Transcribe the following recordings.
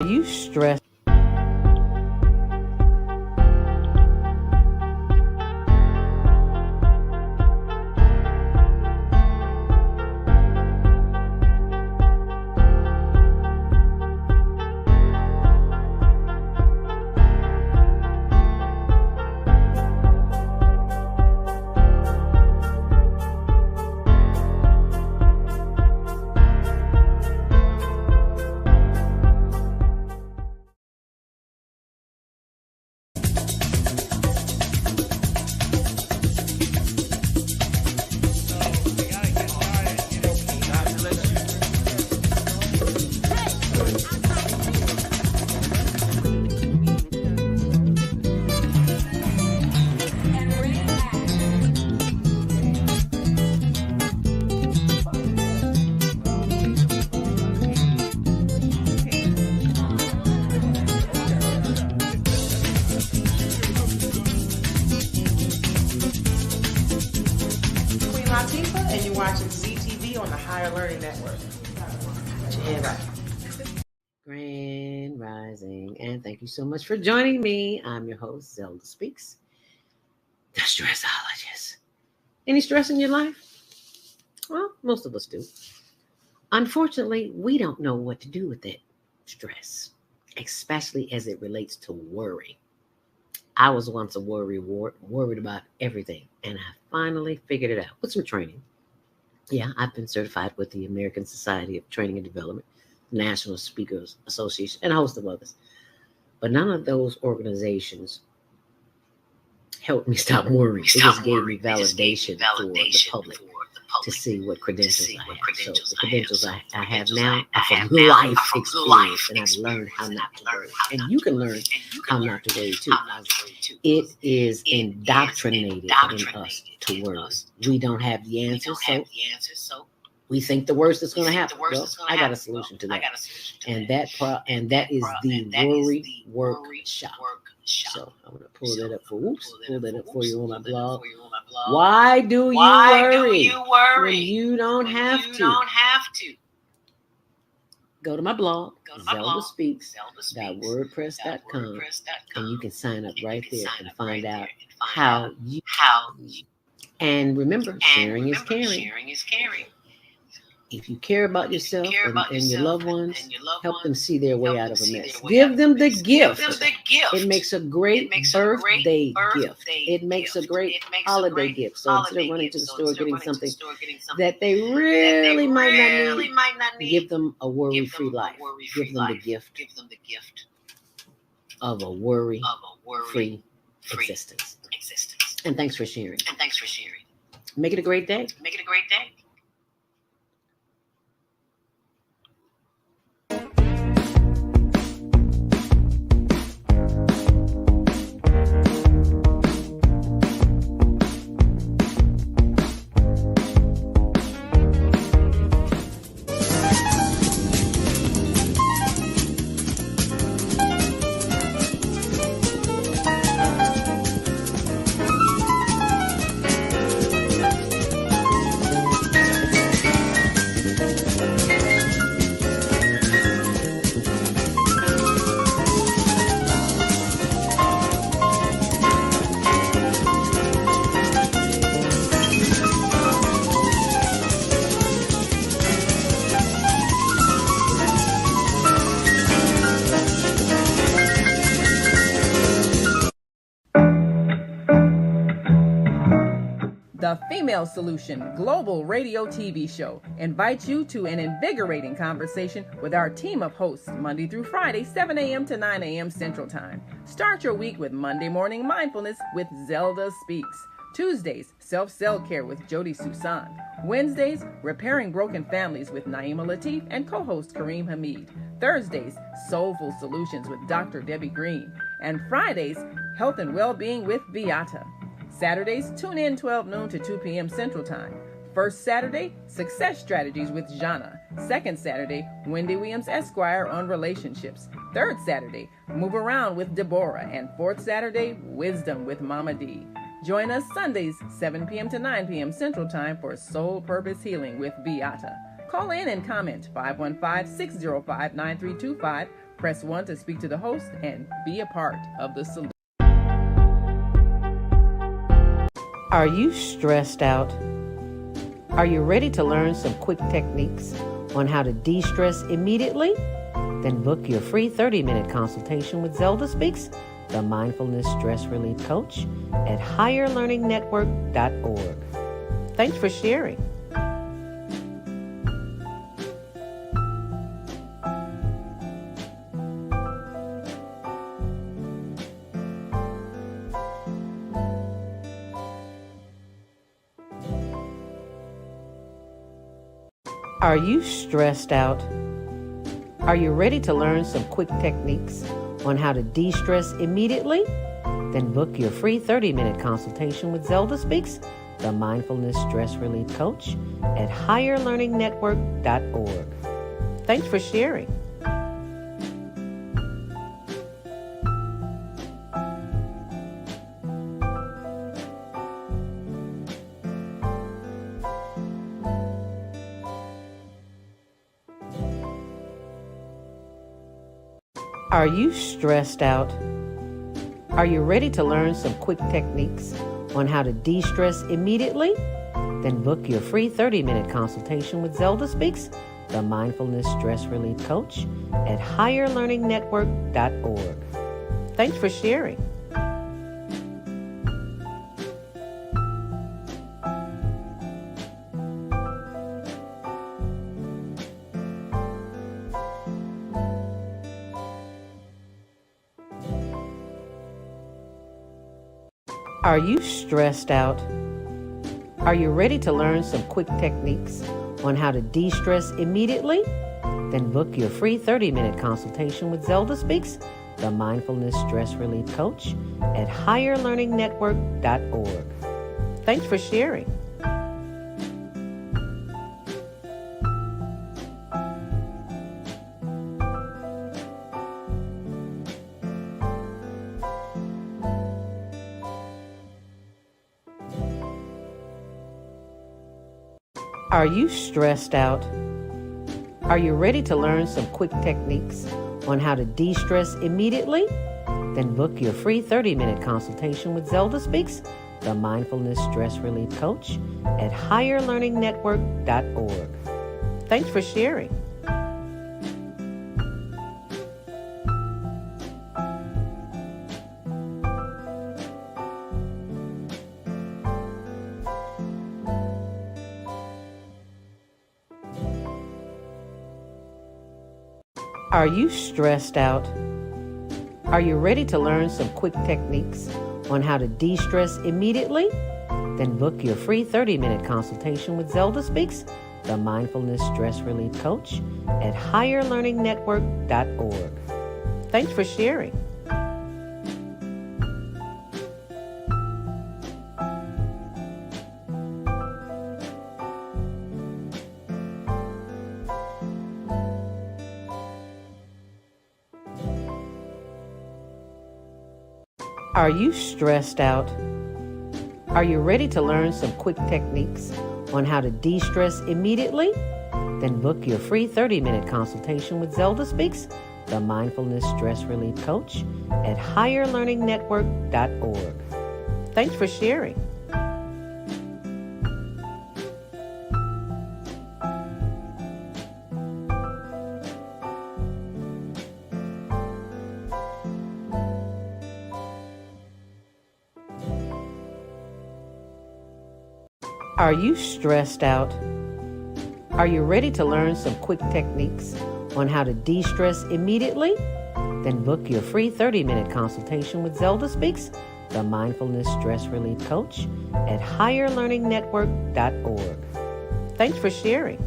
Are you stressed? And you're watching ZTV on the Higher Learning Network. Grand Rising, and thank you so much for joining me. I'm your host, Zelda Speaks, the stressologist. Any stress in your life? Well, most of us do. Unfortunately, we don't know what to do with that stress, especially as it relates to worry. I was once a worried about everything, and I finally figured it out with some training. Yeah, I've been certified with the American Society of Training and Development, National Speakers Association, and a host of others. But none of those organizations helped me stop worrying. They just gave me validation for the public to see what credentials I have. So the credentials I have now are from life experience, and I've learned how not to worry. And you can learn how not to worry too. It is indoctrinated in us to worry. We don't have the answers, so we think the worst is going to happen. Well, I got a solution to that, and that is the worry workshop. So I'm going to pull that up for you on my blog. Why do you worry when you don't have to? Go to my blog, zeldaspeaks.wordpress.com, and you can sign up right there and find out how you. And remember, sharing is caring. If you care about yourself and your loved ones, help them see their way out of a mess. Give them the gift. It makes a great birthday gift. It makes a great holiday gift. So instead of running to the store getting something that they really might not need, give them a worry-free life. Give them the gift of a worry-free existence. And thanks for sharing. Make it a great day. The Female Solution Global Radio TV Show invites you to an invigorating conversation with our team of hosts Monday through Friday, 7 a.m. to 9 a.m. Central Time. Start your week with Monday Morning Mindfulness with Zelda Speaks. Tuesdays, Self-Cell Care with Jody Susan. Wednesdays, Repairing Broken Families with Naima Latif and co-host Kareem Hamid. Thursdays, Soulful Solutions with Dr. Debbie Green. And Fridays, Health and Wellbeing with Beata. Saturdays, tune in 12 noon to 2 p.m. Central Time. First Saturday, Success Strategies with Jana. Second Saturday, Wendy Williams Esquire on relationships. Third Saturday, Move Around with Deborah. And fourth Saturday, Wisdom with Mama D. Join us Sundays, 7 p.m. to 9 p.m. Central Time for Soul Purpose Healing with Beata. Call in and comment 515-605-9325 Press 1 to speak to the host and be a part of the solution. Are you stressed out? Are you ready to learn some quick techniques on how to de-stress immediately? Then book your free 30-minute consultation with Zelda Speaks, the Mindfulness Stress Relief Coach, at higherlearningnetwork.org. Thanks for sharing. Are you stressed out? Are you ready to learn some quick techniques on how to de-stress immediately? Then book your free 30-minute consultation with Zelda Speaks, the Mindfulness Stress Relief Coach, at higherlearningnetwork.org. Thanks for sharing. Are you stressed out? Are you ready to learn some quick techniques on how to de-stress immediately? Then book your free 30-minute consultation with Zelda Speaks, the Mindfulness Stress Relief Coach, at higherlearningnetwork.org. Thanks for sharing. Are you stressed out? Are you ready to learn some quick techniques on how to de-stress immediately? Then book your free 30-minute consultation with Zelda Speaks, the Mindfulness Stress Relief Coach, at higherlearningnetwork.org. Thanks for sharing. Are you stressed out? Are you ready to learn some quick techniques on how to de-stress immediately? Then book your free 30-minute consultation with Zelda Speaks, the Mindfulness Stress Relief Coach, at higherlearningnetwork.org. Thanks for sharing. Are you stressed out? Are you ready to learn some quick techniques on how to de-stress immediately? Then book your free 30-minute consultation with Zelda Speaks, the Mindfulness Stress Relief Coach, at higherlearningnetwork.org. Thanks for sharing. Are you stressed out? Are you ready to learn some quick techniques on how to de-stress immediately? Then book your free 30-minute consultation with Zelda Speaks, the Mindfulness Stress Relief Coach, at higherlearningnetwork.org. Thanks for sharing. Are you stressed out? Are you ready to learn some quick techniques on how to de-stress immediately? Then book your free 30-minute consultation with Zelda Speaks, the Mindfulness Stress Relief Coach, at higherlearningnetwork.org. Thanks for sharing.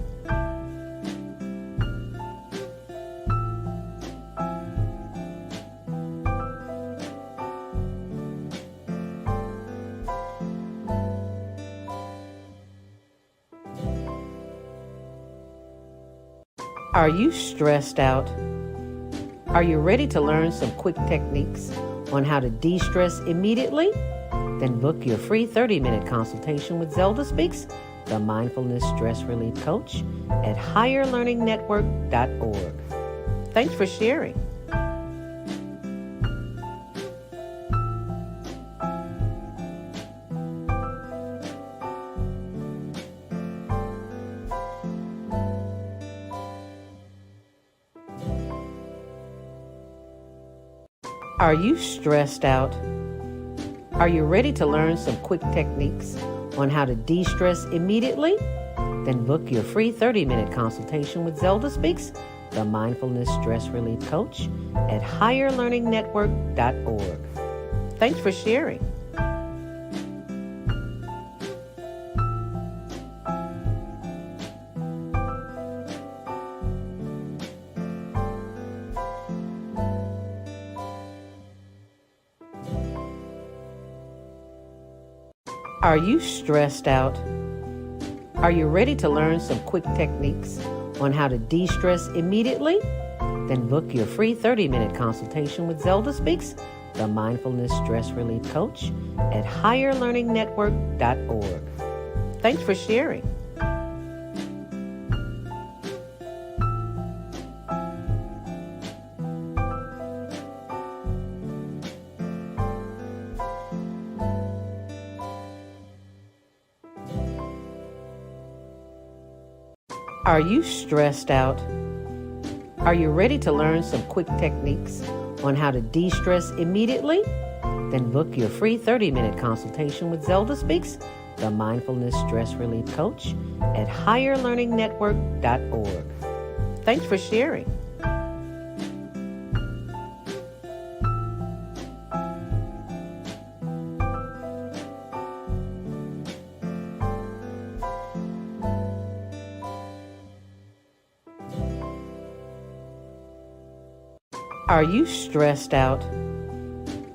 Are you stressed out? Are you ready to learn some quick techniques on how to de-stress immediately? Then book your free 30-minute consultation with Zelda Speaks, the Mindfulness Stress Relief Coach, at higherlearningnetwork.org. Thanks for sharing. Are you stressed out? Are you ready to learn some quick techniques on how to de-stress immediately? Then book your free 30-minute consultation with Zelda Speaks, the Mindfulness Stress Relief Coach, at higherlearningnetwork.org. Thanks for sharing. Are you stressed out? Are you ready to learn some quick techniques on how to de-stress immediately? Then book your free 30-minute consultation with Zelda Speaks, the Mindfulness Stress Relief Coach, at higherlearningnetwork.org. Thanks for sharing. Are you stressed out? Are you ready to learn some quick techniques on how to de-stress immediately? Then book your free 30-minute consultation with Zelda Speaks, the Mindfulness Stress Relief Coach, at higherlearningnetwork.org. Thanks for sharing. Are you stressed out?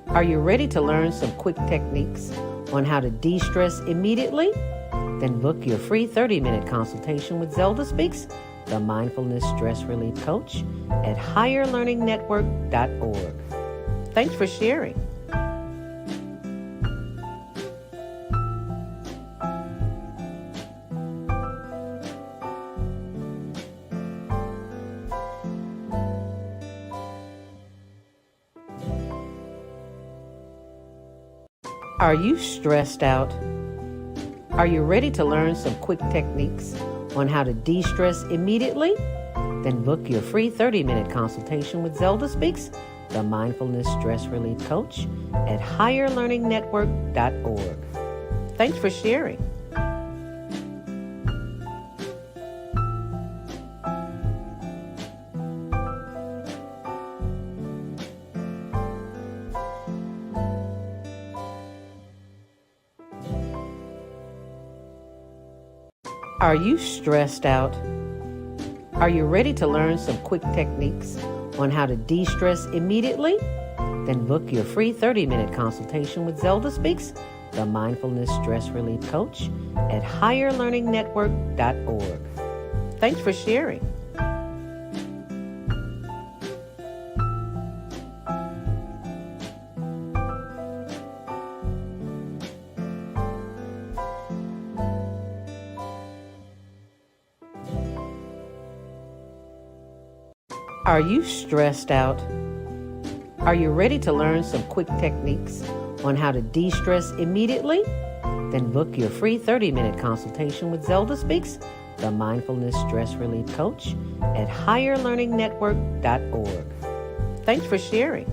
Are you ready to learn some quick techniques on how to de-stress immediately? Then book your free 30-minute consultation with Zelda Speaks, the Mindfulness Stress Relief Coach, at higherlearningnetwork.org. Thanks for sharing. Are you stressed out? Are you ready to learn some quick techniques on how to de-stress immediately? Then book your free 30-minute consultation with Zelda Speaks, the Mindfulness Stress Relief Coach, at higherlearningnetwork.org. Thanks for sharing. Are you stressed out? Are you ready to learn some quick techniques on how to de-stress immediately? Then book your free 30-minute consultation with Zelda Speaks, the Mindfulness Stress Relief Coach, at higherlearningnetwork.org. Thanks for sharing. Are you stressed out? Are you ready to learn some quick techniques on how to de-stress immediately? Then book your free 30-minute consultation with Zelda Speaks, the Mindfulness Stress Relief Coach, at higherlearningnetwork.org. Thanks for sharing.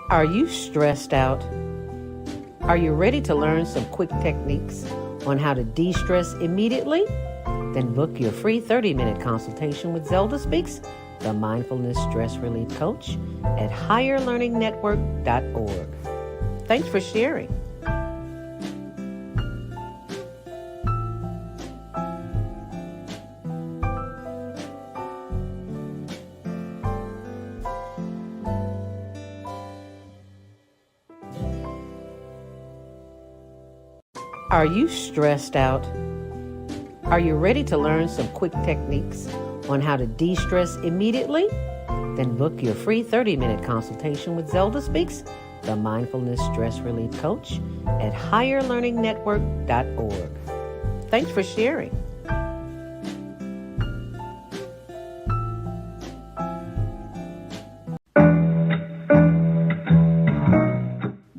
Are you stressed out? Are you ready to learn some quick techniques on how to de-stress immediately? Then book your free 30-minute consultation with Zelda Speaks, the Mindfulness Stress Relief Coach, at higherlearningnetwork.org. Thanks for sharing. Are you stressed out? Are you ready to learn some quick techniques on how to de-stress immediately? Then book your free 30-minute consultation with Zelda Speaks, the Mindfulness Stress Relief Coach, at higherlearningnetwork.org. Thanks for sharing.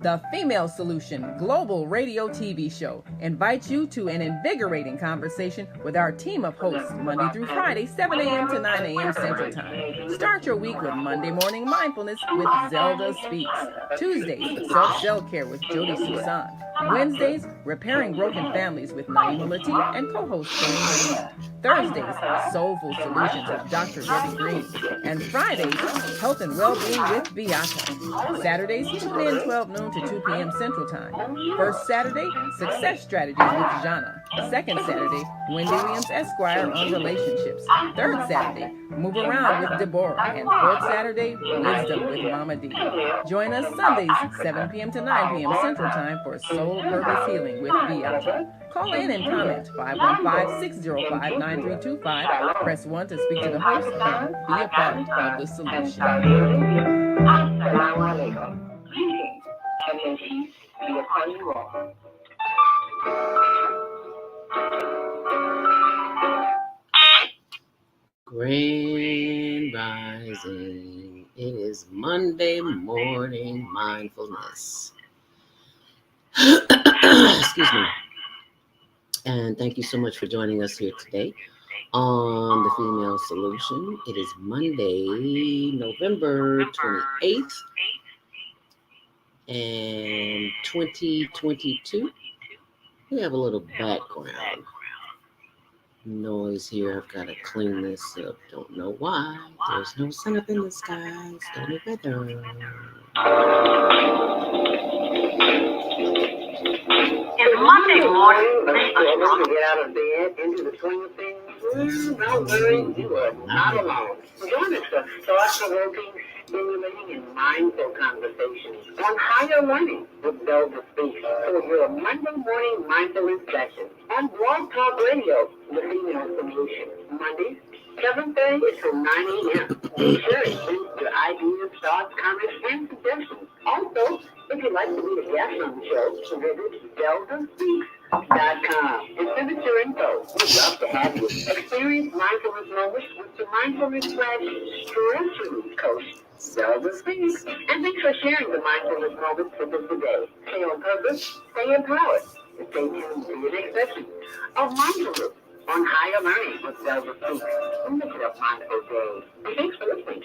The Female Solution Global Radio TV Show invites you to an invigorating conversation with our team of hosts Monday through Friday, 7 a.m. to 9 a.m. Central Time. Start your week with Monday Morning Mindfulness with Zelda Speaks. Tuesdays, Self-Care with Jody Susan. Wednesdays, Repairing Broken Families with Naima Latif and co-host Tony Raymond. Thursdays, Soulful Solutions with Dr. Debbie Green. And Fridays, Health and Wellbeing with Beata. Saturdays, tune in 12 noon to 2 p.m. Central Time. First Saturday, Success Strategies with Jana. Second Saturday, Wendy Williams Esquire on relationships. Third Saturday, Move Around with Deborah. And fourth Saturday, Wisdom with Mama D. Join us Sundays, 7 p.m. to 9 p.m. Central Time for Soul Purpose Healing with Beata. Call in and comment 515-605-9325. Press 1 to speak to the host and be a part of the solution. Assalamu alaikum. Greetings, and may peace be upon you all. Grand Rising. It is Monday morning mindfulness. Excuse me. And thank you so much for joining us here today on The Female Solution. It is Monday, November 28th, and 2022. We have a little background noise here. I've got to clean this up. Don't know why. There's no sun up in the sky. Stormy weather. It's Monday morning. To get out of bed into the swing of things. Don't worry, you are not alone. Join us for thought-provoking, stimulating, and mindful conversations on higher learning with Zelda Speaks for your Monday morning mindfulness session on Blog Talk Radio, The Female Solution. Mondays, 7:30 to 9 a.m. Be sure to include your ideas, thoughts, comments, and suggestions. Also, if you'd like to be a guest on the show, visit ZeldaSpeaks.com and send us your info. We'd love to have you. Experience mindfulness moments with the mindfulness/stress relief coach, Zelda Speaks. And thanks for sharing the mindfulness moments with us today. Stay on purpose, stay empowered, and stay tuned to your next session of mindfulness on higher learning with Zelda Speaks. And make it a mindful day. And thanks for listening.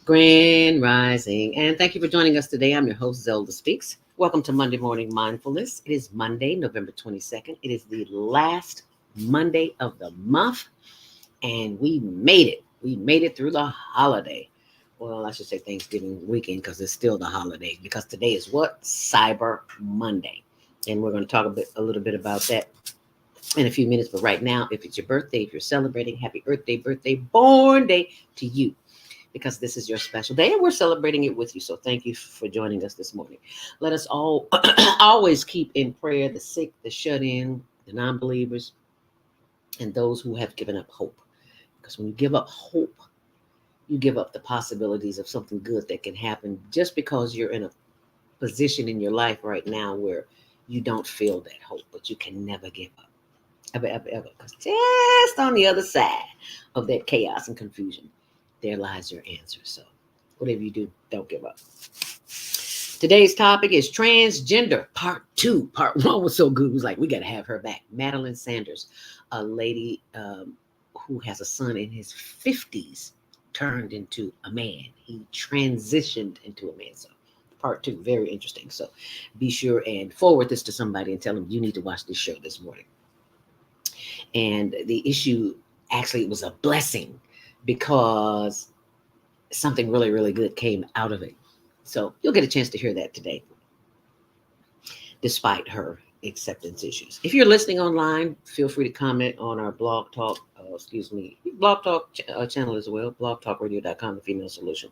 Grand Rising, and thank you for joining us today. I'm your host, Zelda Speaks. Welcome to Monday Morning Mindfulness. It is Monday, November 22nd. It is the last Monday of the month, and we made it. We made it through the holiday. Well, I should say Thanksgiving weekend because it's still the holiday, because today is what? Cyber Monday. And we're going to talk a little bit about that in a few minutes. But right now, if it's your birthday, if you're celebrating, happy birthday, born day to you, because this is your special day and we're celebrating it with you. So thank you for joining us this morning. Let us all always keep in prayer the sick, the shut-in, the non-believers, and those who have given up hope. Because when you give up hope, you give up the possibilities of something good that can happen, just because you're in a position in your life right now where you don't feel that hope, but you can never give up. Ever. Because just on the other side of that chaos and confusion, there lies your answer. So whatever you do, don't give up. Today's topic is transgender, part 2. Part 1 was so good. It was like, we got to have her back. Madeline Sanders, a lady who has a son in his 50s, turned into a man. He transitioned into a man. So part 2, very interesting. So be sure and forward this to somebody and tell them you need to watch this show this morning. And the issue, actually, it was a blessing, because something really, really good came out of it. So you'll get a chance to hear that today, despite her acceptance issues. If you're listening online, feel free to comment on our Blog Talk channel as well, blogtalkradio.com, The Female Solution,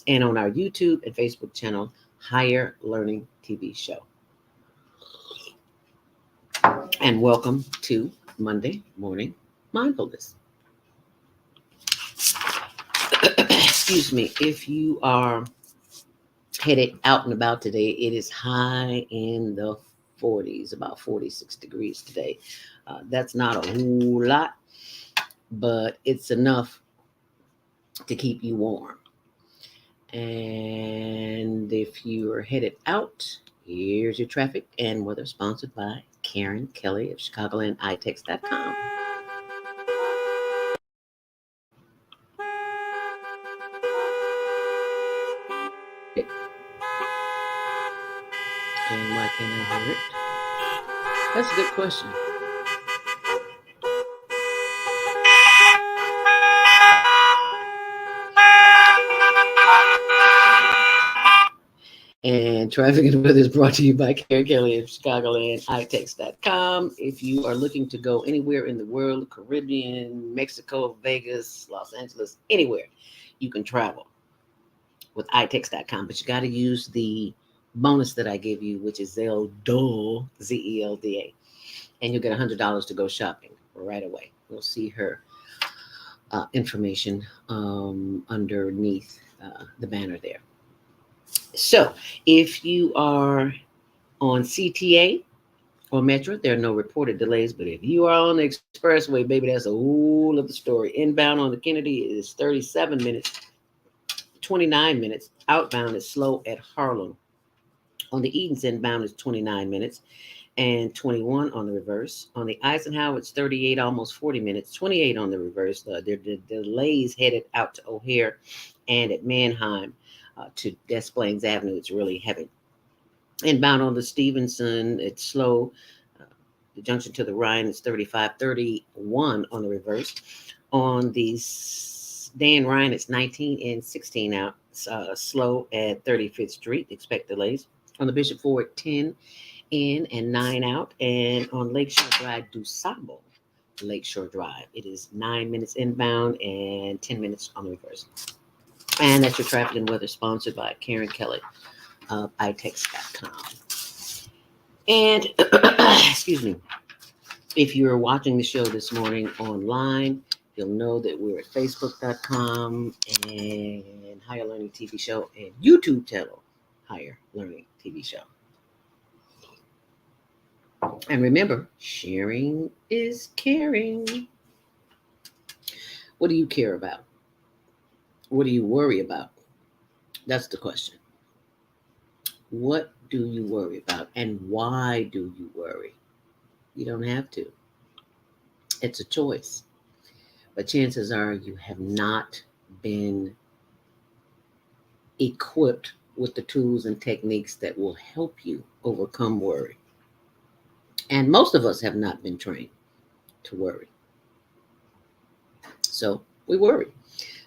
and on our YouTube and Facebook channel, Higher Learning TV Show. And welcome to Monday Morning Mindfulness. Excuse me. If you are headed out and about today, it is high in the 40s, about 46 degrees today. That's not a whole lot, but it's enough to keep you warm. And if you are headed out, here's your traffic and weather sponsored by Karen Kelly of ChicagolandITex.com. And why can't I hear it? That's a good question. And traffic and weather is brought to you by Karen Kelly of ChicagolandITex.com. If you are looking to go anywhere in the world, the Caribbean, Mexico, Vegas, Los Angeles, anywhere, you can travel with itex.com. But you got to use the bonus that I gave you, which is Zelda, Zelda. And you'll get $100 to go shopping right away. You'll see her information underneath the banner there. So if you are on CTA or Metro, there are no reported delays. But if you are on the expressway, baby, that's a whole other story. Inbound on the Kennedy is 37 minutes, 29 minutes. Outbound is slow at Harlem. On the Edens inbound is 29 minutes and 21 on the reverse. On the Eisenhower, it's 38, almost 40 minutes, 28 on the reverse. The delays headed out to O'Hare and at Manheim to Des Plaines Avenue. It's really heavy. Inbound on the Stevenson, it's slow. The junction to the Rhine is 35, 31 on the reverse. On the Dan Ryan, it's 19 and 16 out, slow at 35th Street. Expect delays. On the Bishop Ford, 10 in and 9 out. And on Lakeshore Drive, DuSable Lakeshore Drive, it is 9 minutes inbound and 10 minutes on the reverse. And that's your traffic and weather, sponsored by Karen Kelly of itex.com. And excuse me, if you're watching the show this morning online, you'll know that we're at facebook.com and Higher Learning TV Show and YouTube channel Higher Learning TV Show. And remember, sharing is caring. What do you care about? What do you worry about? That's the question. What do you worry about and why do you worry? You don't have to. It's a choice. But chances are you have not been equipped with the tools and techniques that will help you overcome worry. And most of us have not been trained to worry. So we worry.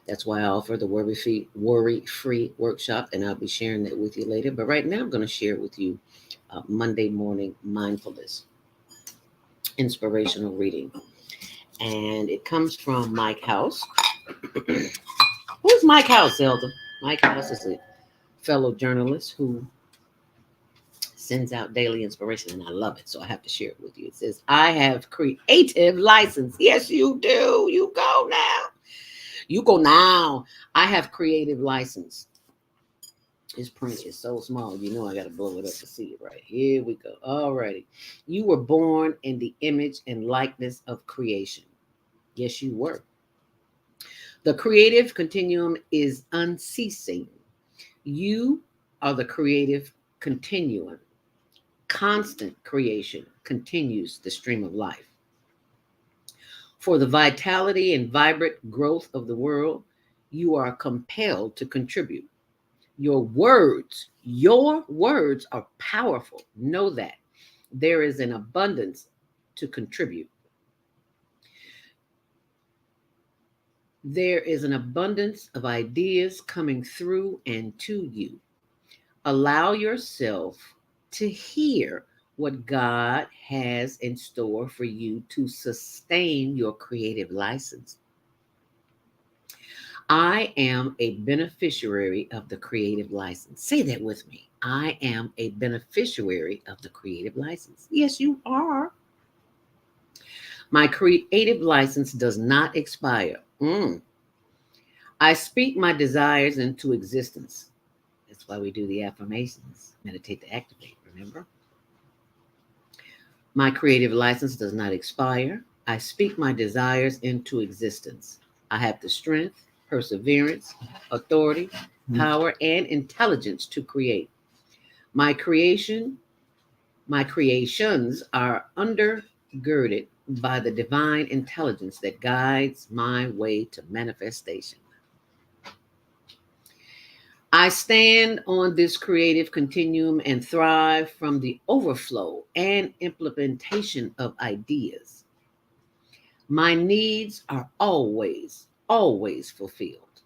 That's why I offer the worry-free workshop, and I'll be sharing that with you later. But right now, I'm going to share with you Monday morning mindfulness, inspirational reading. And it comes from Mike House. Who's Mike House, Zelda? Mike House is a fellow journalist who sends out daily inspiration, and I love it, so I have to share it with you. It says, I have creative license. Yes, you do. You go now. You go now. I have creative license. His print is so small, you know I got to blow it up to see it right. Here we go. All righty. You were born in the image and likeness of creation. Yes, you were. The creative continuum is unceasing. You are the creative continuum. Constant creation continues the stream of life. For the vitality and vibrant growth of the world, you are compelled to contribute. Your words are powerful. Know that. There is an abundance to contribute. There is an abundance of ideas coming through and to you. Allow yourself to hear what God has in store for you to sustain your creative license. I am a beneficiary of the creative license. Say that with me. I am a beneficiary of the creative license. Yes, you are. My creative license does not expire. I speak my desires into existence. That's why we do the affirmations. Meditate to activate, remember? My creative license does not expire. I speak my desires into existence. I have the strength, perseverance, authority, power, and intelligence to create. My creation, my creations are undergirded by the divine intelligence that guides my way to manifestation. I stand on this creative continuum and thrive from the overflow and implementation of ideas. My needs are always fulfilled.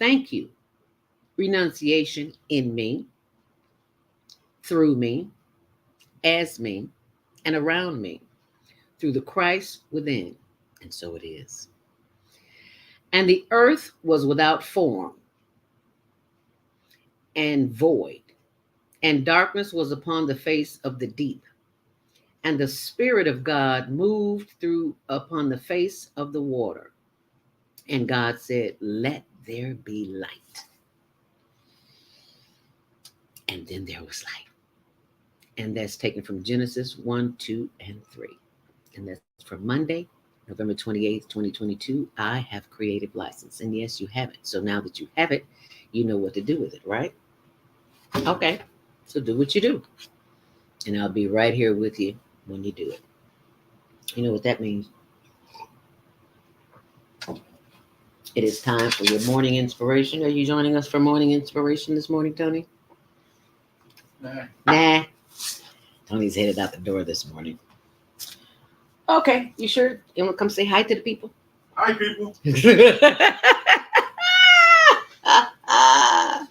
Thank you. Renunciation in me, through me, as me, and around me, through the Christ within. And so it is. And the earth was without form and void, and darkness was upon the face of the deep. And the Spirit of God moved through upon the face of the water. And God said, let there be light. And then there was light. And that's taken from Genesis 1, 2, and 3. And that's for Monday, November 28th, 2022. I have creative license. And yes, you have it. So now that you have it, you know what to do with it, right? Okay. So do what you do. And I'll be right here with you when you do it. You know what that means? It is time for your morning inspiration. Are you joining us for morning inspiration this morning, Tony? Nah. Tony's headed out the door this morning. Okay, you sure? You want to come say hi to the people? Hi, people.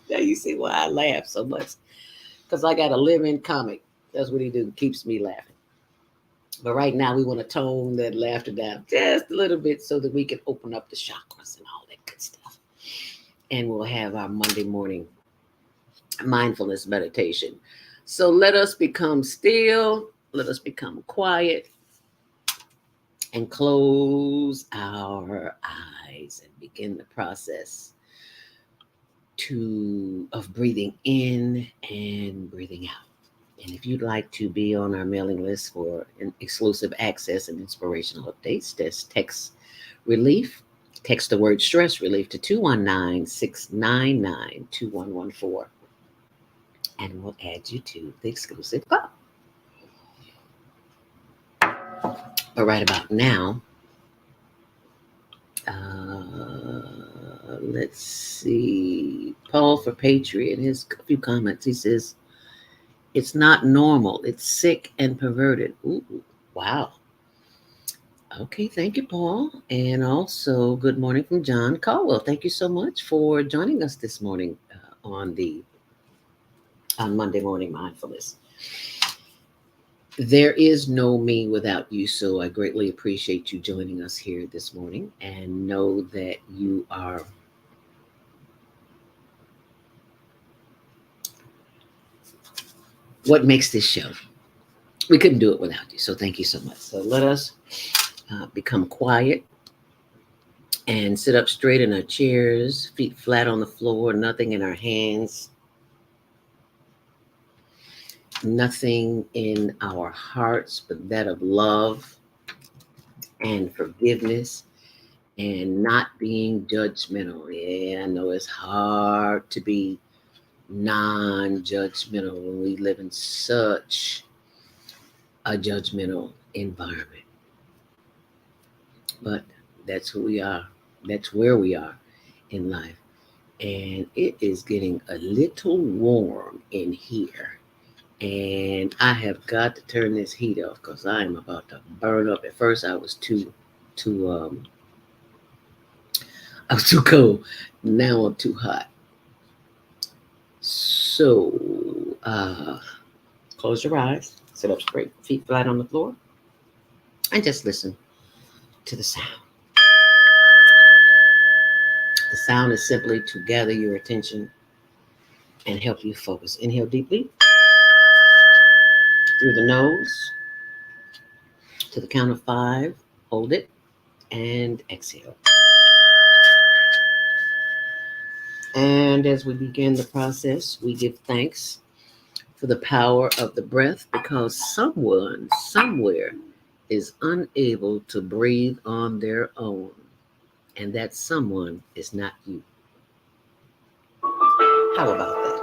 Now you see why I laugh so much. Because I got a live-in comic. That's what he do. Keeps me laughing. But right now we want to tone that laughter down just a little bit so that we can open up the chakras and all that good stuff. And we'll have our Monday morning mindfulness meditation. So let us become still. Let us become quiet and close our eyes and begin the process of breathing in and breathing out. And if you'd like to be on our mailing list for an exclusive access and inspirational updates, just text relief. Text the word stress relief to 219-699-2114. And we'll add you to the exclusive club. But right about now, let's see. Paul for Patriot, his few comments. He says, it's not normal. It's sick and perverted. Ooh, wow. Okay, thank you, Paul. And also, good morning from John Caldwell. Thank you so much for joining us this morning on Monday Morning Mindfulness. There is no me without you, so I greatly appreciate you joining us here this morning, and know that you are what makes this show. We couldn't do it without you, so thank you so much. So let us become quiet and sit up straight in our chairs, feet flat on the floor, nothing in our hands, nothing in our hearts but that of love and forgiveness and not being judgmental. Yeah, I know it's hard to be non-judgmental when we live in such a judgmental environment. But that's who we are. That's where we are in life. And it is getting a little warm in here. And I have got to turn this heat off because I am about to burn up. At first I was too cold. Now I'm too hot. So close your eyes, sit up straight, feet flat on the floor, and just listen to the sound. The sound is simply to gather your attention and help you focus. Inhale deeply through the nose to the count of 5. Hold it and exhale. And as we begin the process, we give thanks for the power of the breath, because someone somewhere is unable to breathe on their own. and that someone is not you. How about that?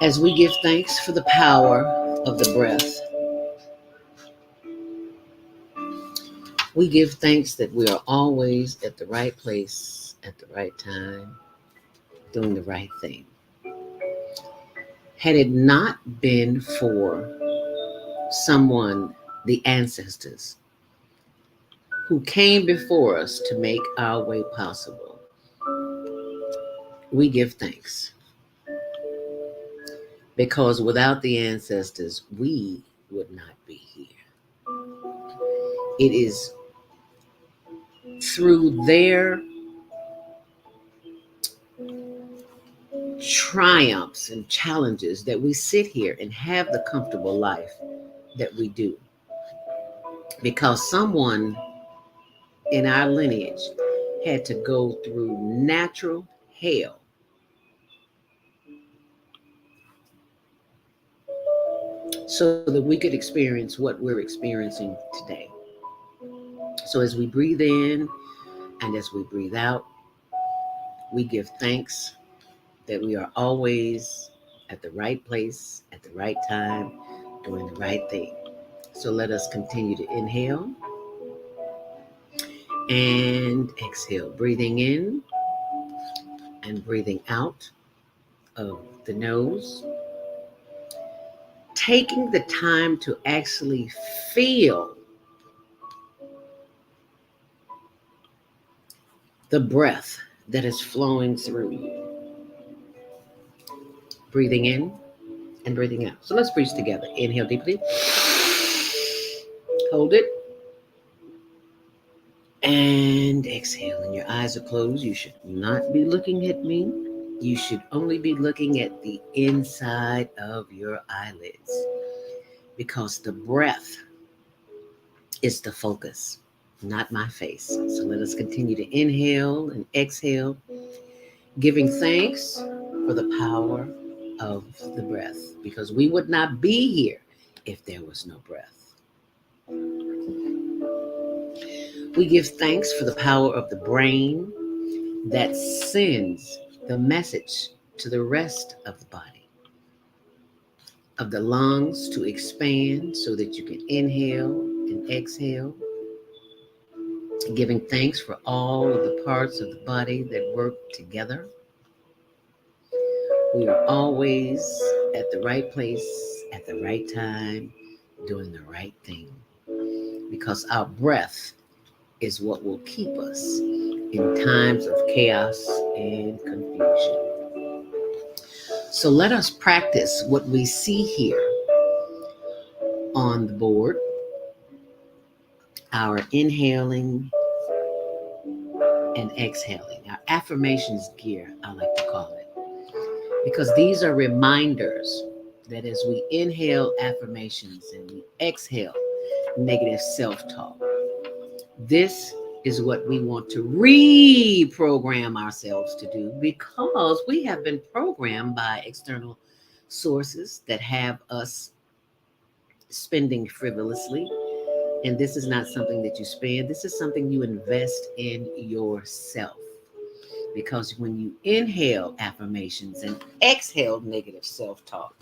As we give thanks for the power of the breath, we give thanks that we are always at the right place at the right time, doing the right thing. Had it not been for someone, the ancestors, who came before us to make our way possible, we give thanks. Because without the ancestors, we would not be here. It is through their triumphs and challenges that we sit here and have the comfortable life that we do. Because someone in our lineage had to go through natural hell so that we could experience what we're experiencing today. So as we breathe in and as we breathe out, we give thanks that we are always at the right place at the right time, doing the right thing. So let us continue to inhale and exhale, breathing in and breathing out of the nose, taking the time to actually feel the breath that is flowing through you. Breathing in and breathing out. So let's breathe together. Inhale deeply. Hold it. And exhale. And your eyes are closed. You should not be looking at me. You should only be looking at the inside of your eyelids, because the breath is the focus, not my face. So let us continue to inhale and exhale, giving thanks for the power of the breath, because we would not be here if there was no breath. We give thanks for the power of the brain that sends the message to the rest of the body, of the lungs to expand so that you can inhale and exhale, giving thanks for all of the parts of the body that work together. We are always at the right place at the right time, doing the right thing, because our breath is what will keep us in times of chaos and confusion. So let us practice what we see here on the board, our inhaling and exhaling, our affirmations gear, I like to call it, because these are reminders that as we inhale affirmations and we exhale negative self-talk, this is what we want to reprogram ourselves to do, because we have been programmed by external sources that have us spending frivolously. And this is not something that you spend, this is something you invest in yourself. Because when you inhale affirmations and exhale negative self-talk,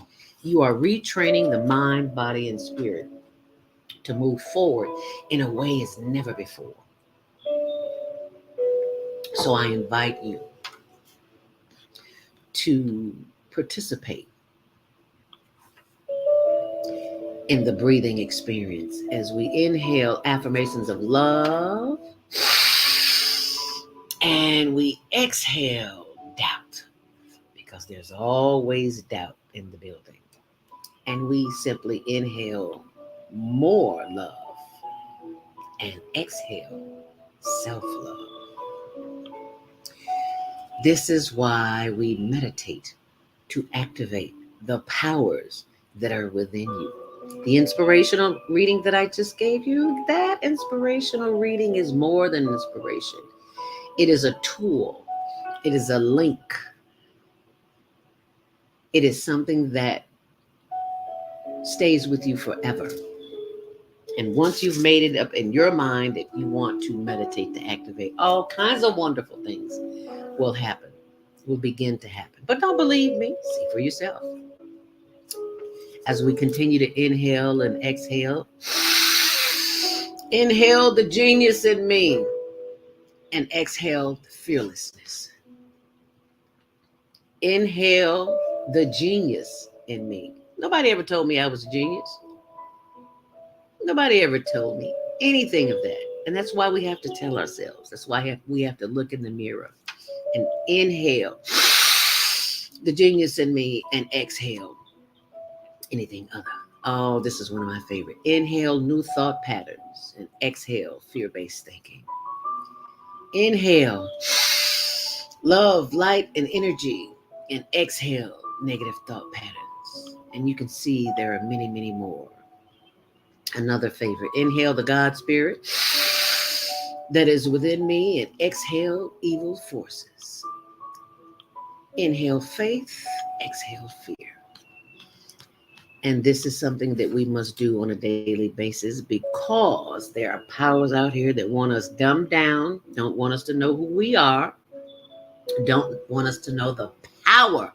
you are retraining the mind, body, and spirit to move forward in a way as never before. So I invite you to participate in the breathing experience as we inhale affirmations of love and we exhale doubt, because there's always doubt in the building. And we simply inhale more love and exhale self-love. This is why we meditate, to activate the powers that are within you. The inspirational reading that I just gave you, that inspirational reading is more than inspiration. It is a tool. It is a link. It is something that stays with you forever. And once you've made it up in your mind that you want to meditate to activate, all kinds of wonderful things will happen, will begin to happen. But don't believe me, see for yourself. As we continue to inhale and exhale, inhale the genius in me and exhale the fearlessness. Inhale the genius in me. Nobody ever told me I was a genius. Nobody ever told me anything of that. And that's why we have to tell ourselves. That's why we have to look in the mirror and inhale the genius in me and exhale anything other. Oh, this is one of my favorite. Inhale new thought patterns and exhale fear-based thinking. Inhale love, light, and energy, and exhale negative thought patterns. And you can see there are many, many more. Another favorite. Inhale the God spirit that is within me and exhale evil forces. Inhale faith, exhale fear. And this is something that we must do on a daily basis because there are powers out here that want us dumbed down, don't want us to know who we are, don't want us to know the power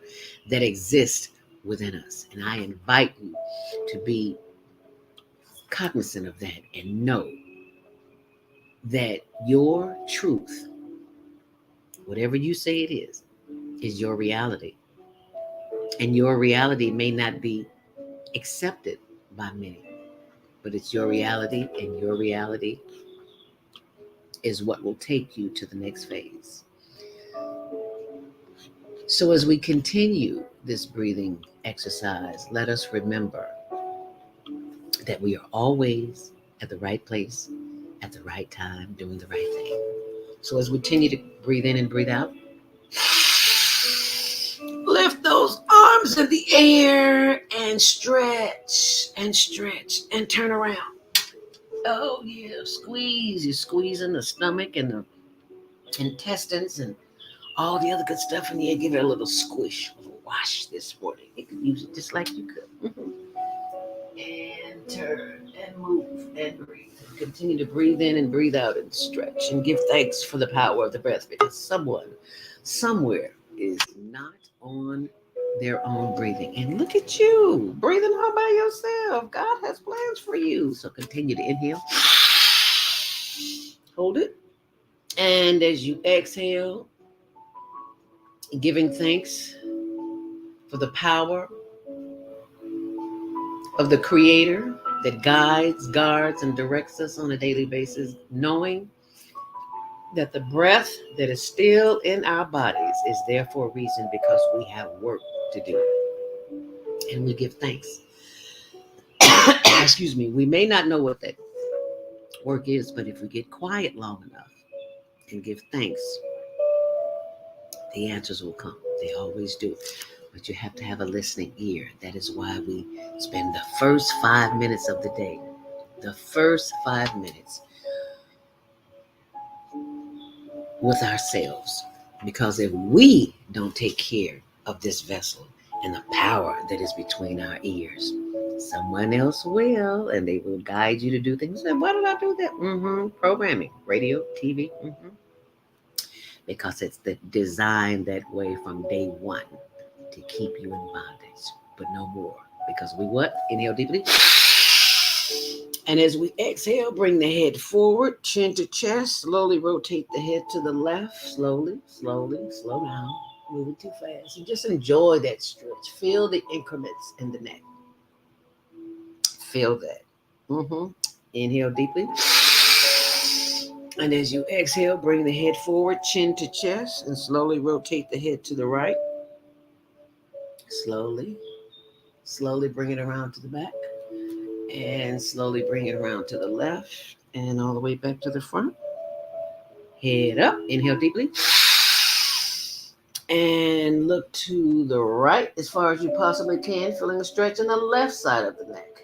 that exists within us. And I invite you to be cognizant of that and know that your truth, whatever you say it is your reality. And your reality may not be accepted by many, but it's your reality, and your reality is what will take you to the next phase. So as we continue this breathing exercise, let us remember that we are always at the right place, at the right time, doing the right thing. So as we continue to breathe in and breathe out, lift those arms in the air and stretch and turn around. Oh yeah, squeeze. You're squeezing the stomach and the intestines and all the other good stuff in the air. Give it a little squish, a little wash this morning. You could use it just like you could. And turn and move and breathe. Continue to breathe in and breathe out and stretch and give thanks for the power of the breath, because someone somewhere is not on their own breathing. And look at you breathing all by yourself. God has plans for you. So continue to inhale, hold it, and as you exhale, giving thanks for the power of the Creator that guides, guards, and directs us on a daily basis, knowing that the breath that is still in our bodies is there for a reason, because we have work to do. And we give thanks. Excuse me. We may not know what that work is, but if we get quiet long enough and give thanks, the answers will come. They always do. But you have to have a listening ear. That is why we spend the first 5 minutes of the day, the first 5 minutes with ourselves. Because if we don't take care of this vessel and the power that is between our ears, someone else will, and they will guide you to do things. And why did I do that? Programming, radio, TV. Because it's designed that way from day one, to keep you in bondage, but no more. Because we what? Inhale deeply. And as we exhale, bring the head forward, chin to chest. Slowly rotate the head to the left. Slowly, slow down. Moving too fast. And just enjoy that stretch. Feel the increments in the neck. Feel that. Inhale deeply. And as you exhale, bring the head forward, chin to chest, and slowly rotate the head to the right. Slowly bring it around to the back, and slowly bring it around to the left, and all the way back to the front. Head up, inhale deeply, and look to the right as far as you possibly can, feeling a stretch on the left side of the neck.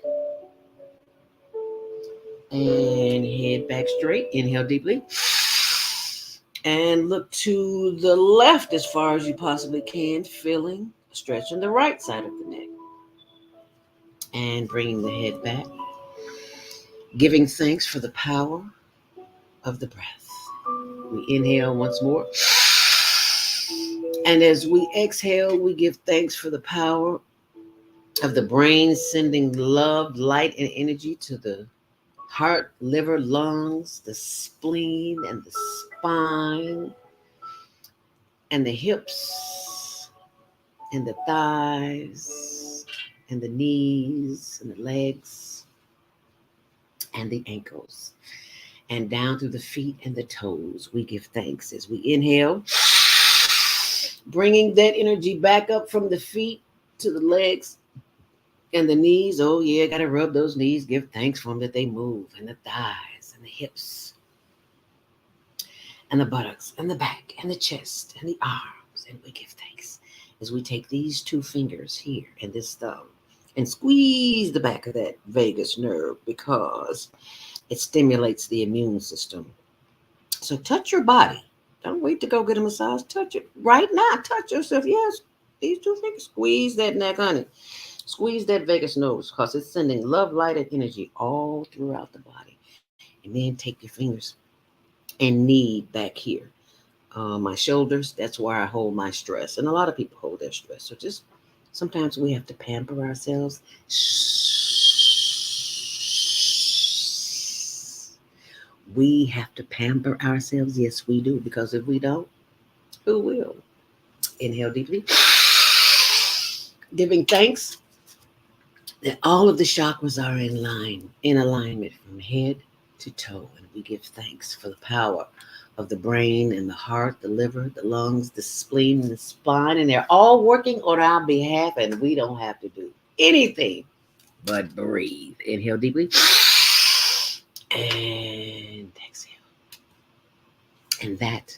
And head back straight, inhale deeply, and look to the left as far as you possibly can, feeling a stretch on the right side of the neck. And bringing the head back. giving thanks for the power of the breath. We inhale once more. And as we exhale, we give thanks for the power of the brain, sending love, light, and energy to the heart, liver, lungs, the spleen, and the spine, and the hips, and the thighs, and the knees, and the legs, and the ankles, and down through the feet and the toes. We give thanks as we inhale, bringing that energy back up from the feet to the legs and the knees. Oh, yeah, got to rub those knees, give thanks for them that they move, and the thighs, and the hips, and the buttocks, and the back, and the chest, and the arms. And we give thanks as we take these two fingers here and this thumb and squeeze the back of that vagus nerve because it stimulates the immune system. So touch your body. Don't wait to go get a massage. Touch it right now. Touch yourself. Yes, these two fingers. Squeeze that neck, honey. Squeeze that vagus nerve because it's sending love, light, and energy all throughout the body. And then take your fingers and knead back here. My shoulders, that's where I hold my stress. And a lot of people hold their stress. So just sometimes we have to pamper ourselves. We have to pamper ourselves. Yes, we do. Because if we don't, who will? Inhale deeply. Giving thanks that all of the chakras are in alignment from head to toe. And we give thanks for the power of the brain and the heart, the liver, the lungs, the spleen, and the spine. And they're all working on our behalf, and we don't have to do anything but breathe. Inhale deeply. And exhale. And that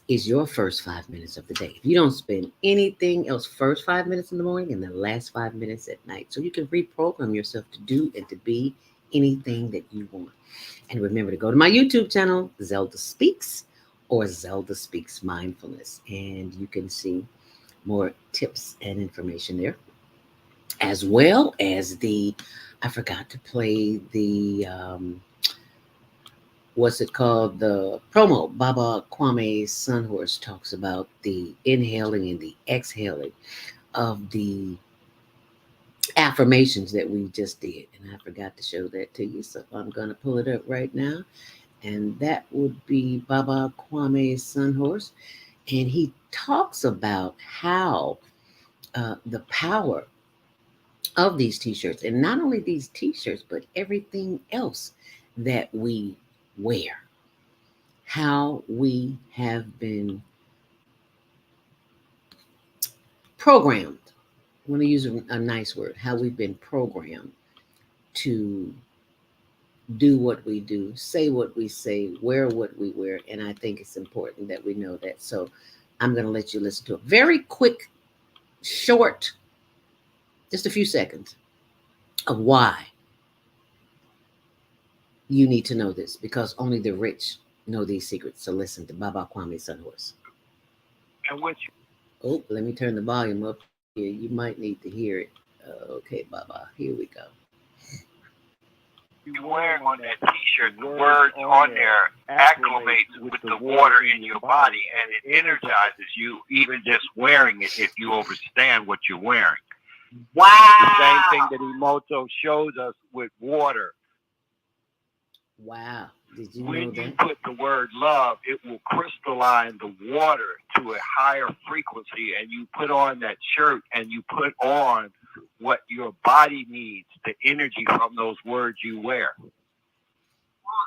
is your first 5 minutes of the day. If you don't spend anything else, first 5 minutes in the morning and the last 5 minutes at night. So you can reprogram yourself to do and to be anything that you want. And remember to go to my YouTube channel, Zelda Speaks, or Zelda Speaks Mindfulness. And you can see more tips and information there. As well as I forgot to play the, what's it called? The promo. Baba Kwame's Sunhorse talks about the inhaling and the exhaling of the affirmations that we just did. And I forgot to show that to you. So I'm going to pull it up right now. And that would be Baba Kwame's Sunhorse. And he talks about how the power of these t-shirts, and not only these t-shirts, but everything else that we wear, how we have been programmed. I want to use a nice word, how we've been programmed to do what we do, say what we say, wear what we wear. And I think it's important that we know that. So I'm going to let you listen to a very quick, short, just a few seconds of why you need to know this, because only the rich know these secrets. So listen to Baba Kwame's Sunhorse. And what Oh, let me turn the volume up here. You might need to hear it. Okay, Baba, here we go. you're wearing on that t-shirt, the words on there acclimates with the water in your body, and it energizes you even just wearing it if you understand what you're wearing. Wow. The same thing that Emoto shows us with water. Wow. Did you When know you that? put the word love, it will crystalline the water to a higher frequency, and you put on that shirt and you put on what your body needs, the energy from those words you wear. Oh,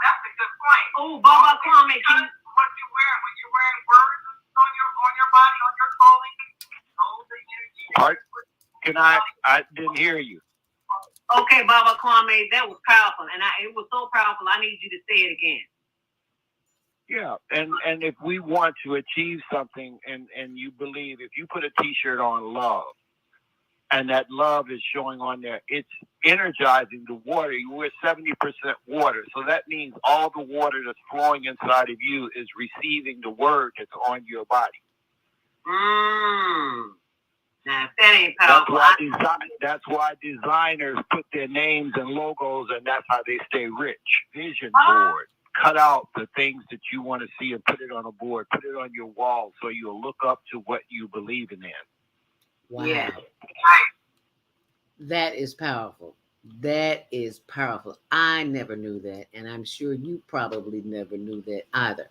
that's a good point. Oh, Baba Kwame, what you wearing? When you're wearing words on your body, on your clothing, hold the energy. Pardon? I didn't hear you. Okay, Baba Kwame, that was powerful, and it was so powerful. I need you to say it again. Yeah, and if we want to achieve something, and you believe, if you put a t-shirt on love, and that love is showing on there, it's energizing the water. We're 70% water, so that means all the water that's flowing inside of you is receiving the word that's on your body. Now, if that ain't powerful, that's why designers put their names and logos, and that's how they stay rich. Vision board. Cut out the things that you want to see and put it on a board. Put it on your wall so you'll look up to what you believe in. Wow. Yeah. That is powerful. That is powerful. I never knew that, and I'm sure you probably never knew that either.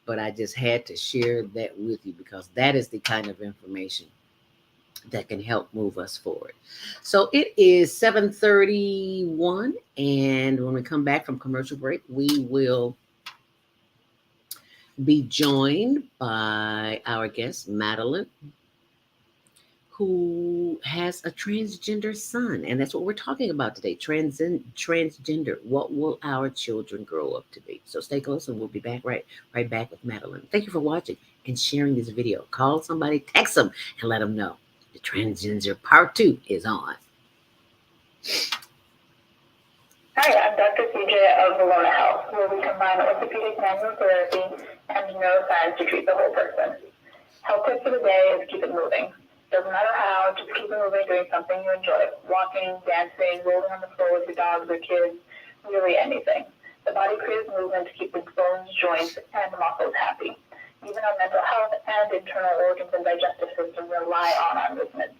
But I just had to share that with you because that is the kind of information that can help move us forward. So it is 7:31, and when we come back from commercial break, we will be joined by our guest, Madeline, who has a transgender son. And that's what we're talking about today, transgender. What will our children grow up to be? So stay close and we'll be back right back with Madeline. Thank you for watching and sharing this video. Call somebody, text them, and let them know the transgender part 2 is on. Hi, I'm Dr. CJ of Valona Health, where we combine orthopedic manual therapy and neuroscience to treat the whole person. Health tip for the day is keep it moving. Doesn't matter how, just keep it moving, doing something you enjoy. Walking, dancing, rolling on the floor with your dogs or kids, really anything. The body craves movement to keep its bones, joints, and muscles happy. Even our mental health and internal organs and digestive system rely on our movement.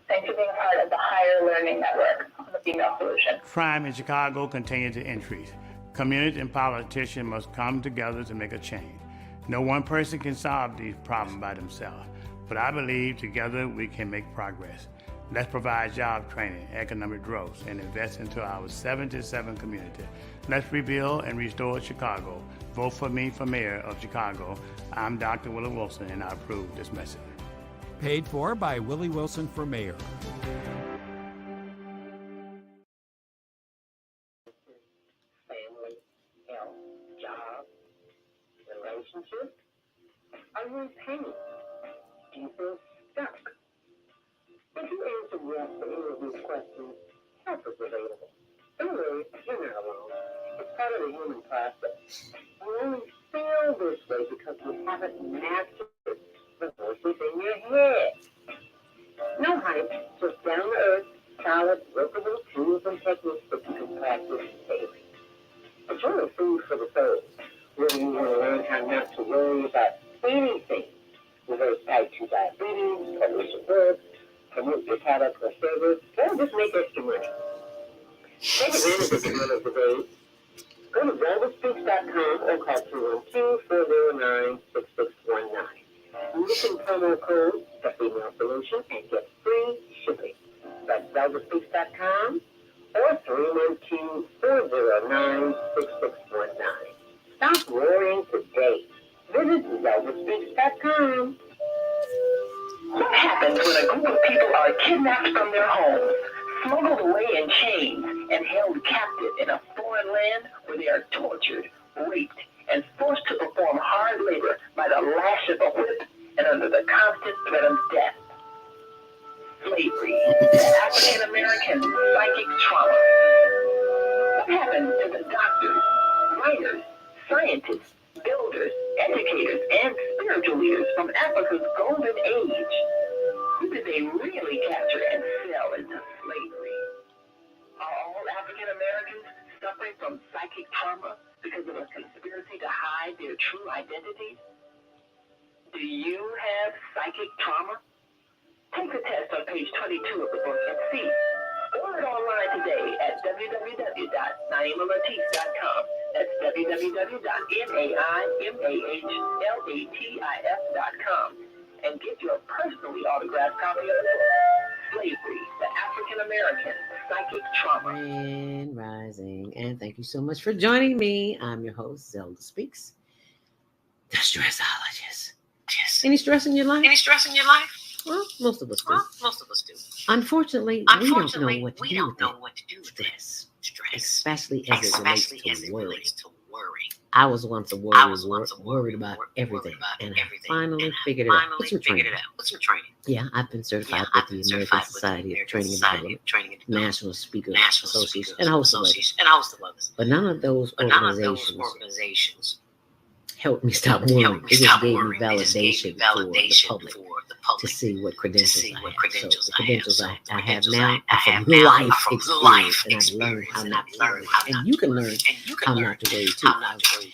Thanks for being a part of the Higher Learning Network on the Female Solution. Crime in Chicago continues to increase. Communities and politicians must come together to make a change. No one person can solve these problems by themselves, but I believe together we can make progress. Let's provide job training, economic growth, and invest into our 77 community. Let's rebuild and restore Chicago. Vote for me for mayor of Chicago. I'm Dr. Willie Wilson, and I approve this message. Paid for by Willie Wilson for mayor. family, health, job, relationships? Are you in pain? Do you feel stuck? If you answer yes to any of these questions, help is available. Don't worry, you're not alone. It's part of the human process. You only feel this way because you haven't mastered the voices in your head. No hype, just down to earth, solid, workable tools and techniques that you can practice daily. It's really food for the soul. Whether you want to learn how not to worry about anything, reverse type 2 diabetes, publish a book, promote your product or service, or just make extra money. Take advantage of the middle of the day. Go to zelda.speaks.com or call 212-409-6619. Use in promo code The Female Solution and get free shipping. That's zelda.speaks.com or 312-409-6619. Stop worrying today. Visit zelda.speaks.com. What happens when a group of people are kidnapped from their homes, smuggled away in chains, and held captive in a foreign land where they are tortured, raped, and forced to perform hard labor by the lash of a whip and under the constant threat of death? Slavery, the African American psychic trauma. What happened to the doctors, writers, scientists, builders, educators, and spiritual leaders from Africa's golden age? Who did they really capture and sell into slavery? Are all African Americans suffering from psychic trauma because of a conspiracy to hide their true identities? Do you have psychic trauma? Take the test on page 22 of the book and see. Order it online today at www.naimalatif.com. That's www.naimalatif.com. And get your personally autographed copy of the book, Slavery, the African American Psychic Trauma. And rising. And thank you so much for joining me. I'm your host, Zelda Speaks, the stressologist. Any stress in your life? Well, most of us do. Unfortunately, we don't know what to do with stress, especially as it relates to worry. I was once a worried about everything, and I finally figured it out. With some training. Yeah, I've been certified with the American Society of Training and Development, National Speakers Association, and a host of others. But none of those organizations helped me stop worrying. It just gave me validation for the public. to see what credentials I have. So the credentials I have now are from life experience, and I've learned how not to worry. And you can learn how not to worry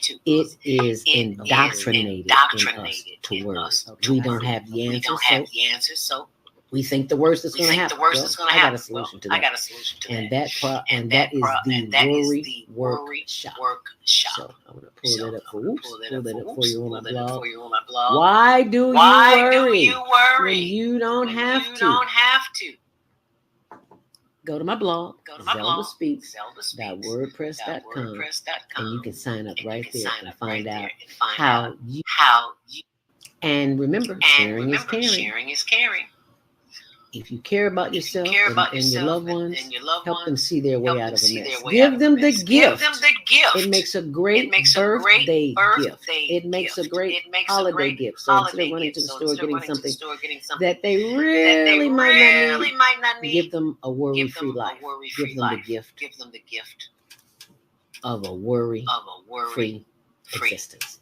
too. It is indoctrinated in us to worry. We don't have the answers, so we think the worst is going to happen. I got a solution to that. And that is the worry shop. So I'm going to pull that up for you on my blog. Why do you worry when you don't have to? Go to my blog, zeldaspeaks.wordpress.com, and you can sign up right there and find out how you. And remember, sharing is caring. If you care about yourself and your loved ones, help them see their way out of a mess. Give them the gift. It makes a great birthday gift. It makes a great holiday gift. So instead of running to the store getting something that they really might not need, give them a worry-free life. Give them the gift of a worry-free existence.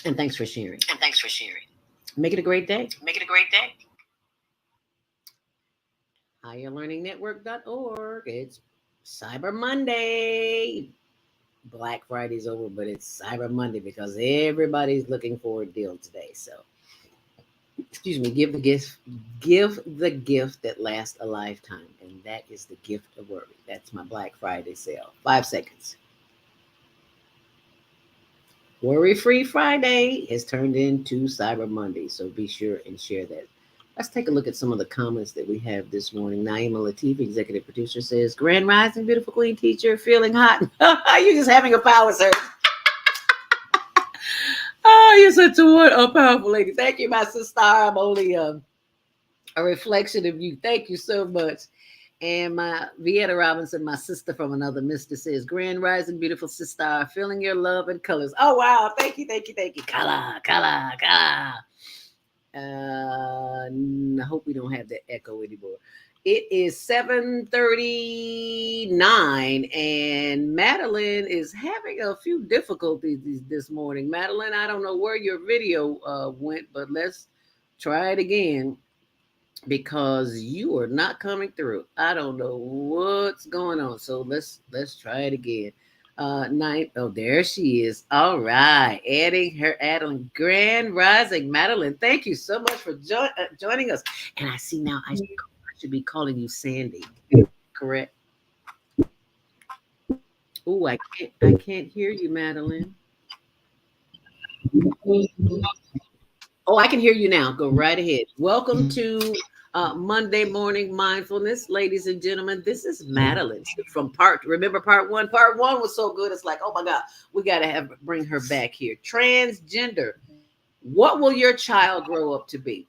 And thanks for sharing. Make it a great day. HigherLearningNetwork.org. It's Cyber Monday. Black Friday's over, but it's Cyber Monday because everybody's looking for a deal today. So, excuse me, give the gift that lasts a lifetime, and that is the gift of worry. That's my Black Friday sale. 5 seconds. Worry-free Friday has turned into Cyber Monday, so be sure and share that. Let's take a look at some of the comments that we have this morning. Naima Latif, executive producer, says, Grand Rising, beautiful queen teacher, feeling hot. You're just having a power surge. You're such a powerful lady. Thank you, my sister. I'm only a reflection of you. Thank you so much. And my Vieta Robinson, my sister from another mister, says, Grand Rising, beautiful sister, feeling your love and colors. Oh, wow. Thank you. Kala. I hope we don't have that echo anymore. It is 7:39, and Madeline is having a few difficulties this morning. Madeline, I don't know where your video went, but let's try it again because you are not coming through. I don't know what's going on. So let's try it again. There she is. All right. Adding Grand Rising. Madeline, thank you so much for joining us. And I see now I should be calling you Sandy. Correct? Oh, I can't hear you, Madeline. Oh, I can hear you now. Go right ahead. Welcome to Monday Morning Mindfulness, ladies and gentlemen. This is Madeline from remember part one? Part one was so good. It's like, oh my God, we got to bring her back here. Transgender. What will your child grow up to be?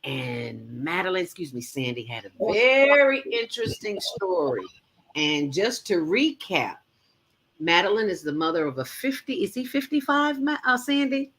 And Madeline, Sandy had a very interesting story. And just to recap, Madeline is the mother of a 55, Sandy?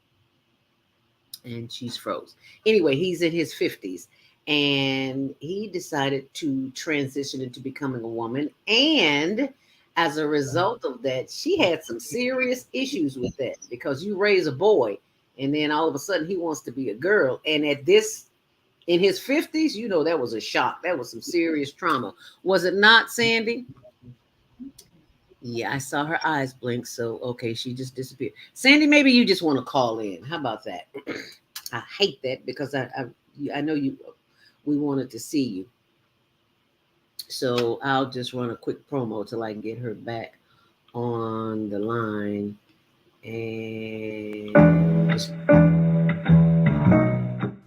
And she's froze. Anyway, he's in his 50s. And he decided to transition into becoming a woman. And as a result of that, she had some serious issues with that because you raise a boy and then all of a sudden he wants to be a girl. And in his 50s, that was a shock. That was some serious trauma. Was it not, Sandy? Yeah, I saw her eyes blink. So, okay, she just disappeared. Sandy, maybe you just want to call in. How about that? I hate that because I know we wanted to see you. So I'll just run a quick promo till I can get her back on the line. And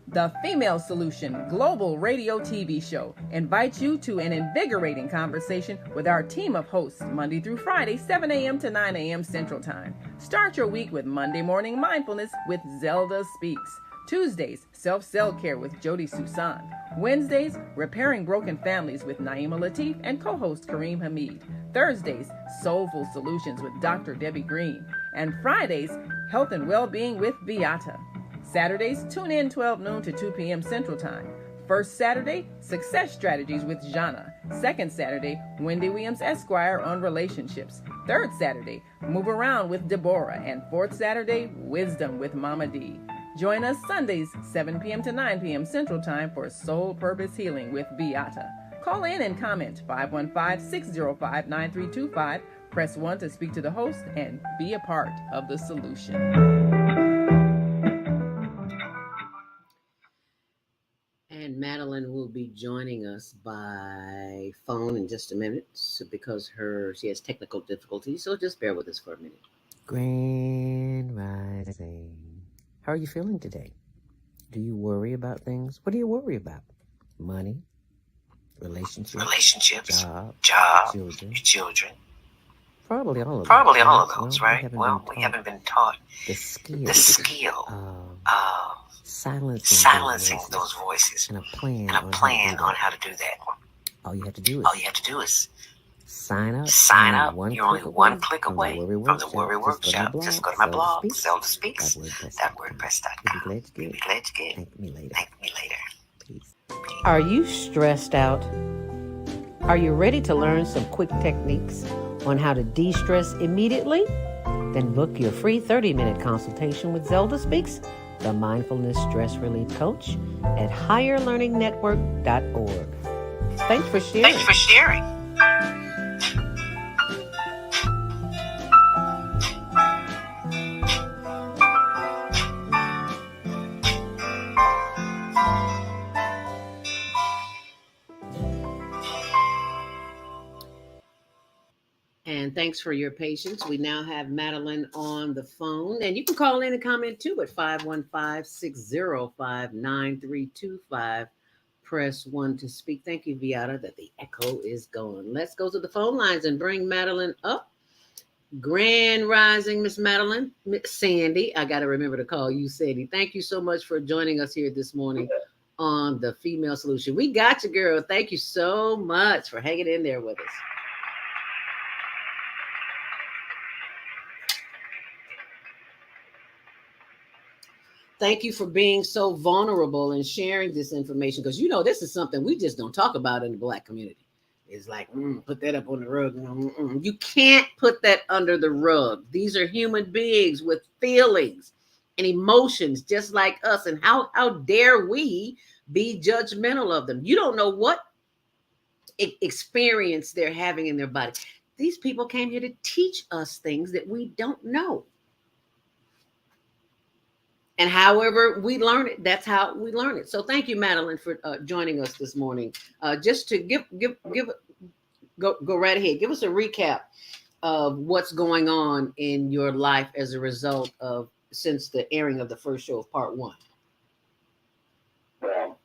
The Female Solution Global Radio TV Show invites you to an invigorating conversation with our team of hosts Monday through Friday, 7 a.m. to 9 a.m. Central Time. Start your week with Monday Morning Mindfulness with Zelda Speaks. Tuesdays, Self-Care with Jody Susan. Wednesdays, Repairing Broken Families with Naima Latif and co-host Kareem Hamid. Thursdays, Soulful Solutions with Dr. Debbie Green. And Fridays, Health and Wellbeing with Beata. Saturdays, tune in 12 noon to 2 p.m. Central Time. First Saturday, Success Strategies with Jana. Second Saturday, Wendy Williams Esquire on relationships. Third Saturday, Move Around with Deborah. And fourth Saturday, Wisdom with Mama D. Join us Sundays, 7 p.m. to 9 p.m. Central Time for Soul Purpose Healing with Beata. Call in and comment 515-605-9325. Press 1 to speak to the host and be a part of the solution. And Madeline will be joining us by phone in just a minute because she has technical difficulties. So just bear with us for a minute. Grand Rising. How are you feeling today? Do you worry about things? What do you worry about? Money, relationships, job, children. Probably all of those, right? We haven't been taught the skill silencing those voices and a plan on how to do that. All you have to do is sign up. You're only one click away from the Worry Workshop. Just go to my blog, Zelda Speaks. WordPress.com. You'll be glad to get. Thank me later. Peace. Are you stressed out? Are you ready to learn some quick techniques on how to de-stress immediately? Then book your free 30-minute consultation with Zelda Speaks, the Mindfulness Stress Relief Coach, at higherlearningnetwork.org. Thanks for sharing. And thanks for your patience. We now have Madeline on the phone. And you can call in and comment too at 515-605-9325. Press 1 to speak. Thank you, Beata, that the echo is gone. Let's go to the phone lines and bring Madeline up. Grand Rising, Miss Madeline. Miss Sandy. I got to remember to call you Sandy. Thank you so much for joining us here this morning on the Female Solution. We got you, girl. Thank you so much for hanging in there with us. Thank you for being so vulnerable and sharing this information, because this is something we just don't talk about in the Black community. It's like, put that up on the rug. You can't put that under the rug. These are human beings with feelings and emotions just like us. And how dare we be judgmental of them? You don't know what experience they're having in their body. These people came here to teach us things that we don't know. And however we learn it, that's how we learn it. So thank you, Madeline, for joining us this morning. Just to go right ahead. Give us a recap of what's going on in your life as a result of since the airing of the first show of part 1. Well,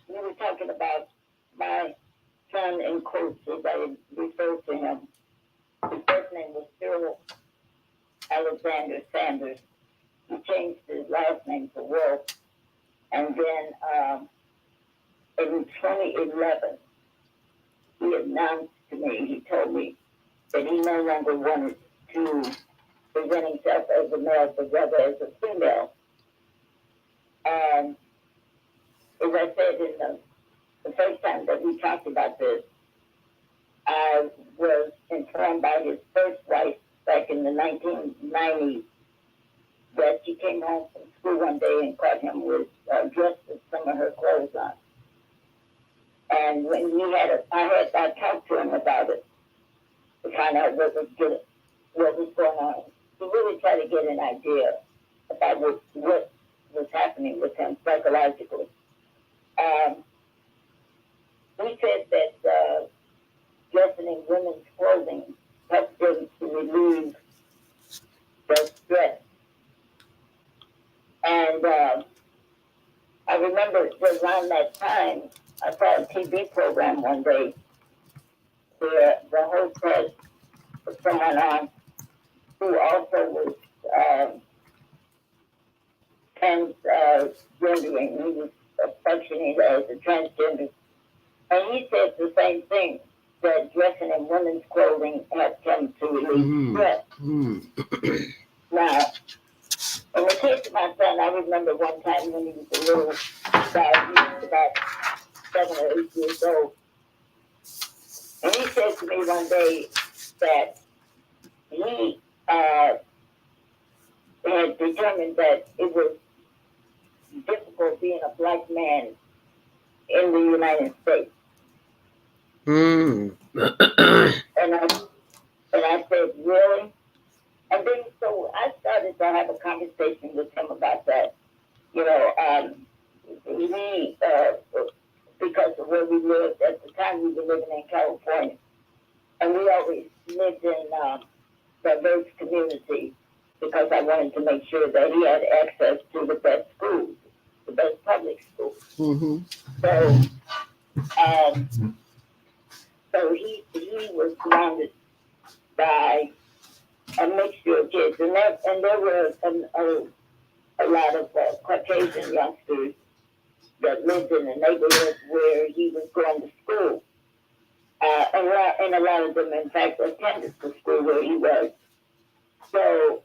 we were talking about my son in quotes, as I referred to him. His first name was Cyril Alexander Sanders. He changed his last name to Wolf. And then in 2011, he announced to me, he told me that he no longer wanted to present himself as a male, but rather as a female. And as I said in the first time that we talked about this, I was informed by his first wife back in the 1990s that she came home from school one day and caught him with dressed with some of her clothes on. And when I talked to him about it to find out what was going on. To really try to get an idea about what was happening with him psychologically. He said that dressing in women's clothing helped him to relieve the stress. And I remember around that time, I saw a TV program one day where the host had someone on who also was transgendering. He was functioning as a transgender. And he said the same thing, that dressing in women's clothing helped him to relieve stress. Now, in the case of my son, I remember one time when he was a little guy, he was about 7 or 8 years old. And he said to me one day that he had determined that it was difficult being a black man in the United States. Mm. And I said, really? And then so I started to have a conversation with him about that. You know, we because of where we lived at the time, we were living in California, and we always lived in diverse community because I wanted to make sure that he had access to the best schools, the best public schools. Mm-hmm. So he was surrounded by a mixture of kids, and there were a lot of Caucasian youngsters that lived in the neighborhood where he was going to school. And a lot of them, in fact, attended the school where he was. So,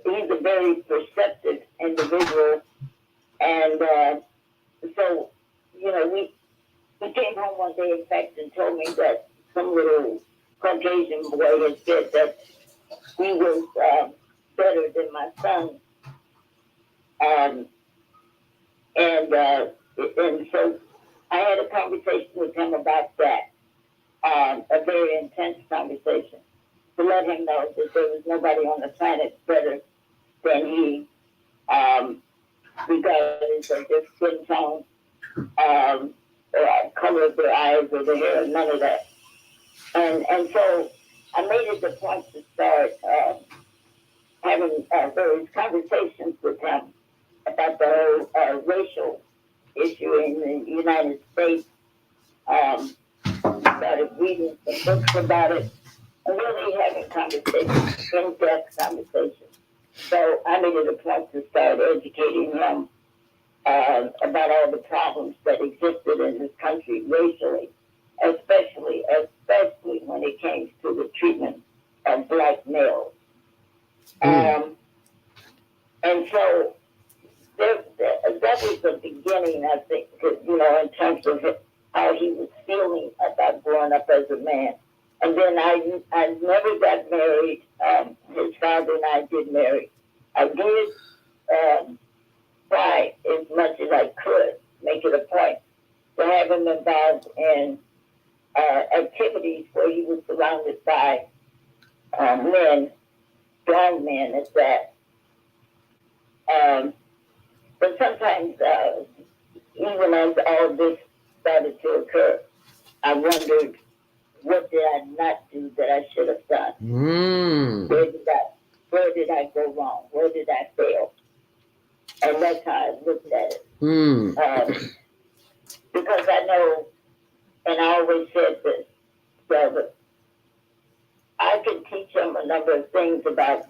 he's a very perceptive individual, and so, he came home one day, in fact, and told me that some little Caucasian boy had said that he was better than my son, and so I had a conversation with him about that, a very intense conversation, to let him know that there was nobody on the planet better than he, regardless of their skin tone, or color of their eyes or their hair, none of that. And so I made it a point to start having various conversations with him about the whole racial issue in the United States. Started reading some books about it and really having conversations, in-depth conversations. So I made it a point to start educating him about all the problems that existed in this country racially, especially when it came to the treatment of black males. And so that was the beginning, I think, in terms of how he was feeling about growing up as a man. And then I never got married. His father and I did marry. I did try as much as I could, make it a point to have him involved in activities where he was surrounded by men, strong men at that. But sometimes, even as all this started to occur, I wondered, what did I not do that I should have done? Where did I go wrong? Where did I fail? And that's how I looked at it. Because I know, and I always said this, that I could teach him a number of things about,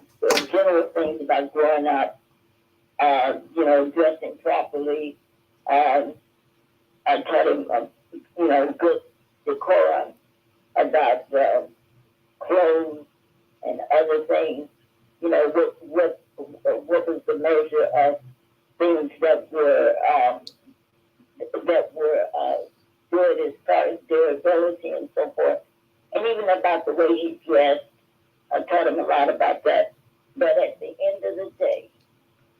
general things about growing up, dressing properly. I taught him, good decorum about clothes and other things. What was the measure of things that were good as far as durability and so forth, and even about the way he dressed. I taught him a lot about that. But at the end of the day,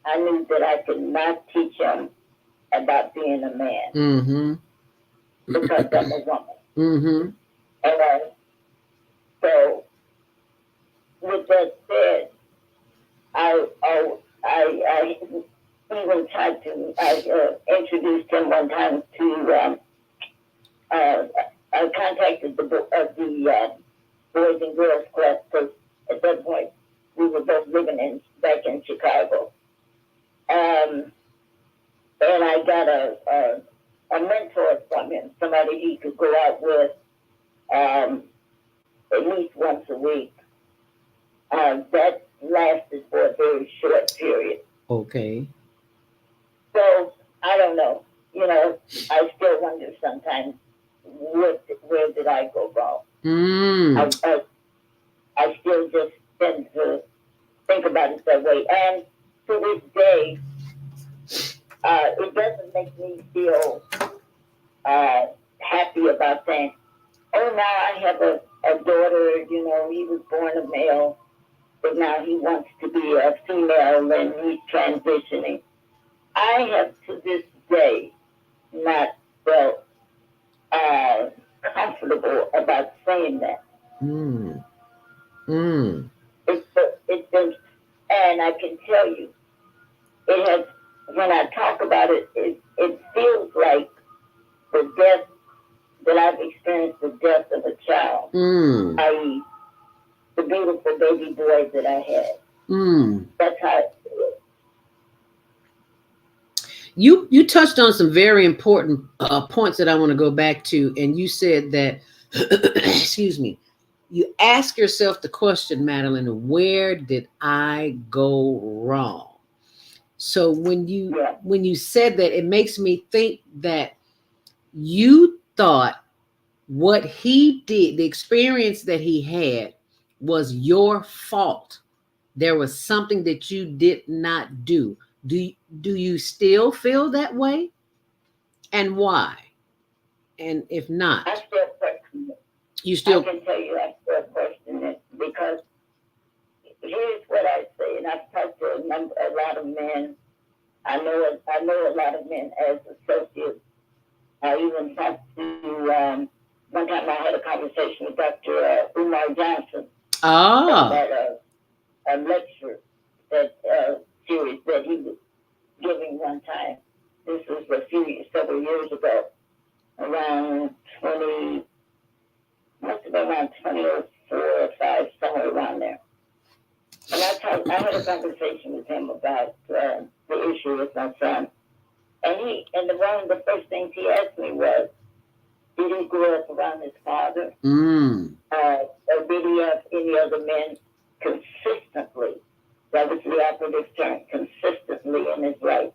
I knew that I could not teach him about being a man because I'm a woman. And so, with that said, I even tried to introduced him one time to. I contacted the Boys and Girls Club because at that point we were both living back in Chicago. And I got a mentor from him, somebody he could go out with at least once a week. That lasted for a very short period. Okay. So I don't know. I still wonder sometimes where did I go wrong? I still just tend to think about it that way. And to this day, it doesn't make me feel happy about saying, oh, now I have a daughter, he was born a male. but now he wants to be a female and he's transitioning. I have to this day not felt comfortable about saying that. It's been, and I can tell you, it has. When I talk about it, it feels like the death that I've experienced, the death of a child, i.e., the beautiful baby boy that I had. That's how it feels. You touched on some very important points that I want to go back to, and you said that, excuse me, you ask yourself the question, Madeline, where did I go wrong? So when you said that, it makes me think that you thought what he did, the experience that he had, was your fault. There was something that you did not do. Do you still feel that way? And why? And if not, I still question it. you still. I can tell you I still question it, because here's what I say, and I've talked to a lot of men. I know a lot of men as associates. I even talked to, one time I had a conversation with Dr. Umar Johnson about a lecture series that he was giving one time. This was several years ago, around 20, must have been around 2004 or 5, somewhere around there. And I had a conversation with him about the issue with my son. And one of the first things he asked me was, did he grow up around his father? Or did he have any other men consistently? That was the operative term, consistently in his life.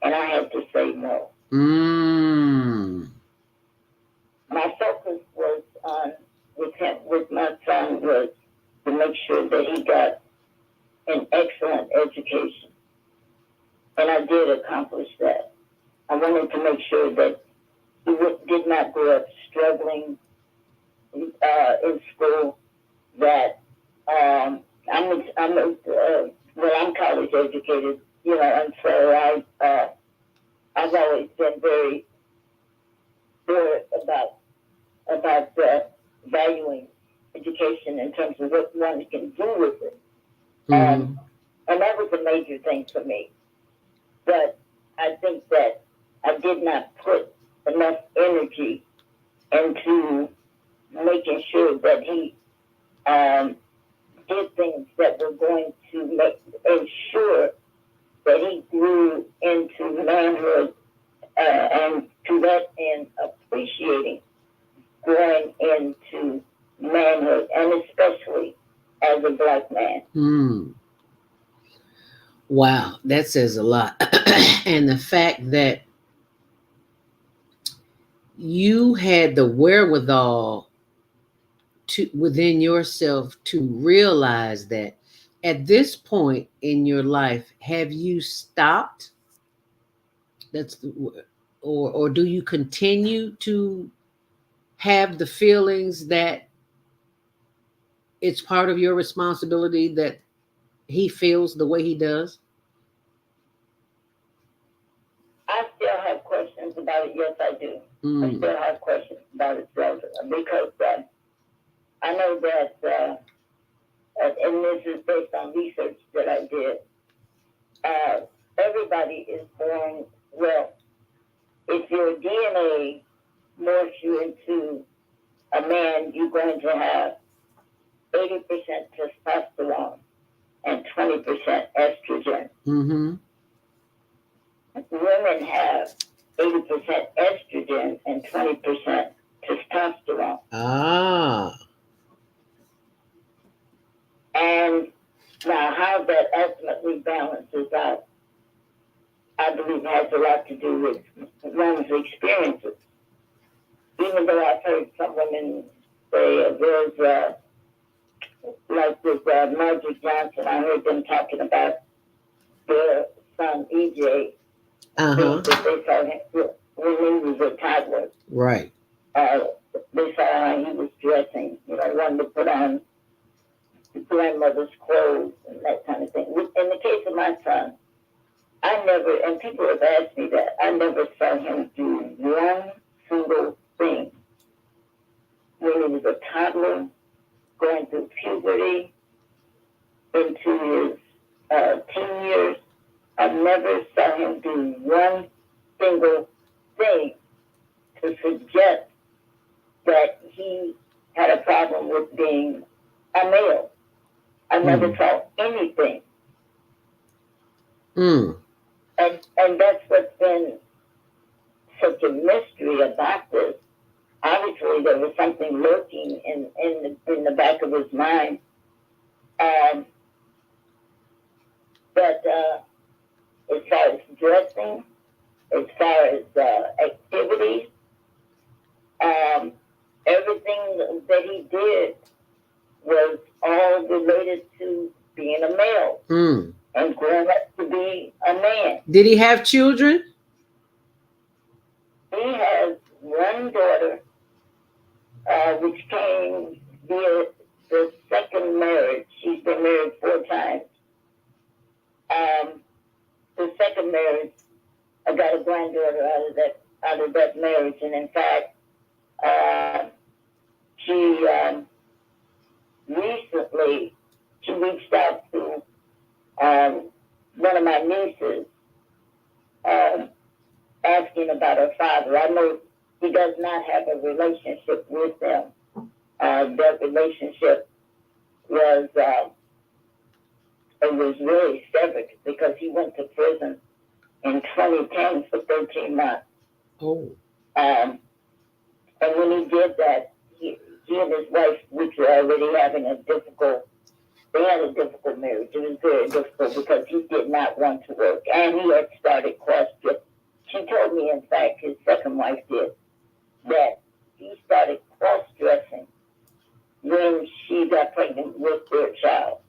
And I had to say no. My focus was on, with my son, was to make sure that he got an excellent education. And I did accomplish that. I wanted to make sure that he did not grow up struggling in school, that I'm college educated, and so I've always been very good about valuing education in terms of what one can do with it. And that was a major thing for me. But I think that I did not put enough energy into making sure that he did things that were going to ensure that he grew into manhood, and to that end, appreciating growing into manhood, and especially as a Black man. Wow, that says a lot. And the fact that you had the wherewithal within yourself to realize that at this point in your life, have you stopped? Or do you continue to have the feelings that it's part of your responsibility that he feels the way he does? I still have questions about it. Yes, I do. I still have questions about it, because I know that, and this is based on research that I did, everybody is born, well, if your DNA morphs you into a man, you're going to have 80% testosterone and 20% estrogen. Women have 80% estrogen and 20% testosterone. And now how that ultimately balances out, I believe, has a lot to do with one's experiences. Even though I've heard some women say, there's like with Margaret Johnson, I heard them talking about their son EJ. They saw him when he was a toddler. Right. They saw how he was dressing. Wanted to put on grandmother's clothes and that kind of thing. In the case of my son, I never, and people have asked me that, I never saw him do one single thing. When he was a toddler, going through puberty, into his teen years, I never saw him do one single thing to suggest that he had a problem with being a male. I never saw anything. Mm. And that's what's been such a mystery about this. Obviously, there was something lurking in the back of his mind. But as far as dressing, as far as activities, everything that he did was all related to being a male and growing up to be a man. Did he have children? He has one daughter, which came via the second marriage. She's been married 4 times. The second marriage, I got a granddaughter out of that marriage, and in fact, she recently reached out to one of my nieces, asking about her father. I know he does not have a relationship with them. That relationship was really severed because he went to prison in 2010 for 13 months. Oh. And when he did that, he and his wife, which were already having they had a difficult marriage. It was very difficult because he did not want to work. And he had started cross-dressing. She told me, in fact, his second wife did, that he started cross-dressing when she got pregnant with their child.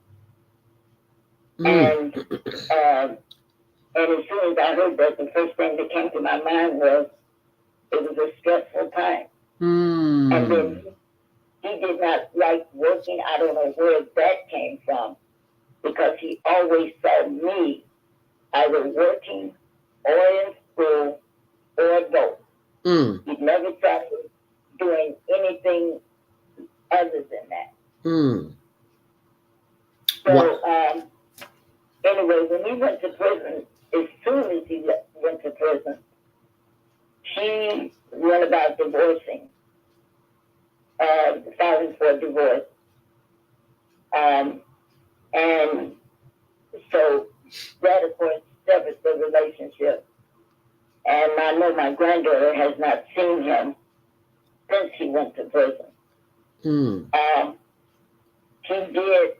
And as soon as I heard that, the first thing that came to my mind was it was a stressful time. And then he did not like working. I don't know where that came from, because he always saw me either working or in school or both. He never saw me doing anything other than that. So, anyway, when he went to prison, as soon as he went to prison, she went about divorcing, filing for a divorce. And so that, of course, severed the relationship. And I know my granddaughter has not seen him since he went to prison. She did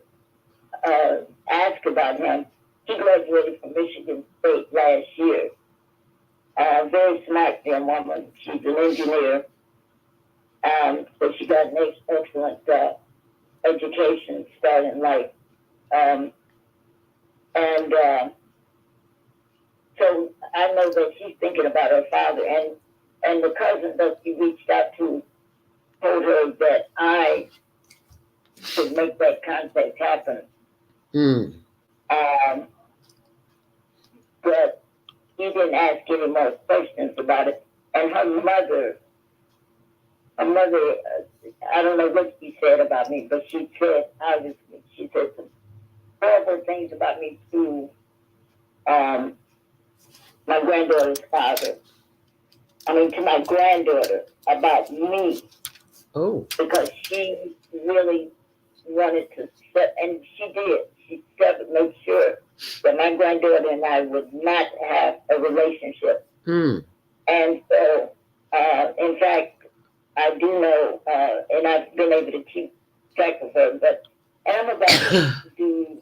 ask about him. He graduated from Michigan State last year. Very smart young woman. She's an engineer. So she got an excellent education starting life. So I know that she's thinking about her father. And the cousin that she reached out to told her that I should make that contact happen. But he didn't ask any more questions about it. And her mother, I don't know what she said about me, but she said, obviously, she said some horrible things about me to my granddaughter's father. To my granddaughter about me. Oh. Because she really wanted to, and she did. She made sure that my granddaughter and I would not have a relationship. And so, in fact, I do know, and I've been able to keep track of her, and I'm about to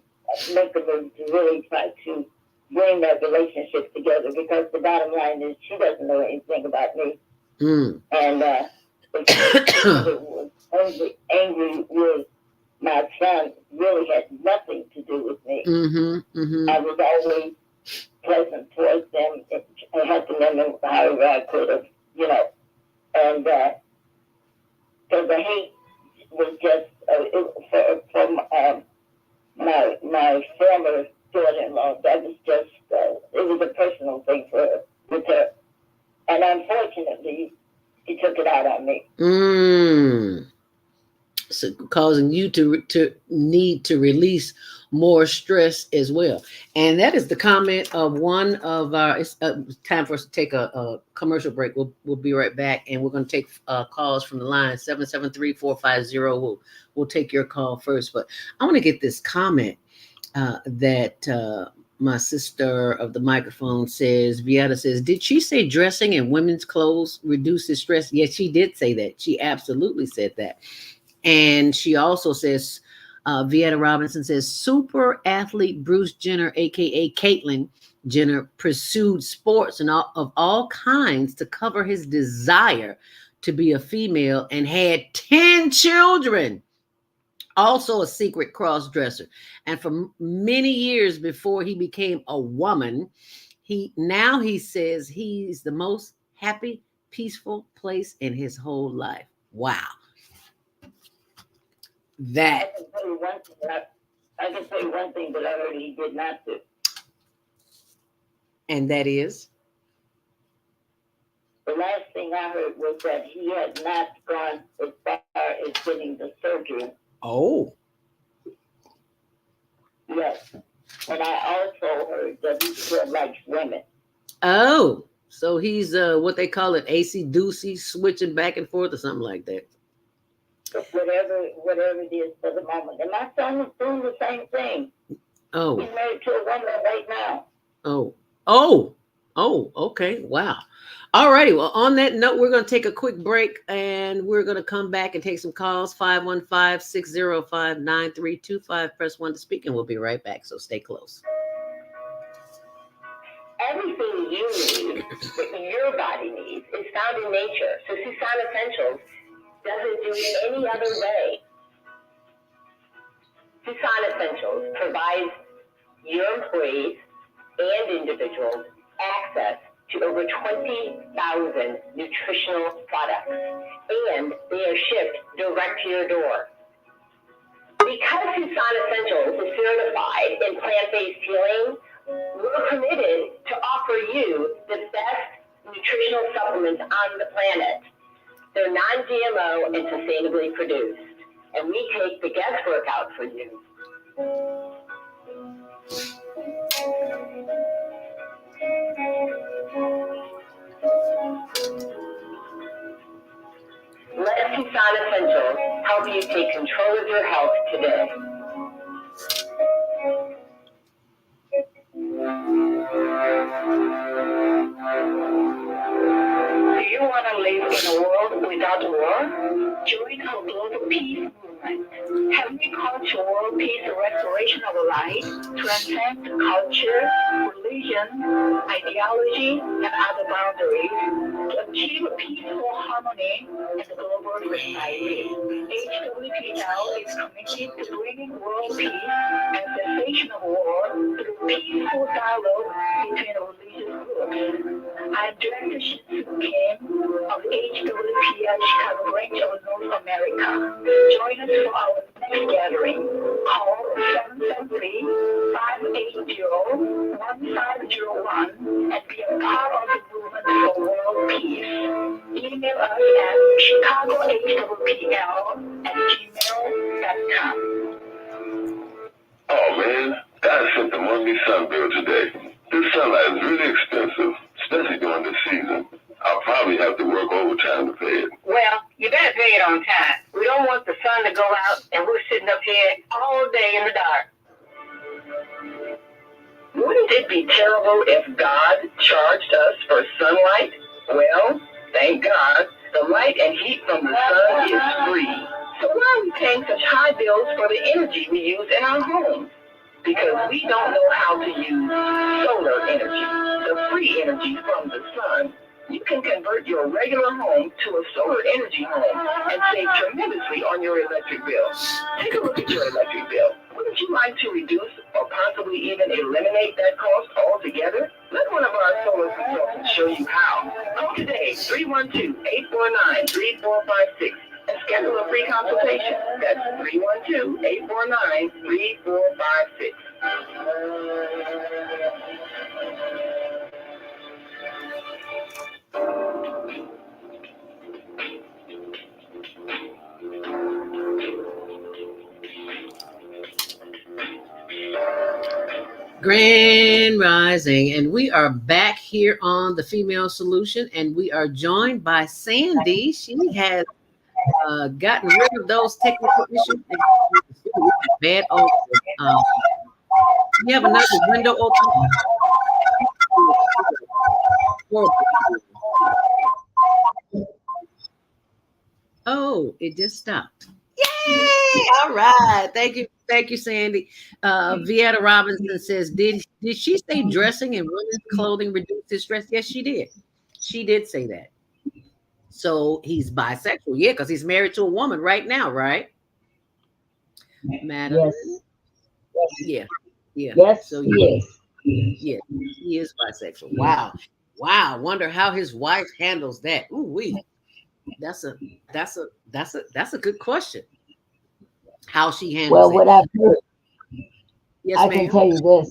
make a move to really try to bring that relationship together, because the bottom line is she doesn't know anything about me. And was angry with my son, really had nothing to do with me. I was always pleasant towards them and helping them in however I could have, And so the hate was just from my former daughter-in-law. That was just, it was a personal thing for her, with her. And unfortunately, he took it out on me. So causing you to need to release more stress as well. And that is the comment of one of our, it's time for us to take a commercial break. We'll be right back, and we're going to take calls from the line 773-450. We'll take your call first, but I want to get this comment that my sister of the microphone says. Vieta says, did she say dressing in women's clothes reduces stress? Yes, she did say that. She absolutely said that. And she also says, Vieta Robinson says, super athlete Bruce Jenner, aka Caitlyn Jenner, pursued sports and of all kinds to cover his desire to be a female and had 10 children. Also a secret cross-dresser. And for many years before he became a woman, he says he's the most happy, peaceful place in his whole life. Wow. That. I can tell you one thing that I heard he did not do. And that is? The last thing I heard was that he had not gone as far as getting the surgery. Oh. Yes. And I also heard that he still likes women. Oh. So he's what they call it, AC-doocy, switching back and forth or something like that. Whatever it is for the moment. And my son is doing the same thing. Oh. He's married to a woman right now. Oh, okay. Wow. All righty. Well, on that note, we're going to take a quick break, and we're going to come back and take some calls. 515-605-9325. Press 1 to speak, and we'll be right back. So stay close. Everything you need, that your body needs, is found in nature. So Susan Essentials doesn't do it any other way. Susan Essentials provides your employees and individuals access to over 20,000 nutritional products, and they are shipped direct to your door. Because Susan Essentials is certified in plant-based healing, we're committed to offer you the best nutritional supplements on the planet. They're non-GMO and sustainably produced, and we take the guesswork out for you. Let Susan Essentials help you take control of your health today. Do you want to live in a world without war? Join our global peace movement. Heavenly Culture World Peace and Restoration of Life transcends culture, religion, ideology, and other boundaries to achieve peaceful harmony in the global society. HWPL is committed to bringing world peace and cessation of war through peaceful dialogue between religious groups. I'm Director Shinsu Kim of HWPL Chicago branch of North America. Join us for our next gathering. Call 773-580-1501 and be a part of the movement for world peace. Email us at chicagohwpl@gmail.com. Oh man, God sent the Monday sun bill today. This sunlight is really expensive, especially during this season. I'll probably have to work overtime to pay it. Well, you better pay it on time. We don't want the sun to go out and we're sitting up here all day in the dark. Wouldn't it be terrible if God charged us for sunlight? Well, thank God, the light and heat from the sun is free. So why are we paying such high bills for the energy we use in our homes? Because we don't know how to use solar energy, the free energy from the sun. You can convert your regular home to a solar energy home and save tremendously on your electric bill. Take a look at your electric bill. Wouldn't you like to reduce or possibly even eliminate that cost altogether? Let one of our solar consultants show you how. Call today, 312-849-3456. And schedule a free consultation. That's 312-849-3456. Grand Rising, and we are back here on the Female Solution, and we are joined by Sandy. She has gotten rid of those technical issues. Bad open. You have another window open. Oh, it just stopped. Yay! All right. Thank you, Sandy. Vieta Robinson says, did she say dressing in women's clothing reduces stress? Yes, she did. She did say that. So he's bisexual, yeah, because he's married to a woman right now, right? Madam. Yes. Yeah. Yes. So yes. Yeah, he is bisexual. Wow. Wonder how his wife handles that. Ooh, wee. That's a good question. How she handles Well, what I've heard, yes, I ma'am. can tell you this.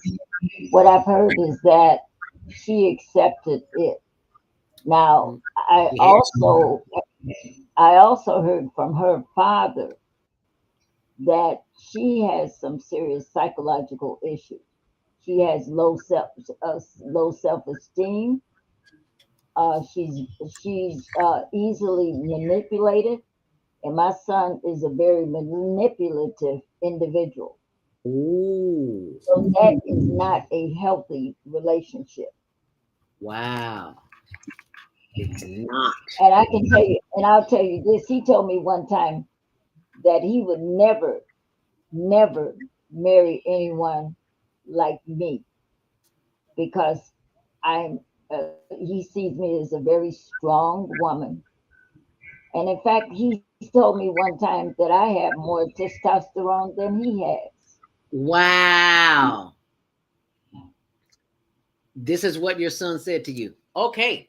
What I've heard is that she accepted it. Now, I also heard from her father that she has some serious psychological issues. She has low self esteem. She's easily manipulated, and my son is a very manipulative individual. Ooh. So that is not a healthy relationship. Wow. It's not. And I can tell you, and I'll tell you this. He told me one time that he would never, never marry anyone like me because he sees me as a very strong woman. And in fact, he told me one time that I have more testosterone than he has. Wow. This is what your son said to you. Okay.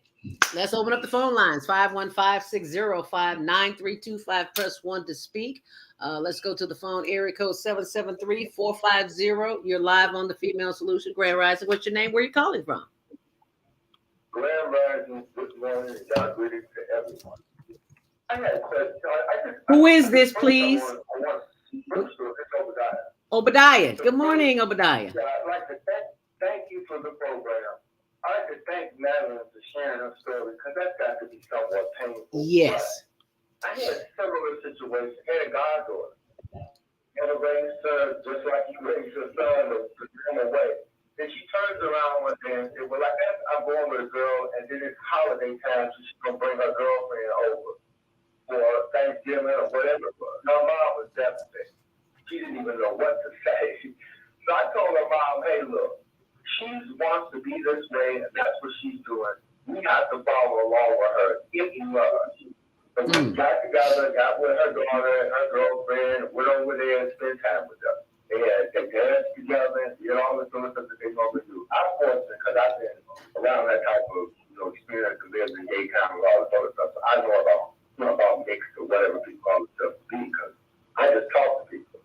Let's open up the phone lines. 515-605-9325. Press 1 to speak. Let's go to the phone. Area code 773-450. You're live on the Female Solution. Grand Rising. What's your name? Where are you calling from? Grand Rising. Good morning. God greetings to everyone. I had a question. Who is this, please? Obadiah. Good morning, Obadiah. I'd like to thank you for the program. I'd like to thank Madeline for sharing her story because that's got to be somewhat painful. Yes. But I had similar situations. I had a goddaughter. And I raised her just like you raised your son to turn away. Then she turns around one day and said, well, I guess I'm going with a girl, and then it's holiday time, so she's going to bring her girlfriend over for Thanksgiving or whatever. Her mom was devastated. She didn't even know what to say. So I told her mom, hey, look, she wants to be this way, and that's what she's doing. We have to follow along with her if you love her. So we got together, got with her daughter and her girlfriend, went over there and spent time with her. They danced together and did all the sort of stuff that they normally do. I'm fortunate because I've been around that type of experience and lived in gay town and all this other stuff. So I know about mixed or whatever people call it stuff to be because I just talk to people.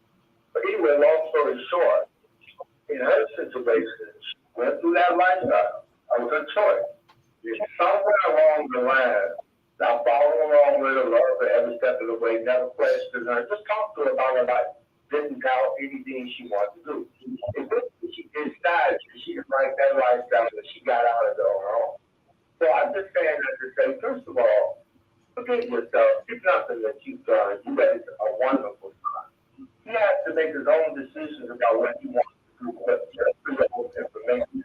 But anyway, long story short, in her situation, she went through that lifestyle. That was her choice. And somewhere along the line, I followed along with her, love her every step of the way, never questioned her, just talked to her about her life. Didn't doubt anything she wanted to do. And she decided she didn't like that lifestyle that she got out of it on her own. So I'm just saying that to say, first of all, forgive yourself. It's nothing that you've done. You raised a wonderful son. He has to make his own decisions about what he wants to do, but just for your own information.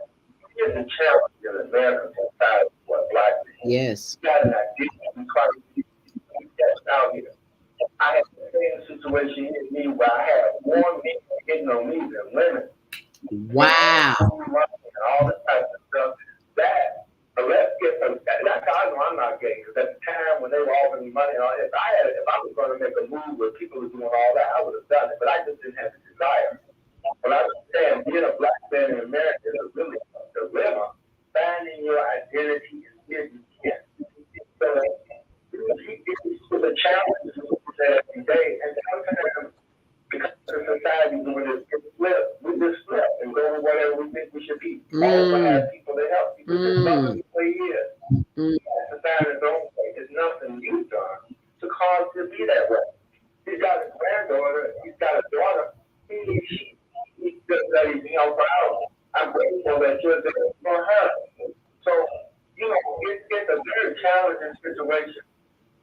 Here's a challenge in American society for black people. Yes. You got an identity crisis that's out here. I had the same situation in me where I had more men hitting on me than women. Wow. And all this type of stuff. That's how I know I'm not gay. Because at the time when they were offering me money and all that, if I was going to make a move where people were doing all that, I would have done it. But I just didn't have the desire. But I was saying, being a black man in America is really a dilemma. Finding your identity is really key. So it's a challenge every day. And sometimes, because the society doing this, we just flip. And also Mm. have people to help you. But this Mm. brother, the way he is, Mm. he has to find his own way. There's nothing you've done to cause him to be that way. He's got a granddaughter. He's got a daughter. He just that he's proud. I'm grateful that you're there for her. So, it's a very challenging situation.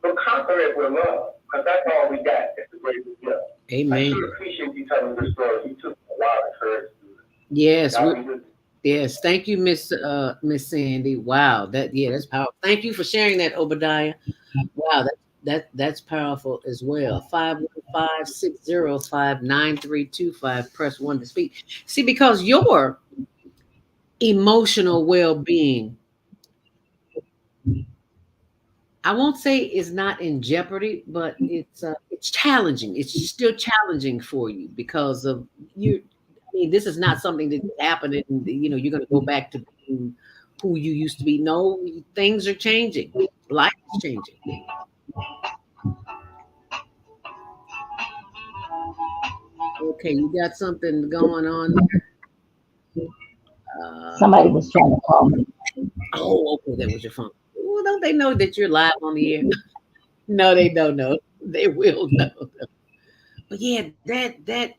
But conquer it with love, because that's all we got. It's the greatest gift. I Amen. sure appreciate you telling this story. You took a while to courage to do it. Yes. Y'all be good. Yes. Thank you, Miss Sandy. Wow. That's powerful. Thank you for sharing that, Obadiah. Wow, that's powerful as well. 515-605-9325. Press 1 to speak. See, because your emotional well-being, I won't say is not in jeopardy, but it's challenging. It's still challenging for you because of you. I mean, this is not something that happened, and you're going to go back to being who you used to be. No, things are changing. Life is changing. Okay, you got something going on there. Somebody was trying to call me. Oh, okay, that was your phone. Well, don't they know that you're live on the air? No, they don't know. They will know. But yeah, and that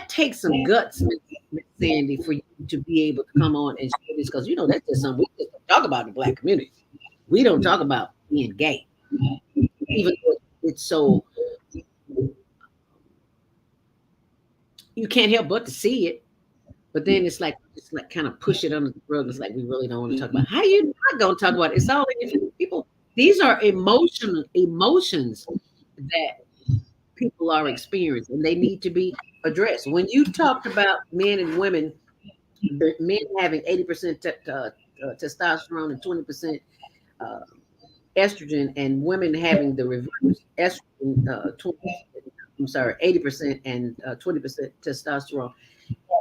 takes some guts, Miss Sandy, for you to be able to come on and share this because that's just something we just don't talk about in the Black community. We don't talk about being gay, even though it's so you can't help but to see it. But then it's like kind of push it under the rug. It's like we really don't want to talk about. How you not gonna talk about it? It's all people. These are emotions that people are experiencing, and they need to be addressed. When you talked about men and women, men having 80% testosterone and 20% uh, estrogen, and women having the reverse estrogen, 20, I'm sorry, 80% and 20% testosterone.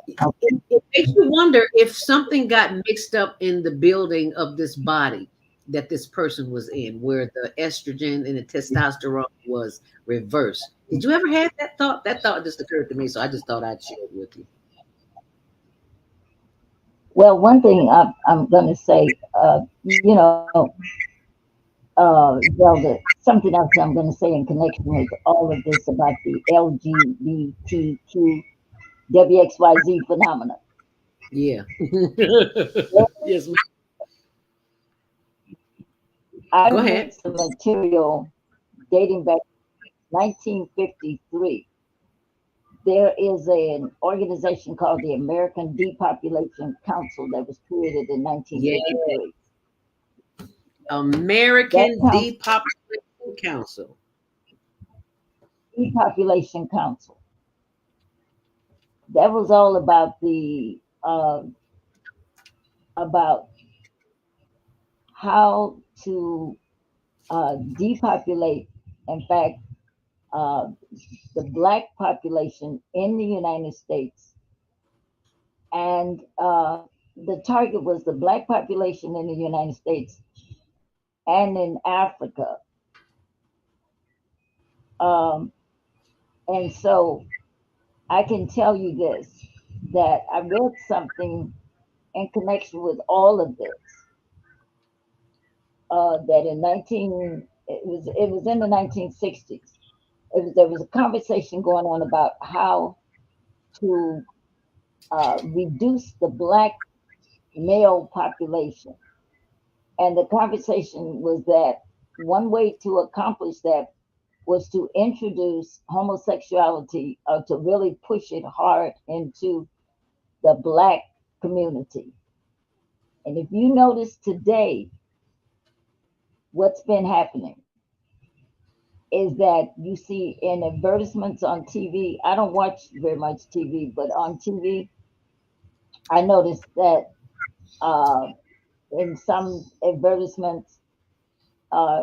It makes you wonder if something got mixed up in the building of this body that this person was in, where the estrogen and the testosterone was reversed. Did you ever have that thought? That thought just occurred to me, so I just thought I'd share it with you. Well, one thing I'm going to say, Zelda, something else I'm going to say in connection with all of this about the LGBTQ WXYZ phenomena. Yeah. Yes. I Go read ahead. some material dating back to 1953. There is an organization called the American Depopulation Council that was created in Yeah. 1953. That American council, Depopulation Council. Depopulation Council, that was all about about how to depopulate. In fact, uh, the black population in the United States, and the target was the black population in the United States and in Africa. Um, and so I can tell you this, that I read something in connection with all of this, that in 19 it was in the 1960s. There was a conversation going on about how to reduce the black male population, and the conversation was that one way to accomplish that was to introduce homosexuality, or to really push it hard into the black community. And if you notice today, what's been happening is that you see in advertisements on TV. I don't watch very much TV, but on TV, I noticed that in some advertisements,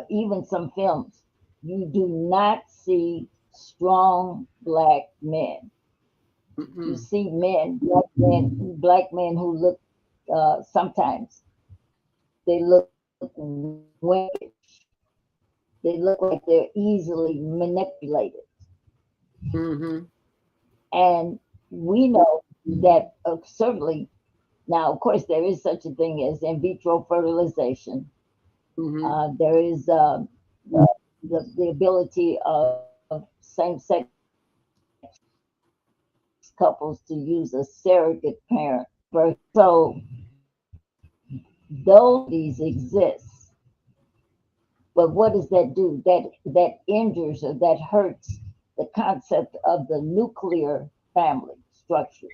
even some films, you do not see strong black men. You Mm-mm. see black men who look, sometimes they look wimpish. They look like they're easily manipulated. Mm-hmm. And we know that certainly Now, of course, there is such a thing as in vitro fertilization. Mm-hmm. There is the ability of same-sex couples to use a surrogate parent birth. So those possibilities exist. But what does that do? That injures or that hurts the concept of the nuclear family structure.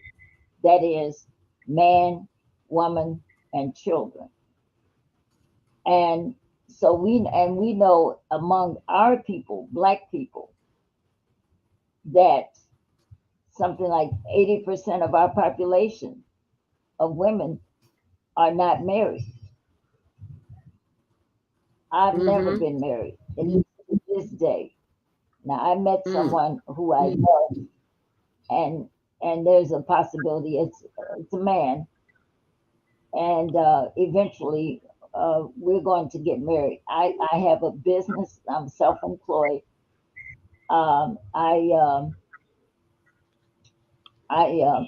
That is man, woman, and children. And so we know among our people, black people, that something like 80% of our population of women are not married. I've never Mm-hmm. been married in this day. Now I met Mm. someone who I love, and there's a possibility it's a man, and eventually we're going to get married. I have a business. I'm self-employed. I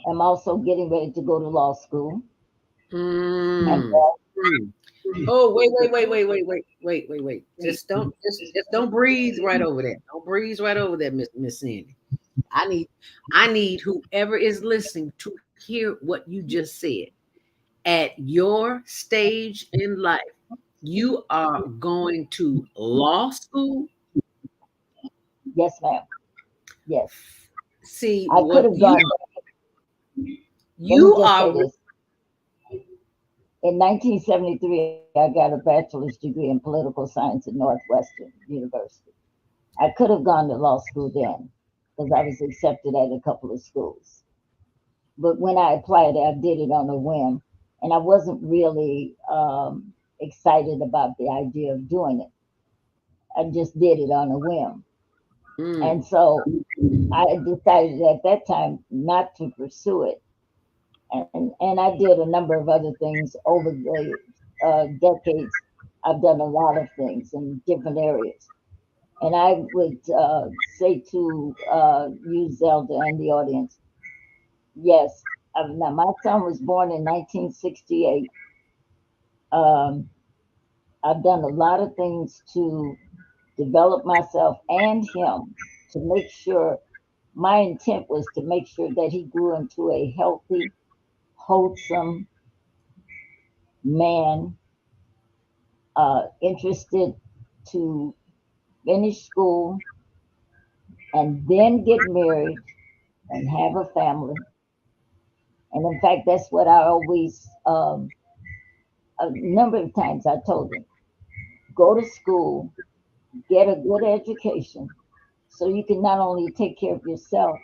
am also getting ready to go to law school, and Mm. Mm. Oh, wait. Just don't breeze right over that. Don't breeze right over that, Miss Sandy. I need I need whoever is listening to hear what you just said. At your stage in life, you are going to law school. yes, ma'am. Yes, See I could what have gone. Let me you just are. say this: in 1973, I got a bachelor's degree in political science at Northwestern University. I could have gone to law school then because I was accepted at a couple of schools. But when I applied, I did it on a whim, and I wasn't really excited about the idea of doing it. I just did it on a whim. Mm, And so I decided at that time not to pursue it. And I did a number of other things over the decades. I've done a lot of things in different areas. And I would say to you, Zelda, and the audience, yes, now my son was born in 1968. Um, I've done a lot of things to develop myself and him to make sure my intent was to make sure that he grew into a healthy, wholesome man, interested to finish school and then get married and have a family. And in fact, that's what I always, a number of times I told him, go to school, get a good education, so you can not only take care of yourself,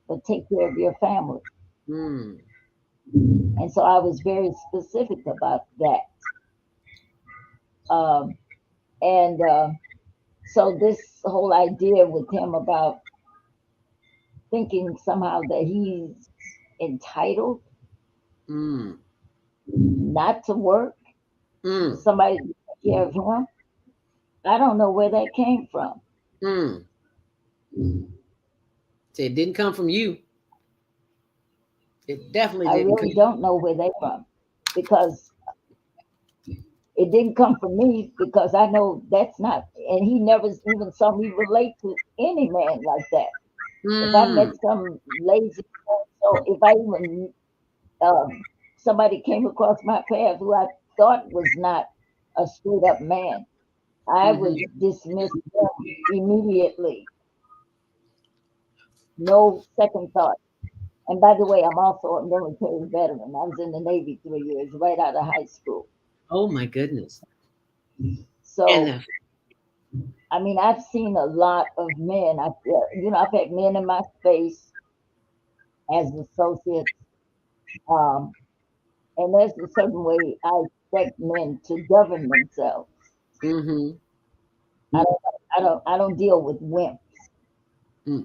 but take care of your family. mm, And so I was very specific about that. Um, and so this whole idea with him about thinking somehow that he's entitled mm, not to work for mm, somebody to take care of him, I don't know where that came from. mm. See, it didn't come from you. It definitely I didn't really come. don't know where they from because it didn't come from me because I know that's not, and he never even saw me relate to any man like that. If I Mm, met some lazy, so if I even somebody came across my path who I thought was not a straight up man, I mm-hmm. would dismiss them immediately, no second thought. And by the way, I'm also a military veteran. I was in the Navy 3 years right out of high school. Oh my goodness. And So, I mean, I've seen a lot of men. I've had men in my space as associates, um, and there's a certain way I expect men to govern themselves. mm-hmm. I don't deal with wimps.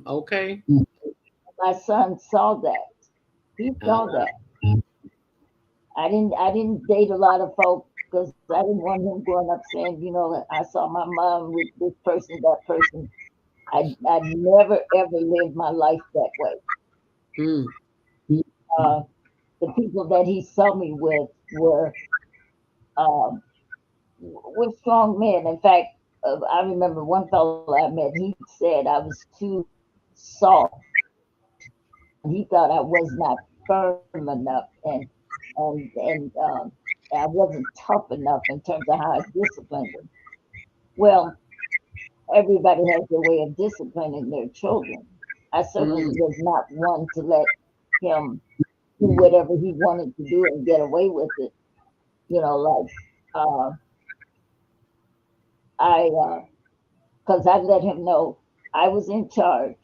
Okay. My son saw that. He saw Uh, that. I didn't date a lot of folk because I didn't want him growing up saying, I saw my mom with this person, that person. I never ever lived my life that way. mm, Uh, the people that he saw me with um, were strong men. In fact, I remember one fellow I met. He said I was too soft. He thought I was not firm enough, and I wasn't tough enough in terms of how I disciplined him. Well, everybody has their way of disciplining their children. I certainly was not one to let him do whatever he wanted to do and get away with it. You know, like uh, because I let him know I was in charge,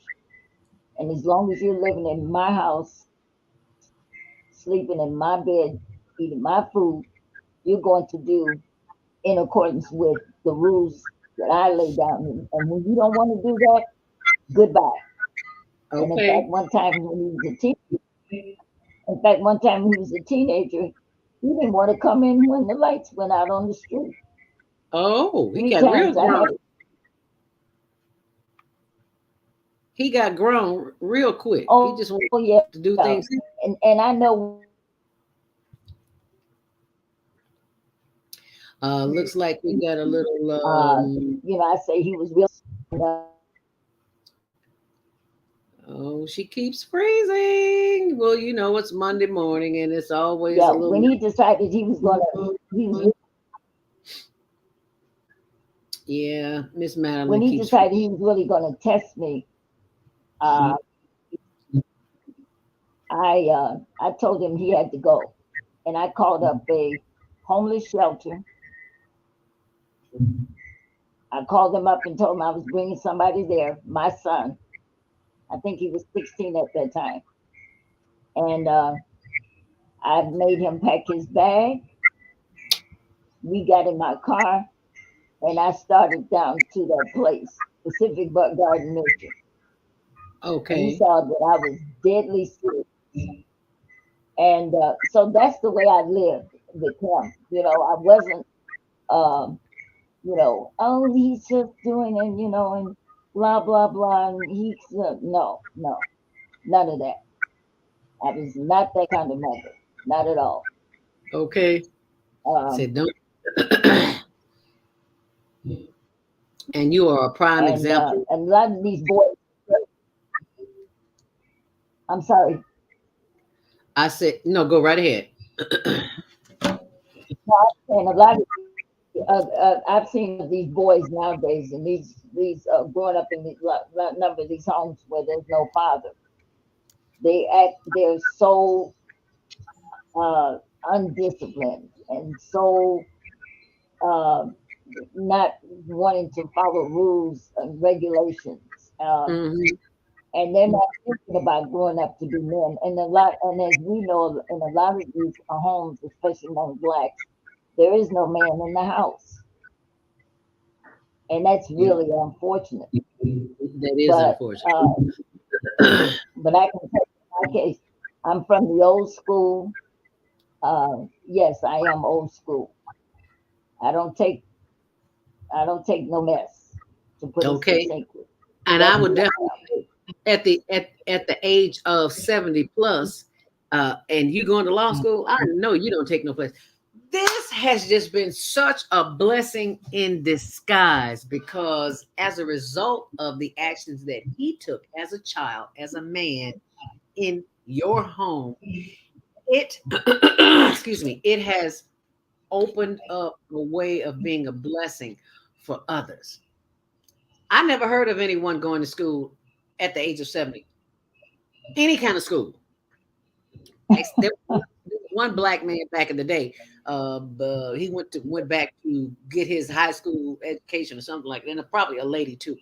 and as long as you're living in my house, sleeping in my bed, eating my food, you're going to do in accordance with the rules that I lay down. And when you don't want to do that, goodbye. And in fact, Okay. one time when he was a teenager, he didn't want to come in when the lights went out on the street. Oh, he Three got real times I grown. had it. He got grown real quick. He Oh just wanted yeah, to do things. and I know Looks like we got a little. I say he was real. Oh, she keeps freezing. Well, it's Monday morning, and it's always Yeah, a when little. he decided he was Yeah, Miss when Madeline he keeps decided freezing. he was really going to test me. Uh, I told him he had to go, and I called up a homeless shelter. I called them up and told them I was bringing somebody there, my son. I think he was 16 at that time, and I made him pack his bag. We got in my car, and I started down to that place, Pacific Garden Nurture. And he Okay. saw that I was deadly serious. And so that's the way I lived with him. I wasn't, um, oh, he's just doing it, and blah, blah, blah. And no, no, none of that. I was not that kind of mother, not at all. Okay. Um, Said don't. And you are a prime example. and a lot of these boys, I'm sorry, I said no. Go right ahead. and a lot of I've seen these boys nowadays, and these growing up in these number of these homes where there's no father. They're so uh, undisciplined and so uh, not wanting to follow rules and regulations, Hmm. and they're not thinking about growing up to be men. And as we know, in a lot of these homes, especially among blacks, there is no man in the house, and that's Yeah, really unfortunate. that is But unfortunate. but I can tell you in my case, I'm from the old school. Yes, I am old school. I don't take I don't take no mess, to put it Okay. succinctly. And I That's would who definitely I am. at the age of 70 plus, and you going to law school, I know you don't take no place. This has just been such a blessing in disguise because as a result of the actions that he took as a child, as a man in your home, it excuse me, it has opened up a way of being a blessing for others. I never heard of anyone going to school at the age of 70, any kind of school. There was one black man back in the day. But he went back to get his high school education or something like that, and probably a lady too.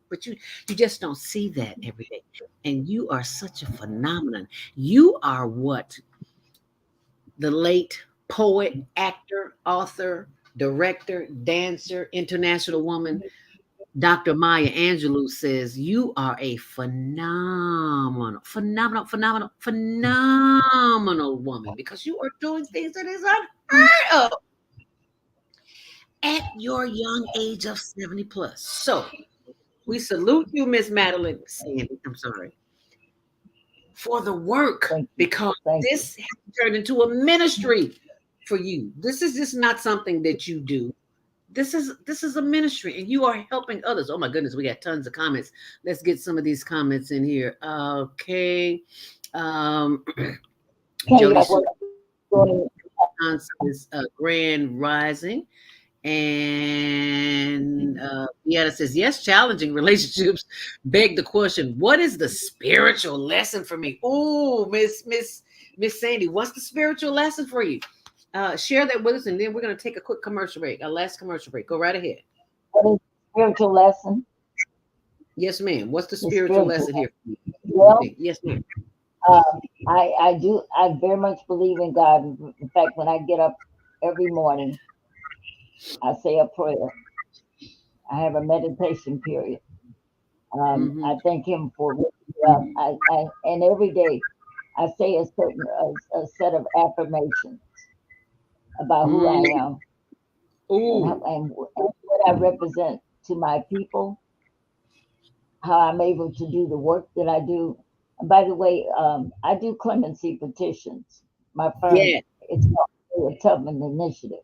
But you just don't see that every day. And you are such a phenomenon. You are what the late poet, actor, author, director, dancer, international woman Dr. Maya Angelou says you are a phenomenal woman because you are doing things that is unheard of at your young age of 70 plus. So we salute you, Miss Madeline Sandy. I'm sorry. for the work, Thank you. because Thank you. this has turned into a ministry for you. This is just not something that you do. This is a ministry, and you are helping others. Oh my goodness, we got tons of comments. Let's get some of these comments in here. Okay. Um, Okay, Jody yeah, Susan doing, says Grand Rising. And Deanna says, yes, challenging relationships beg the question, what is the spiritual lesson for me? Oh, Miss Sandy, what's the spiritual lesson for you? Share that with us, and then we're going to take a quick commercial break, a last commercial break. Go right ahead. what is spiritual lesson? Yes, ma'am. What's the The spiritual spiritual lesson here for you? well, Yes, ma'am. I very much believe in God. In fact, when I get up every morning, I say a prayer. I have a meditation period. Mm-hmm. I thank Him for waking me up. And every day I say a set of affirmations about who I Mm. am Ooh. and what I represent to my people, how I'm able to do the work that I do. And by the way, I do clemency petitions. My firm, Yeah. it's called the Tubman Initiative.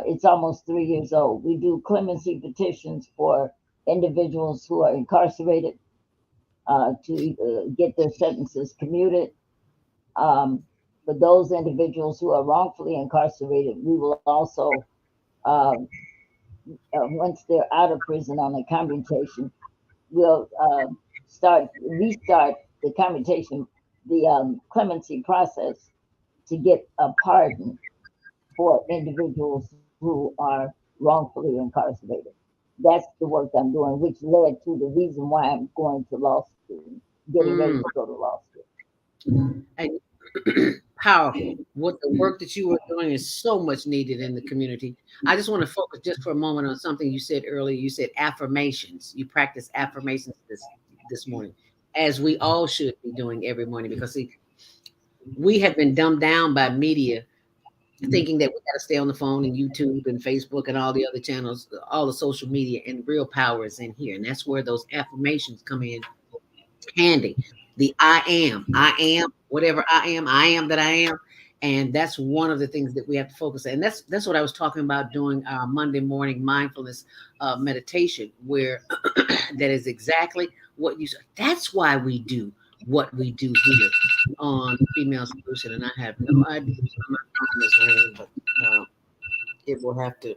It's almost 3 years old. We do clemency petitions for individuals who are incarcerated to get their sentences commuted. Um, for those individuals who are wrongfully incarcerated, we will also, once they're out of prison on a commutation, we'll restart the commutation, the clemency process to get a pardon for individuals who are wrongfully incarcerated. That's the work I'm doing, which led to the reason why I'm going to law school, getting ready Mm. to go to law school. And powerful. What the work that you are doing is so much needed in the community. I just want to focus just for a moment on something you said earlier. You said affirmations. You practice affirmations this morning, as we all should be doing every morning, because see, we have been dumbed down by media, thinking that we got to stay on the phone and YouTube and Facebook and all the other channels, all the social media, and real power is in here, and that's where those affirmations come in handy. The I am, whatever I am that I am. And that's one of the things that we have to focus on. And that's what I was talking about doing our Monday morning mindfulness meditation, where that is exactly what you said. That's why we do what we do here on Female Solution. And I have no idea why my phone is ringing, but it will have to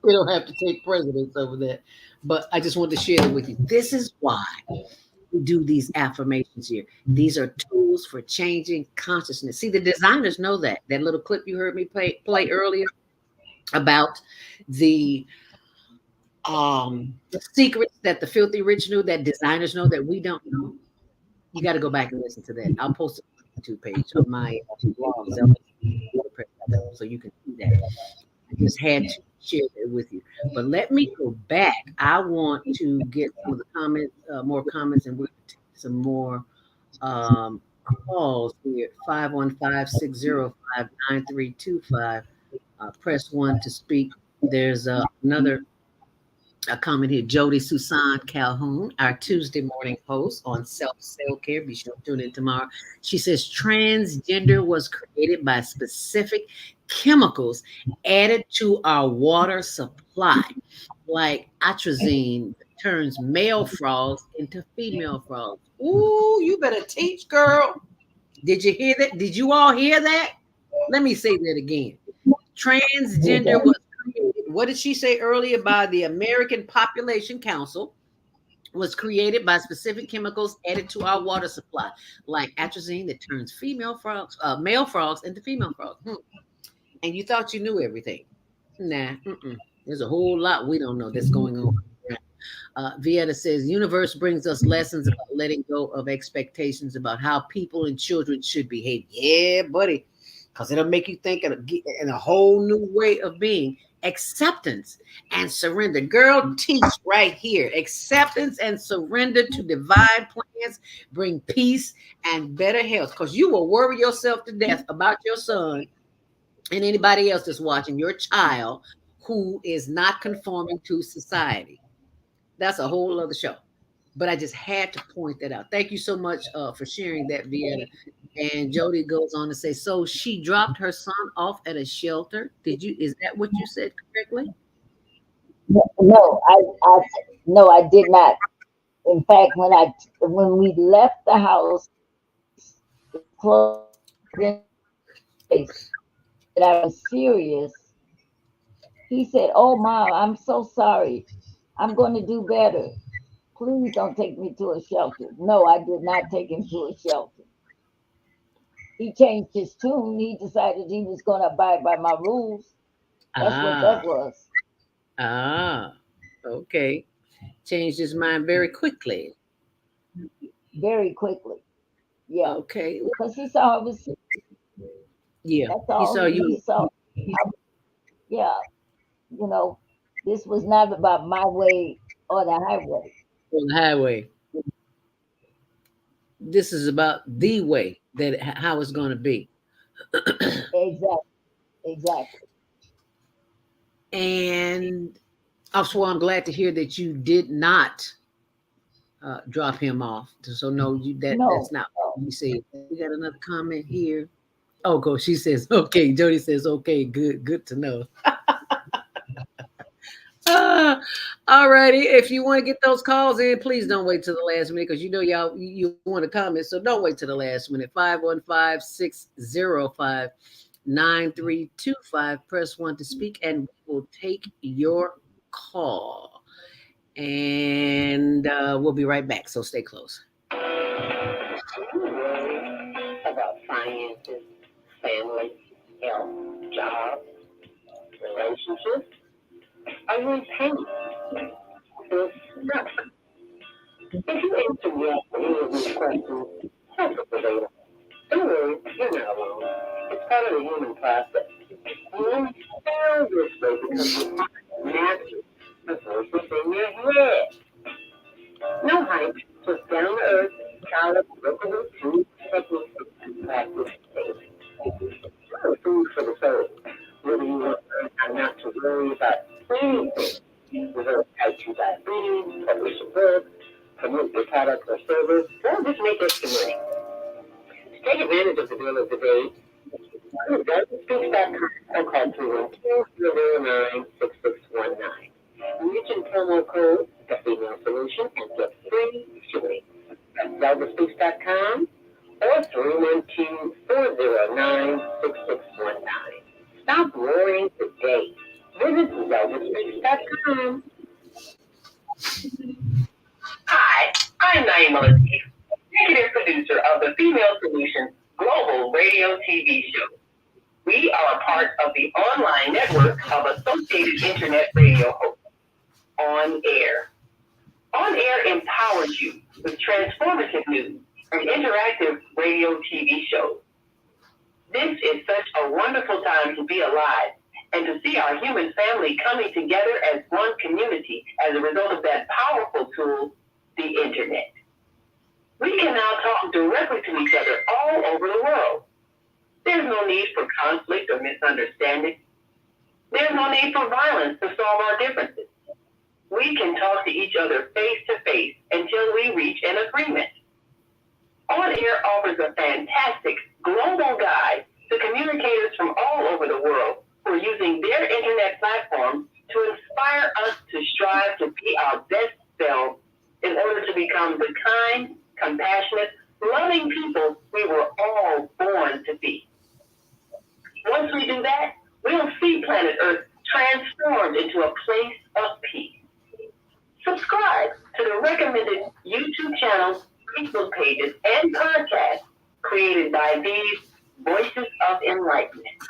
it'll have to take precedence over that. But I just wanted to share it with you. This is why we do these affirmations here. These are tools for changing consciousness. See, the designers know that. That little clip you heard me play earlier about the secrets that the filthy rich knew, that designers know that we don't know. You got to go back and listen to that. I'll post it on the YouTube page of my blog, so you can see that. I just had to share that with you. But let me go back. I want to get some of the comments, more comments, and we'll take some more calls here. 515-605-9325. Press 1 to speak. There's another a comment here. Jody Susan Calhoun, our Tuesday morning host on self-care. Be sure to tune in tomorrow. She says transgender was created by specific chemicals added to our water supply, like atrazine that turns male frogs into female frogs. Ooh, you better teach, girl. Did you hear that? Did you all hear that? Let me say that again. Transgender was created. What did she say earlier? By the American Population Council, was created by specific chemicals added to our water supply, like atrazine that turns male frogs into female frogs. And you thought you knew everything. Nah, there's a whole lot we don't know that's going on. Vieta says, universe brings us lessons about letting go of expectations about how people and children should behave. Yeah, buddy, because it'll make you think in a whole new way of being. Acceptance and surrender. Girl, teach right here. Acceptance and surrender to divine plans bring peace and better health, because you will worry yourself to death about your son and anybody else that's watching, your child who is not conforming to society. That's a whole other show. but I just had to point that out. Thank you so much for sharing that, Vienna. And Jody goes on to say, so she dropped her son off at a shelter. Is that what you said correctly? No, no, I did not. In fact, when we left the house, closed in place, that I was serious. He said, "Oh, Mom, I'm so sorry. I'm going to do better. Please don't take me to a shelter." No, I did not take him to a shelter. He changed his tune. He decided he was going to abide by my rules. That's what Ah, that was. ah, okay. Changed his mind very quickly. Very quickly. Yeah. Okay. Because he saw I was sick. Yeah. That's He all. saw He you saw. Yeah. You know, this was not about my way or the highway. on the highway. This is about the way that how it's going to be. Exactly. Exactly. And also, I'm glad to hear that you did not drop him off. So no, that's No. not what you said. We got another comment here. Oh, go. She says, okay. Jody says, okay, good to know. All righty. If you want to get those calls in, please don't wait till the last minute because you know y'all you want to comment. So don't wait till the last minute. 515-605-9325. Press 1 to speak, and we will take your call. And we'll be right back. So stay close. About finances, family, health, jobs, relationships. Are you in pain? Feel stuck? If you answer yes to any of these questions, help us available. Don't worry, you're not alone. It's part of the human process. You only feel this way because you haven't mastered the voices in your head. No hype, just down to earth, solid, workable food techniques and practice daily. Food for the soul. Whether you want to learn how not to worry about anything, reverse type 2 diabetes, publish a book, promote your product or service, or just make extra money. To take advantage of the deal of the day, go to speech.com or call 212-009-6619. Mention promo code The Female Solution and get free shipping. That's zelgaspeaks.com or 312-409-6619. Stop worrying today. Visit zelgaspeaks.com. Hi, I'm Naima Latif, executive producer of the Female Solution Global Radio TV show. We are a part of the online network of Associated Internet Radio hosts. On Air. On Air empowers you with transformative news and interactive radio TV shows. This is such a wonderful time to be alive and to see our human family coming together as one community as a result of that powerful tool, the Internet. We can now talk directly to each other all over the world. There's no need for conflict or misunderstanding. There's no need for violence to solve our differences. We can talk to each other face to face until we reach an agreement. On Air offers a fantastic global guide to communicators from all over the world who are using their internet platforms to inspire us to strive to be our best selves in order to become the kind, compassionate, loving people we were all born to be. Once we do that, we'll see planet Earth transformed into a place of peace. Subscribe to the recommended YouTube channels, Facebook pages, and podcasts created by these Voices of Enlightenment.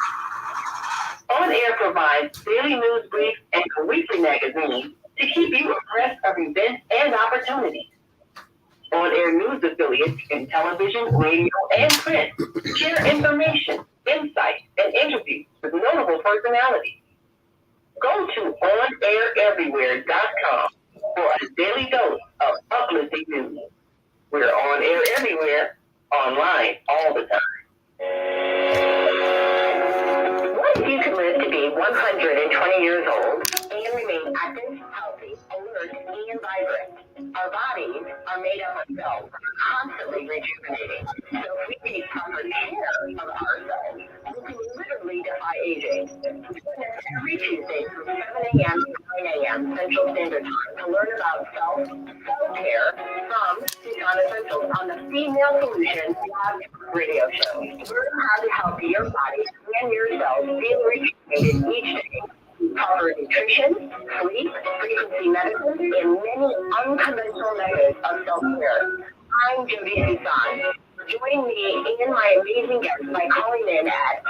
On Air provides daily news briefs and a weekly magazine to keep you abreast of events and opportunities. On Air news affiliates in television, radio, and print share information, insight, and interviews with notable personalities. Go to OnAirEverywhere.com for a daily dose of uplifting news. We're on air everywhere, online all the time. What if you could live to be 120 years old and remain active, healthy, alert, and vibrant? Our bodies are made up of cells, constantly rejuvenating. So if we take proper care of ourselves, we can literally defy aging. Join us every Tuesday from 7 a.m. to 9 a.m. Central Standard Time to learn about self-care from Susan Essentials on the Female Solution Blog Radio Show. Learn how to help your body and your cells feel rejuvenated each day. Cover nutrition, sleep, frequency medicine, and many unconventional methods of self-care. I'm Jody Susan. Join me and my amazing guests by calling in at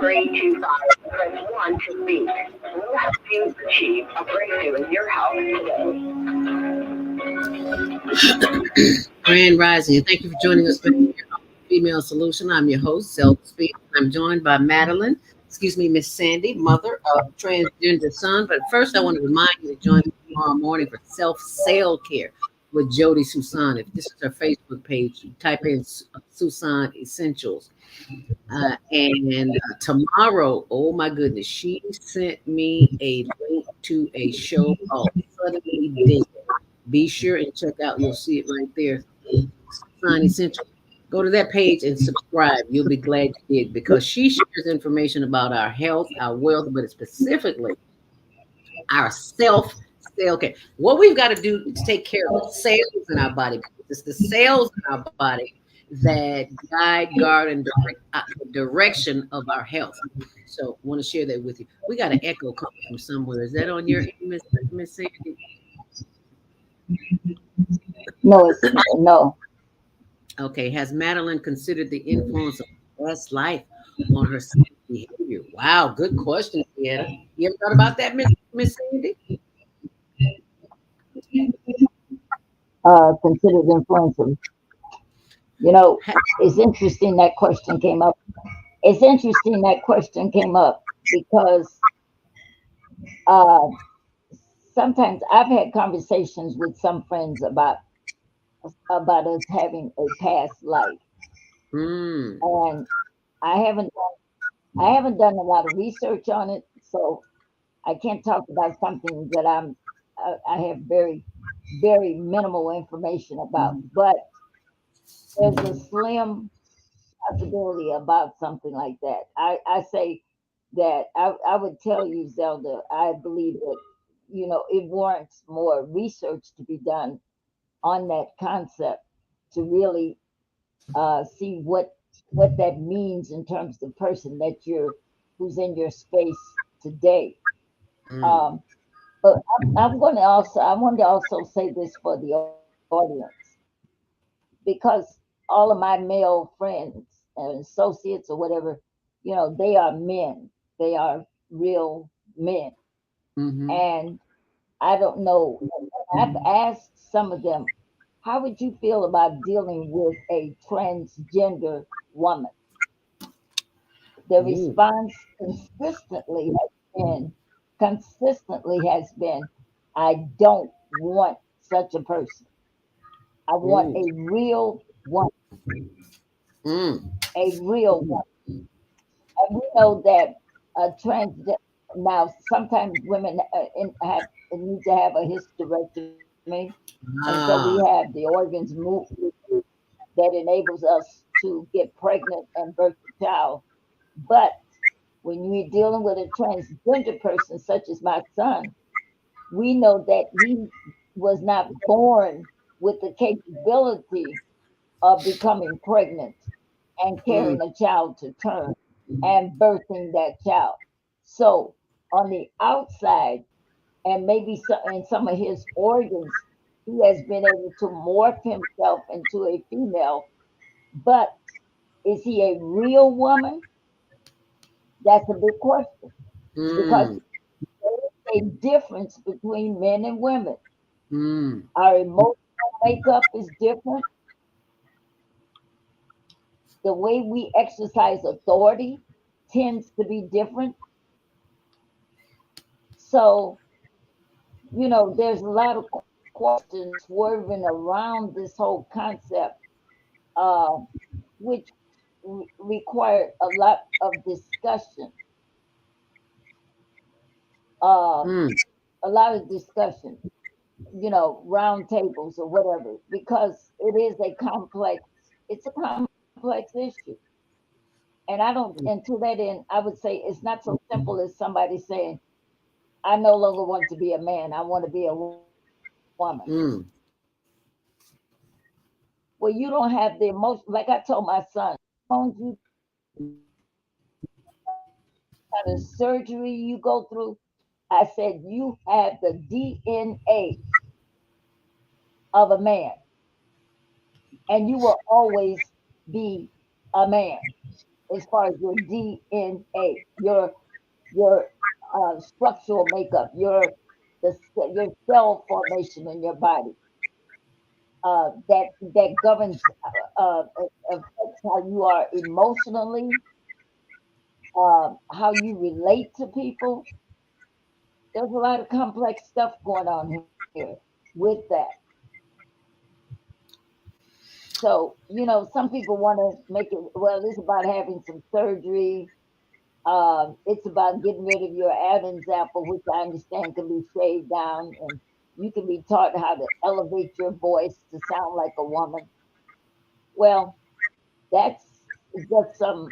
515-605-9325. Press 1 to speak. We'll help you achieve a breakthrough in your health today. Grand Rising, and thank you for joining us for Female Solution. I'm your host, Self Speak. I'm joined by Miss Sandy, mother of transgender son. But first, I want to remind you to join us tomorrow morning for self-sale care with Jody Susan. If this is her Facebook page, you type in Susan Essentials. And tomorrow, oh my goodness, she sent me a link to a show called Suddenly Dead. Be sure and check out, you'll see it right there. Susan Essentials. Go to that page and subscribe. You'll be glad you did because she shares information about our health, our wealth, but specifically our self care. What we've got to do is take care of the cells in our body. It's the cells in our body that guide, guard, and direct the direction of our health. So, I want to share that with you. We got an echo coming from somewhere. Is that on your end, Miss Sandy? No, it's no. Okay. Has Madeline considered the influence of past life on her behavior? Wow, good question, Sienna. You ever thought about that, Miss Sandy? Considered influencer. You know, it's interesting that question came up. It's interesting that question came up because uh, sometimes I've had conversations with some friends about us having a past life, Hmm. and I haven't I haven't done a lot of research on it, so I can't talk about something that I have very minimal information about. But there's a slim possibility about something like that. I say that I would tell you, Zelda, I believe that, it warrants more research to be done on that concept to really see what that means in terms of the person that who's in your space today. Mm. Um, but I want to also say this for the audience because all of my male friends and associates or whatever, they are men. They are real men. Mm-hmm. And I don't know. I've asked some of them, how would you feel about dealing with a transgender woman? The Ooh. response consistently has been, I don't want such a person. I want Ooh. a real one, Mm. a real one. And we know that trans now sometimes women need to have a hysterectomy, and so we have Ah. the organs moved that enables us to get pregnant and birth a child. But when you're dealing with a transgender person such as my son, we know that he was not born with the capability of becoming pregnant and Mm. carrying a child to term and birthing that child. So on the outside, and maybe in some of his organs, he has been able to morph himself into a female. But is he a real woman? That's a big question because Mm. there is a difference between men and women. Mm. Our emotional makeup is different. The way we exercise authority tends to be different. So, there's a lot of questions swerving around this whole concept, uh, which require a lot of discussion. Um, Mm. a lot of discussion, round tables or whatever, because it is a complex, it's a complex issue. And I don't, and to that end, I would say it's not so simple as somebody saying, I no longer want to be a man, I want to be a woman. Mm. Well, you don't have the emotion. Like I told my son, you kind of surgery you go through. I said, you have the DNA of a man, and you will always be a man as far as your DNA, your structural makeup, your cell formation in your body. That governs affects how you are emotionally, how you relate to people. There's a lot of complex stuff going on here with that. So, some people want to make it, well, it's about having some surgery. It's about getting rid of your Adam's apple, which I understand can be shaved down, and you can be taught how to elevate your voice to sound like a woman. Well, that's just some,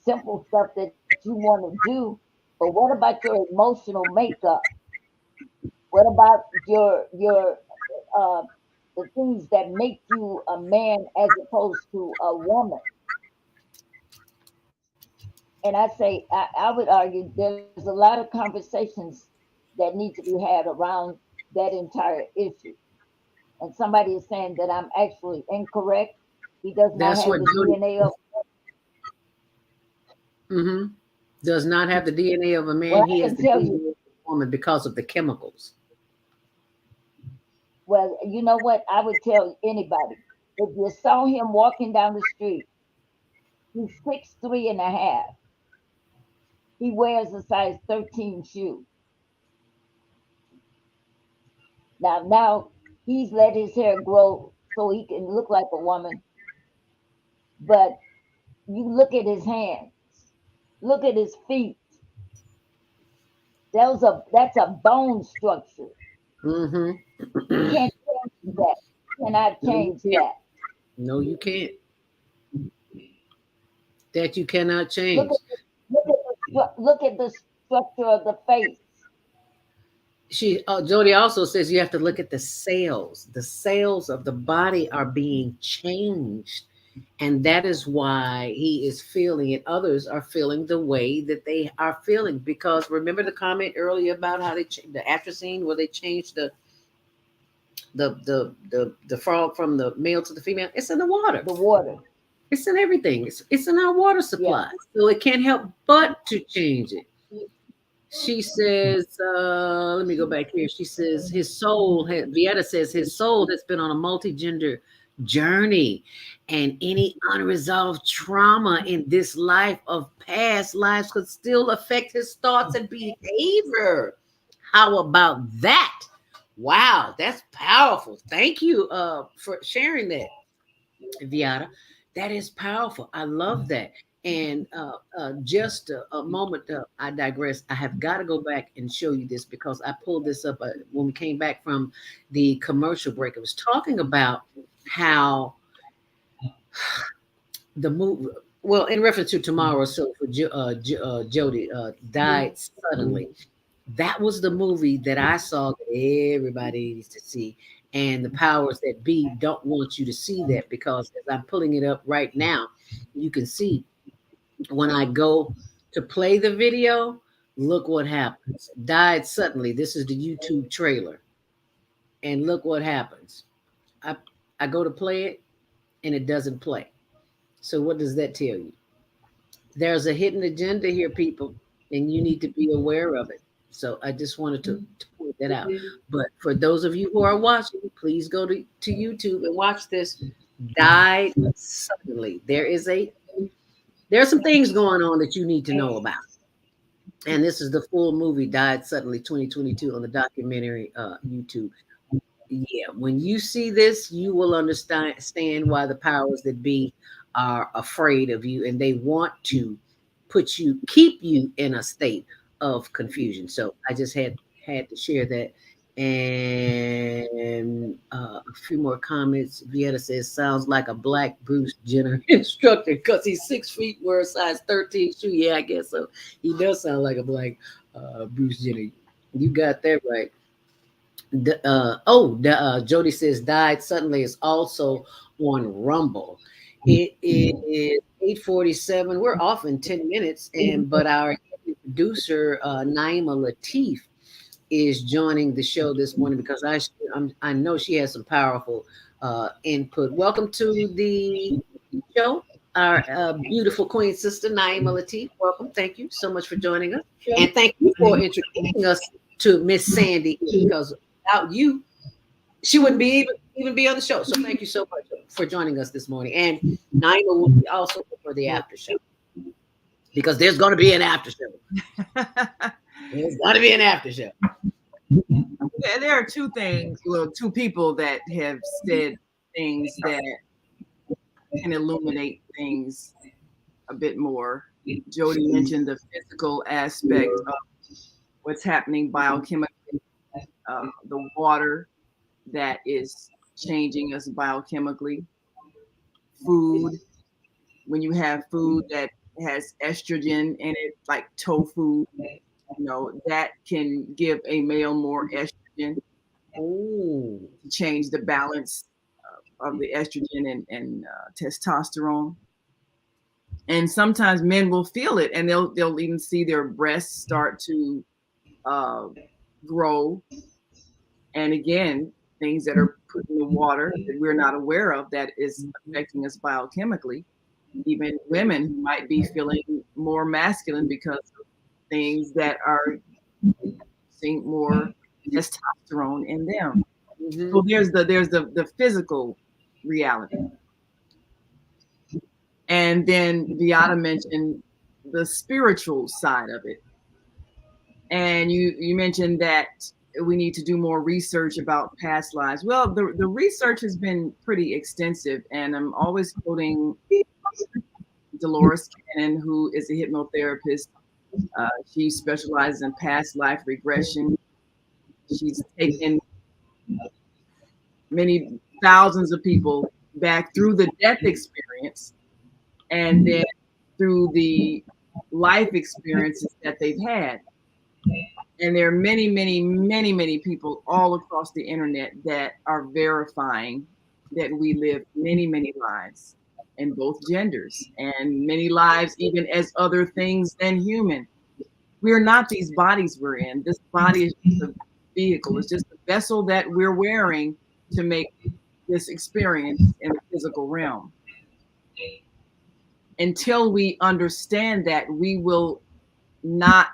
simple stuff that you want to do. But what about your emotional makeup? What about your uh, the things that make you a man as opposed to a woman? And I say, I would argue there's a lot of conversations that need to be had around that entire issue. And somebody is saying that I'm actually incorrect. He does not That's have what the Jody DNA of. hmm does not have the DNA of a Well, man. I He has can the tell you. DNA of a woman because of the chemicals. Well, you know what? I would tell anybody if you saw him walking down the street, he's 6'3.5". He wears a size 13 shoe. Now he's let his hair grow so he can look like a woman. But you look at his hands, look at his feet. That's a bone structure. Mm-hmm. You can't change that. You cannot No, you change can't. that. No, you can't. That you cannot Look change. at look at the structure of the face. Jody also says you have to look at the cells. The cells of the body are being changed, and that is why he is feeling it. Others are feeling the way that they are feeling because remember the comment earlier about how the atrazine where they changed the frog from the male to the female. It's in the water. The water. It's in everything. It's in our water Yeah. supply. So it can't help but to change it. She says, let me go back here. She says Vieta says his soul has been on a multi-gender journey and any unresolved trauma in this life of past lives could still affect his thoughts and behavior. How about that? Wow, that's powerful. Thank you for sharing that. Viata. That is powerful. I love that. And just a moment, I digress. I have got to go back and show you this because I pulled this up when we came back from the commercial break. It was talking about how the movie, well, in reference to tomorrow, so for Jody died suddenly. That was the movie that I saw that everybody needs to see. And the powers that be don't want you to see that because as I'm pulling it up right now, you can see when I go to play the video, look what happens. Died suddenly. This is the YouTube trailer. And look what happens. I I go to play it and it doesn't play. So what does that tell you? There's a hidden agenda here, people, and you need to be aware of it. So I just wanted to point that out. But for those of you who are watching, please go to YouTube and watch this. Died suddenly. There are some things going on that you need to know about. And this is the full movie, Died Suddenly 2022 on the documentary YouTube. Yeah, when you see this, you will understand why the powers that be are afraid of you and they want to keep you in a state of confusion. So I just had had to share that. And a few more comments. Vieta says, sounds like a black Bruce Jenner instructor because he's 6 feet, wears size 13 shoe. Yeah, I guess so. He does sound like a black Bruce Jenner. You got that right. Jody says died suddenly is also on Rumble. It is 8:47. We're off in 10 minutes, and but our producer Naima Latif is joining the show this morning because I know she has some powerful input. Welcome to the show, our beautiful queen sister Naima Latif. Welcome. Thank you so much for joining us, and thank you for introducing us to Miss Sandy because without you, she wouldn't be even be on the show. So thank you so much for joining us this morning. And Naima will be also for the after show because there's going to be an after show. There's got to be an after show. There are two people that have said things that can illuminate things a bit more. Jody mentioned the physical aspect of what's happening biochemically, the water that is changing us biochemically, food. When you have food that has estrogen in it, like tofu, that can give a male more estrogen. To change the balance of the estrogen and testosterone. And sometimes men will feel it, and they'll even see their breasts start to grow. And again, things that are put in the water that we're not aware of that is affecting us biochemically. Even women who might be feeling more masculine because of things that are seeing more testosterone in them. Mm-hmm. So there's the physical reality. And then Beata mentioned the spiritual side of it. And you mentioned that we need to do more research about past lives. Well, the research has been pretty extensive, and I'm always quoting Dolores Cannon, who is a hypnotherapist. She specializes in past life regression. She's taken many thousands of people back through the death experience and then through the life experiences that they've had. And there are many, many, many, many people all across the internet that are verifying that we live many, many lives in both genders and many lives even as other things than human. We're not these bodies we're in. This body is just a vehicle. It's just a vessel that we're wearing to make this experience in the physical realm. Until we understand that, we will not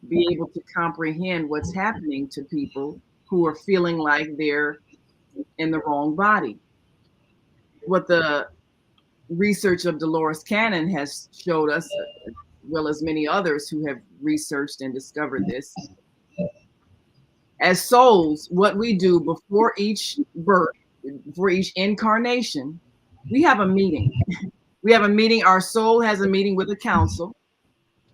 be able to comprehend what's happening to people who are feeling like they're in the wrong body. What the research of Dolores Cannon has showed us, as well as many others who have researched and discovered this, as souls, what we do before each birth, before each incarnation, we have a meeting. We have a meeting. Our soul has a meeting with a council,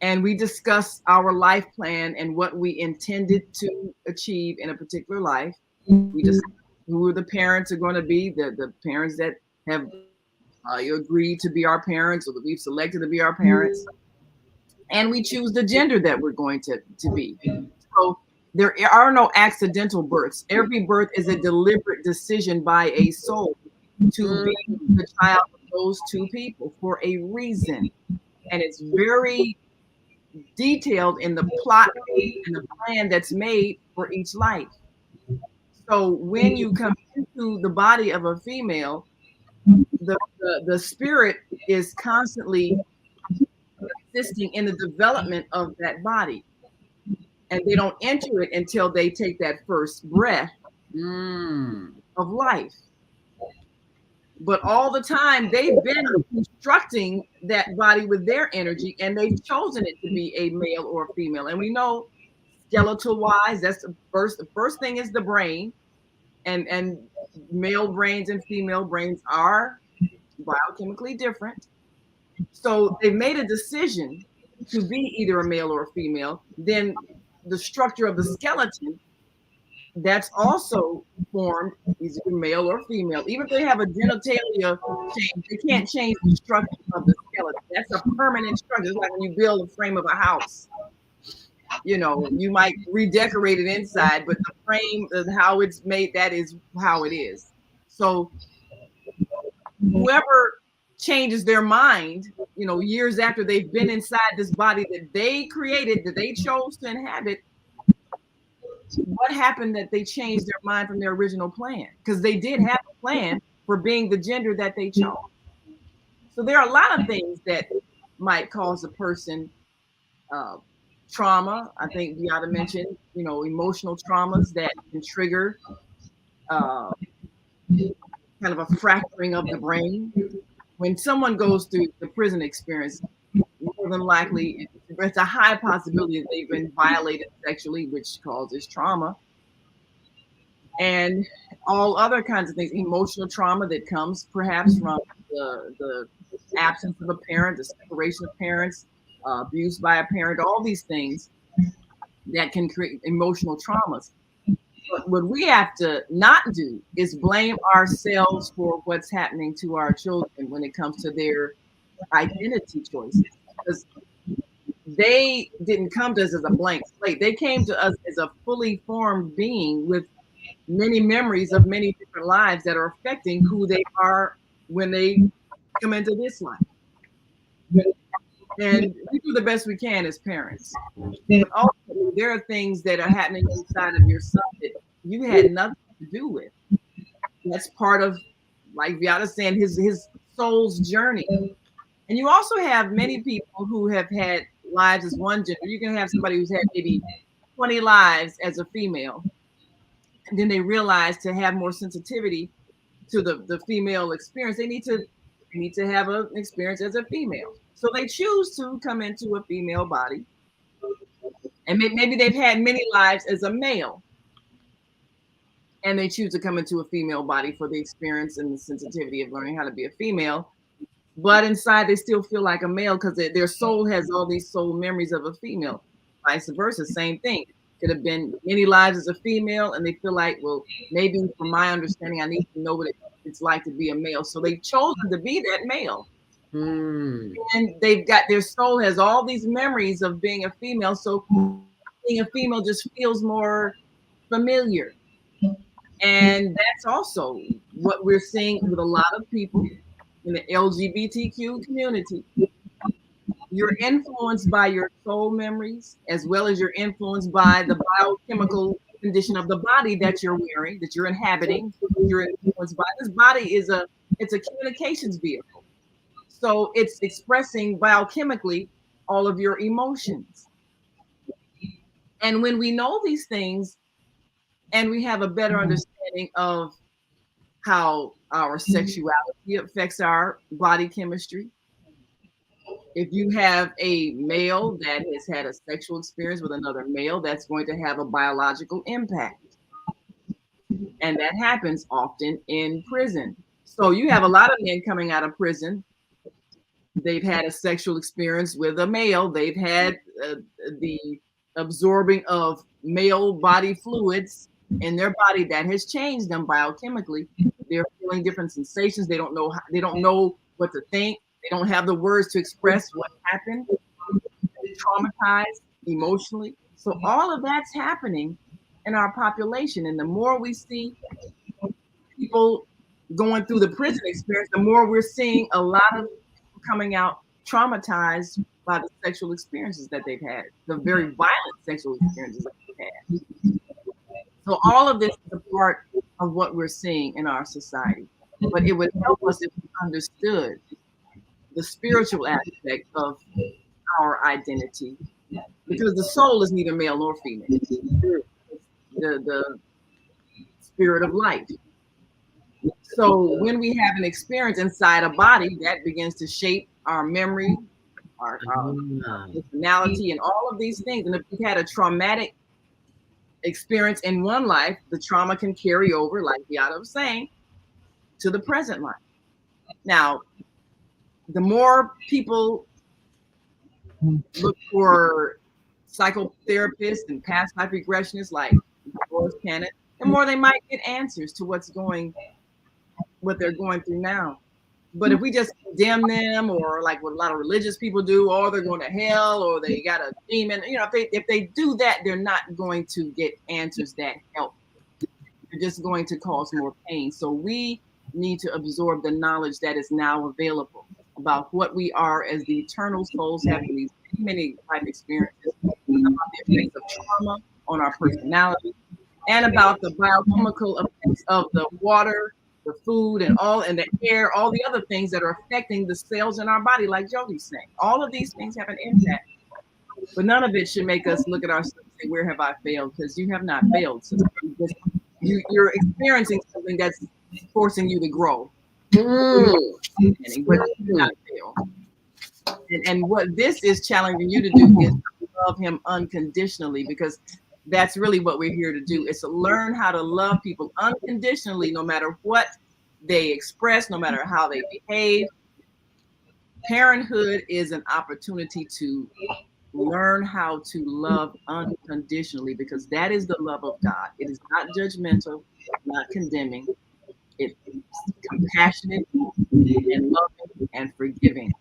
and we discuss our life plan and what we intended to achieve in a particular life. We just who the parents are going to be, the parents that have agreed to be our parents or that we've selected to be our parents, and we choose the gender that we're going to be. So there are no accidental births. Every birth is a deliberate decision by a soul to be the child of those two people for a reason. And it's very detailed in the plot and the plan that's made for each life. So when you come into the body of a female, the spirit is constantly assisting in the development of that body. And they don't enter it until they take that first breath of life. But all the time they've been constructing that body with their energy, and they've chosen it to be a male or a female. And we know skeletal wise, that's the first thing is the brain, and male brains and female brains are biochemically different. So they've made a decision to be either a male or a female. Then the structure of the skeleton that's also formed, either male or female. Even if they have a genitalia change, they can't change the structure of the skeleton. That's a permanent structure. It's like when you build a frame of a house. You know, you might redecorate it inside, but the frame of how it's made, that is how it is. So whoever changes their mind, you know, years after they've been inside this body that they created, that they chose to inhabit, what happened that they changed their mind from their original plan? Because they did have a plan for being the gender that they chose. So there are a lot of things that might cause a person trauma. I think you ought to mention, you know, emotional traumas that can trigger kind of a fracturing of the brain. When someone goes through the prison experience, more than likely, it's a high possibility that they've been violated sexually, which causes trauma. And all other kinds of things, emotional trauma that comes perhaps from the absence of a parent, the separation of parents, abuse by a parent, all these things that can create emotional traumas. But what we have to not do is blame ourselves for what's happening to our children when it comes to their identity choices. Because they didn't come to us as a blank slate. They came to us as a fully formed being with many memories of many different lives that are affecting who they are when they come into this life. And we do the best we can as parents. But ultimately, there are things that are happening inside of yourself that you had nothing to do with. That's part of, like Viata's saying, his soul's journey. And you also have many people who have had lives as one gender. You can have somebody who's had maybe 20 lives as a female. And then they realize to have more sensitivity to the female experience, they need to have an experience as a female. So they choose to come into a female body. And maybe they've had many lives as a male. And they choose to come into a female body for the experience and the sensitivity of learning how to be a female. But inside, they still feel like a male because their soul has all these soul memories of a female. Vice versa, same thing. Could have been many lives as a female, and they feel like, well, maybe from my understanding, I need to know what it's like to be a male. So they've chosen to be that male. And they've got, their soul has all these memories of being a female. So being a female just feels more familiar. And that's also what we're seeing with a lot of people in the LGBTQ community. You're influenced by your soul memories, as well as you're influenced by the biochemical condition of the body that you're wearing, that you're inhabiting. You're influenced by this body it's a communications vehicle. So it's expressing biochemically all of your emotions. And when we know these things and we have a better understanding of how our sexuality affects our body chemistry, if you have a male that has had a sexual experience with another male, that's going to have a biological impact. And that happens often in prison. So you have a lot of men coming out of prison. They've had a sexual experience with a male. They've had the absorbing of male body fluids in their body that has changed them biochemically. They're feeling different sensations. They don't know what to think. They don't have the words to express what happened. They're traumatized emotionally. So all of that's happening in our population. And the more we see people going through the prison experience, the more we're seeing a lot of people coming out traumatized by the sexual experiences that they've had, the very violent sexual experiences that they've had. So all of this is a part of what we're seeing in our society. But it would help us if we understood the spiritual aspect of our identity, because the soul is neither male nor female. The spirit of light. So when we have an experience inside a body, that begins to shape our memory, our personality, and all of these things. And if we had a traumatic experience in one life, the trauma can carry over, like Beata was saying, to the present life. Now, the more people look for psychotherapists and past life regressionists like Dolores Cannon, the more they might get answers to what they're going through now. But if we just condemn them, or like what a lot of religious people do, or they're going to hell, or they got a demon, if they do that, they're not going to get answers that help. They're just going to cause more pain. So we need to absorb the knowledge that is now available about what we are as the eternal souls, having these many life experiences, about the effects of trauma on our personality, and about the biochemical effects of the water, the food, and the air, all the other things that are affecting the cells in our body, like Jody's saying. All of these things have an impact, but none of it should make us look at ourselves and say, "Where have I failed?" Because you have not failed. So you're experiencing something that's forcing you to grow, but you did not fail. And what this is challenging you to do is love him unconditionally, because that's really what we're here to do. It's to learn how to love people unconditionally, no matter what they express, no matter how they behave. Parenthood is an opportunity to learn how to love unconditionally, because that is the love of God. It is not judgmental, not condemning. It's compassionate and loving and forgiving.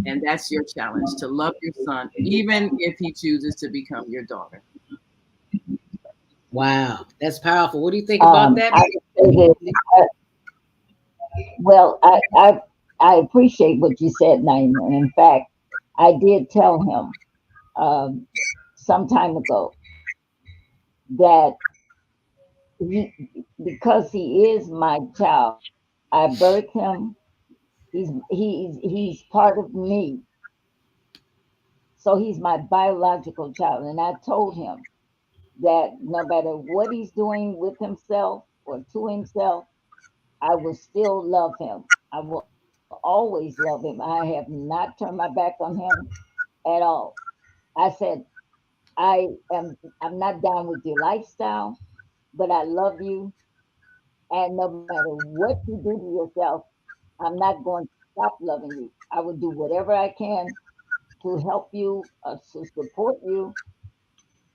And that's your challenge, to love your son, even if he chooses to become your daughter. Wow, that's powerful. What do you think about that? Well, I appreciate what you said, Naima. In fact, I did tell him some time ago that because he is my child, I birthed him. He's part of me. So he's my biological child. And I told him that no matter what he's doing with himself or to himself, I will still love him. I will always love him. I have not turned my back on him at all. I said, I'm not down with your lifestyle, but I love you. And no matter what you do to yourself, I'm not going to stop loving you. I will do whatever I can to help you, to support you.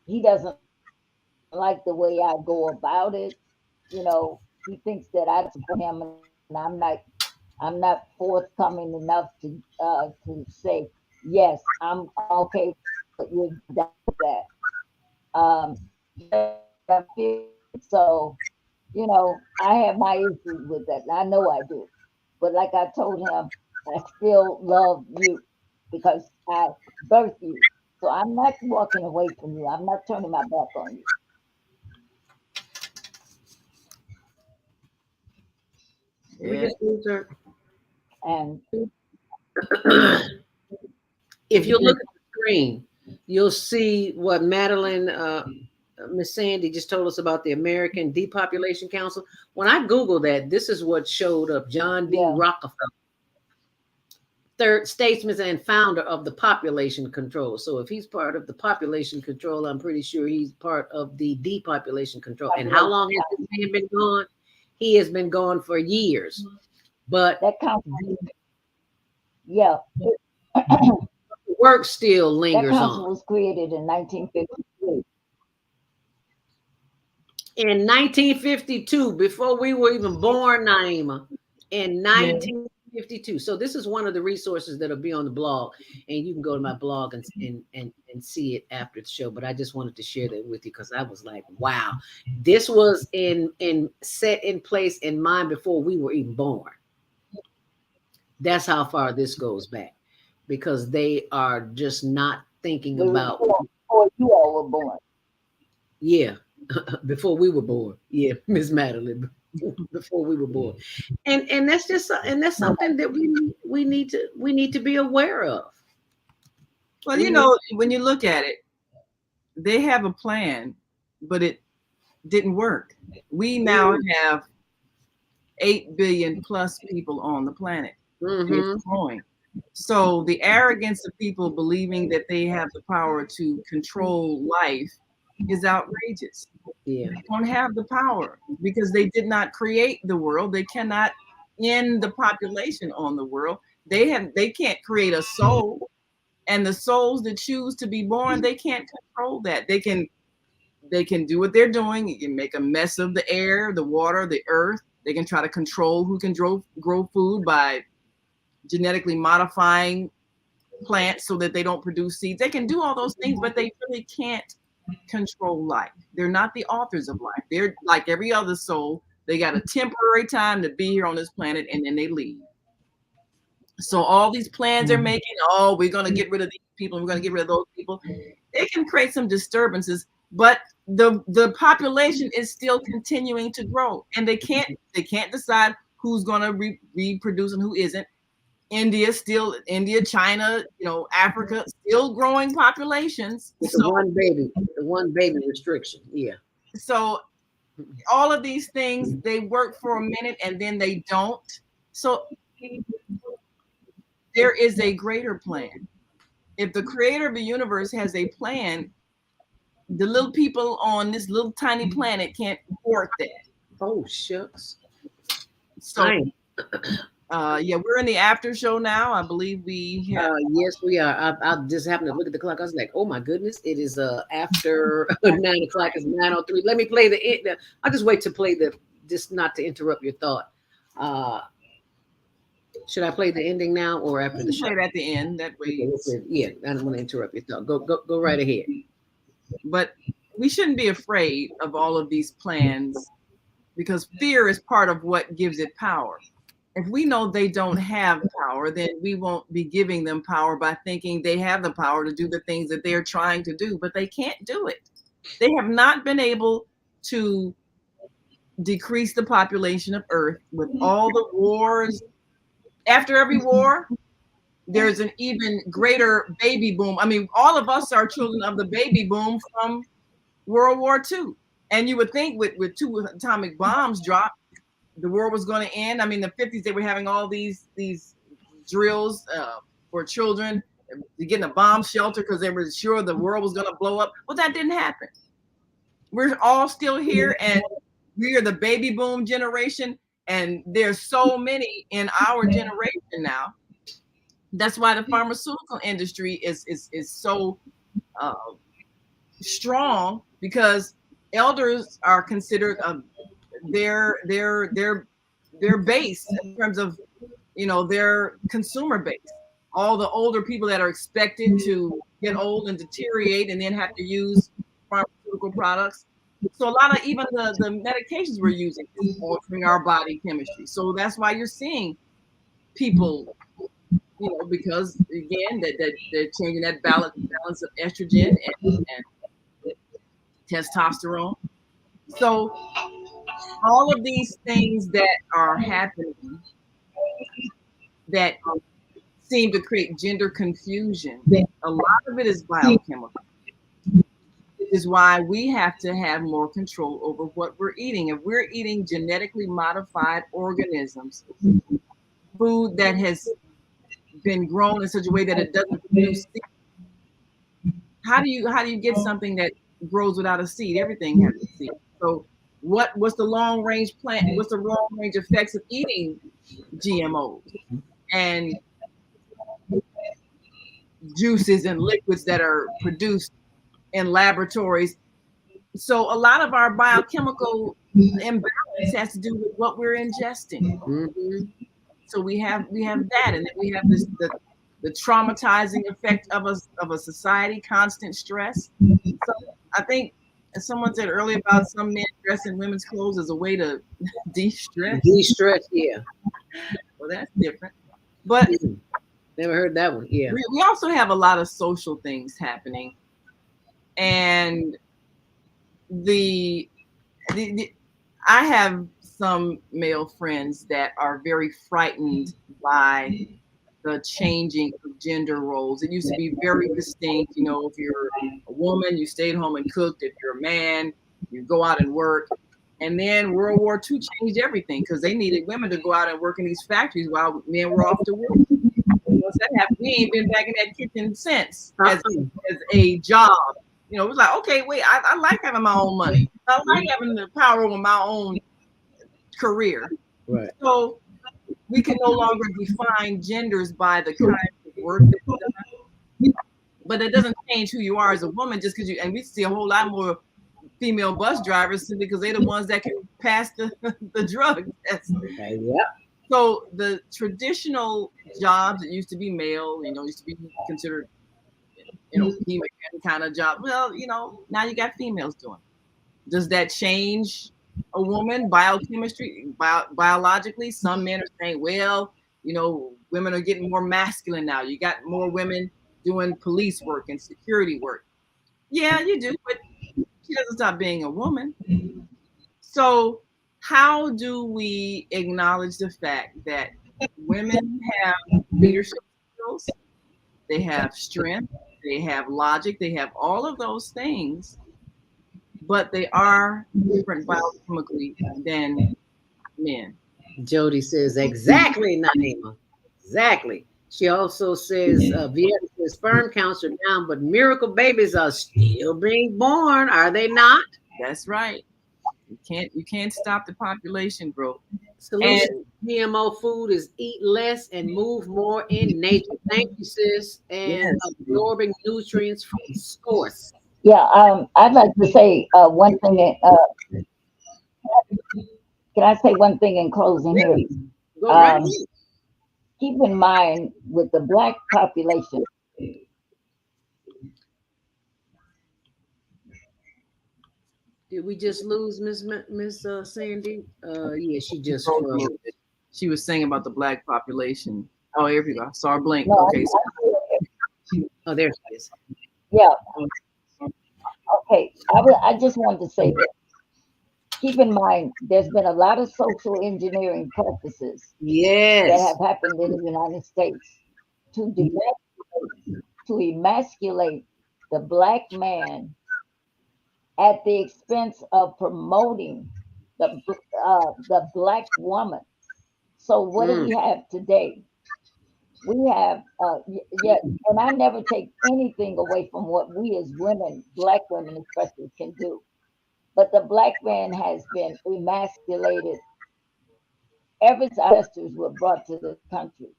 He doesn't like the way I go about it. He thinks that I don't support him, and I'm not forthcoming enough to say yes. I'm okay with what you're doing with that. So I have my issues with that. And I know I do, but like I told him, I still love you because I birthed you. So I'm not walking away from you. I'm not turning my back on you. We just lose her. And if you look at the screen, you'll see what Madeline, Miss Sandy just told us about the American Depopulation Council. When I Googled that, this is what showed up: John D. Rockefeller, third statesman and founder of the population control. So if he's part of the population control, I'm pretty sure he's part of the depopulation control. And how long has this man been gone? He has been gone for years. But that council, yeah, work still lingers that council on. was created in 1953. In 1952, before we were even born, Naima, in 1952. So this is one of the resources that'll be on the blog, and you can go to my blog and see it after the show. But I just wanted to share that with you because I was like, wow, this was in set in place in mind before we were even born. That's how far this goes back, because they are just not thinking about before you all were born. Yeah. Before we were born. Yeah, Miss Madeline. Before we were born. And that's just something that we need to be aware of. Well, when you look at it, they have a plan, but it didn't work. We now have 8 billion plus people on the planet. It's growing. So the arrogance of people believing that they have the power to control life is outrageous. Yeah. They don't have the power because they did not create the world. They cannot end the population on the world. They can't create a soul. And the souls that choose to be born, they can't control that. They can do what they're doing. You can make a mess of the air, the water, the earth. They can try to control who can grow food by genetically modifying plants so that they don't produce seeds. They can do all those things, but they really can't control life. They're not the authors of life. They're like every other soul. They got a temporary time to be here on this planet, and then they leave. So all these plans they're making, oh, we're going to get rid of these people, and we're going to get rid of those people. They can create some disturbances, but the population is still continuing to grow, and they can't decide who's going to reproduce and who isn't. India, China, Africa, still growing populations. The one baby restriction. Yeah. So all of these things, they work for a minute and then they don't. So there is a greater plan. If the creator of the universe has a plan, the little people on this little tiny planet can't thwart that. Oh, shucks. So yeah, we're in the after show now. I believe we have. Yes, we are. I just happened to look at the clock. I was like, oh my goodness, it is after 9 o'clock. It's 9:03. Let me play the. I'll just wait to play just not to interrupt your thought. Should I play the ending now or after the show? Play it at the end. That way. Okay, yeah, I don't want to interrupt your thought. Go right ahead. But we shouldn't be afraid of all of these plans, because fear is part of what gives it power. If we know they don't have power, then we won't be giving them power by thinking they have the power to do the things that they're trying to do, but they can't do it. They have not been able to decrease the population of Earth with all the wars. After every war, there's an even greater baby boom. I mean, all of us are children of the baby boom from World War II. And you would think with 2 atomic bombs dropped, the world was going to end. I mean, the 50s, they were having all these drills for children to get in a bomb shelter because they were sure the world was going to blow up. Well, that didn't happen. We're all still here, and we are the baby boom generation, and there's so many in our generation now. That's why the pharmaceutical industry is so strong, because elders are considered their base in terms of their consumer base. All the older people that are expected to get old and deteriorate and then have to use pharmaceutical products. So a lot of even the medications we're using is altering our body chemistry. So that's why you're seeing people, because again that they're changing that balance of estrogen and testosterone. So all of these things that are happening that seem to create gender confusion, a lot of it is biochemical. Is why we have to have more control over what we're eating. If we're eating genetically modified organisms, food that has been grown in such a way that it doesn't produce seed, how do you get something that grows without a seed? Everything has a seed. So what's the long range plan? What's the long range effects of eating GMOs and juices and liquids that are produced in laboratories? So a lot of our biochemical imbalance has to do with what we're ingesting. Mm-hmm. So we have that, and then we have the traumatizing effect of a society, constant stress. So I think, as someone said earlier about some men dressing women's clothes as a way to de-stress. De-stress, yeah. Well, that's different. But never heard that one. Yeah. We also have a lot of social things happening. And I have some male friends that are very frightened by the changing of gender roles. It used to be very distinct. If you're a woman, you stayed home and cooked. If you're a man, you go out and work. And then World War II changed everything, because they needed women to go out and work in these factories while men were off to war. Once that happened, we ain't been back in that kitchen since as a job. It was like, okay, wait, I like having my own money. I like having the power over my own career. Right. So we can no longer define genders by the kind of work that we've done. But it doesn't change who you are as a woman just because you. And we see a whole lot more female bus drivers simply because they're the ones that can pass the the drug test. Okay, yep. So the traditional jobs that used to be male, used to be considered, female kind of job. Well, now you got females doing it. Does that change a woman biochemistry, biologically? Some men are saying, well, women are getting more masculine now. You got more women doing police work and security work. Yeah, you do, but she doesn't stop being a woman. So how do we acknowledge the fact that women have leadership skills, they have strength, they have logic, they have all of those things, but they are different biochemically than men? Jody says, exactly, Naima. Exactly. She also says, Vieta says, sperm counts are down, but miracle babies are still being born, are they not? That's right. You can't stop the population growth. Solution GMO food is eat less and move more in nature. Thank you, sis. And absorbing nutrients from source. Yeah, I'd like to say one thing. Can I say one thing in closing here? Go right ahead. Keep in mind with the Black population, Did we just lose Miss Sandy? Yeah, she just Froze a froze. little bit. She was saying about the Black population. Oh, here we go. I saw her blink. No, Okay. Oh, there she is. Yeah. Okay. I just wanted to say that. Keep in mind, there's been a lot of social engineering practices that have happened in the United States to emasculate the Black man at the expense of promoting the Black woman. So what do we have today? We have, and I never take anything away from what we as women, Black women especially, can do. But the Black man has been emasculated ever since our ancestors were brought to the country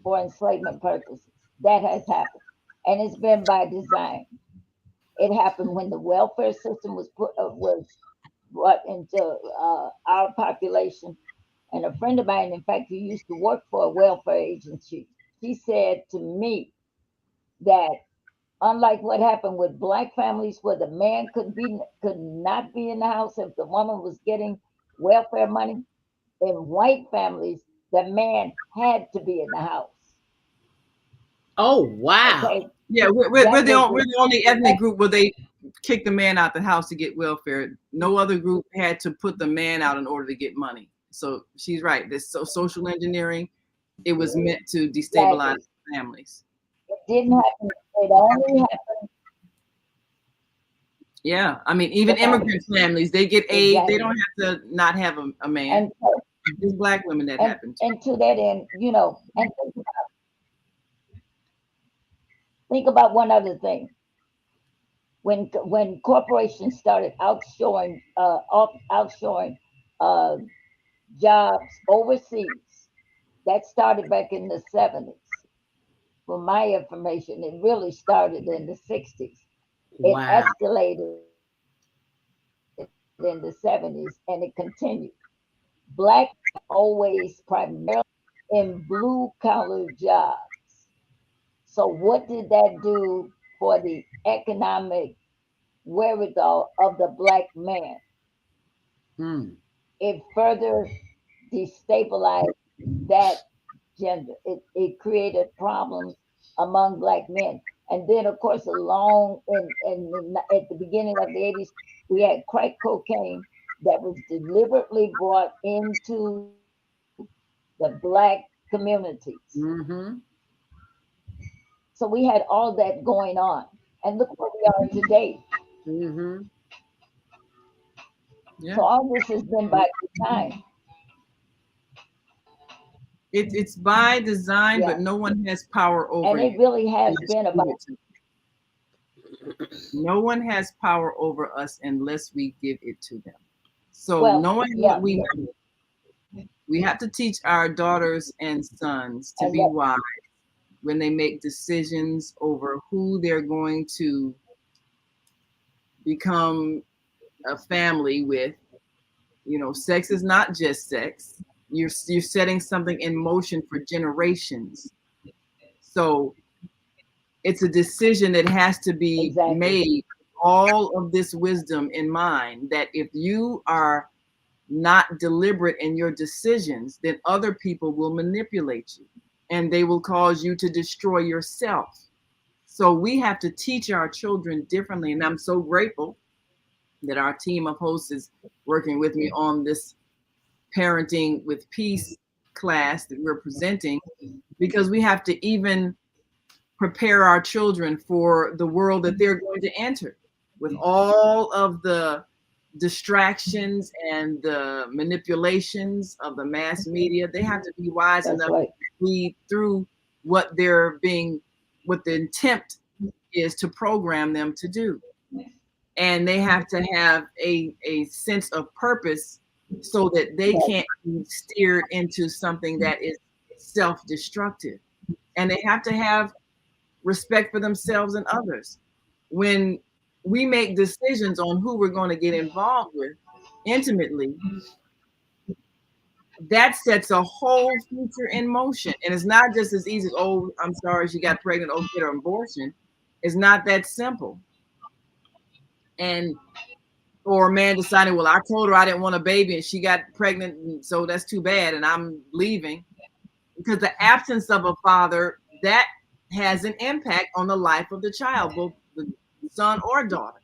for enslavement purposes. That has happened, and it's been by design. It happened when the welfare system was brought into our population. And a friend of mine, in fact, who used to work for a welfare agency, she said to me that unlike what happened with Black families, where the man could not be in the house if the woman was getting welfare money, in white families, the man had to be in the house. Oh wow! Okay. Yeah, we're the only ethnic group where they kick the man out the house to get welfare. No other group had to put the man out in order to get money. So she's right. This social engineering, it was meant to destabilize families. It didn't happen. It only happened. Yeah, I mean, even immigrant families, they get aid. They don't have to not have a man. And so, it's Black women that happened to. And to that end, and think about one other thing. When corporations started outshoring jobs overseas, that started back in the 70s. From my information, it really started in the 60s. It escalated in the 70s and it continued. Black always primarily in blue collar jobs. So what did that do for the economic wherewithal of the Black man? It further destabilized that gender. It created problems among Black men. And then, of course, at the beginning of the 80s, we had crack cocaine that was deliberately brought into the Black communities. So we had all that going on. And look where we are today. Yeah. So all this has been by design. It's by design, but no one has power over it. And it really has been about. No one has power over us unless we give it to them. So knowing what we know, we have to teach our daughters and sons to be wise when they make decisions over who they're going to become a family with. Sex is not just sex. You're setting something in motion for generations. So it's a decision that has to be made, all of this wisdom in mind, that if you are not deliberate in your decisions, then other people will manipulate you and they will cause you to destroy yourself. So we have to teach our children differently. And I'm so grateful that our team of hosts is working with me on this Parenting with Peace class that we're presenting, because we have to even prepare our children for the world that they're going to enter with all of the distractions and the manipulations of the mass media. They have to be wise enough to read through what the intent is to program them to do. And they have to have a sense of purpose so that they can't be steered into something that is self-destructive. And they have to have respect for themselves and others. When we make decisions on who we're going to get involved with intimately, that sets a whole future in motion. And it's not just as easy as, oh, I'm sorry, she got pregnant, oh, get her abortion. It's not that simple. Or a man deciding, well, I told her I didn't want a baby and she got pregnant, so that's too bad and I'm leaving. Because the absence of a father, that has an impact on the life of the child, both the son or daughter.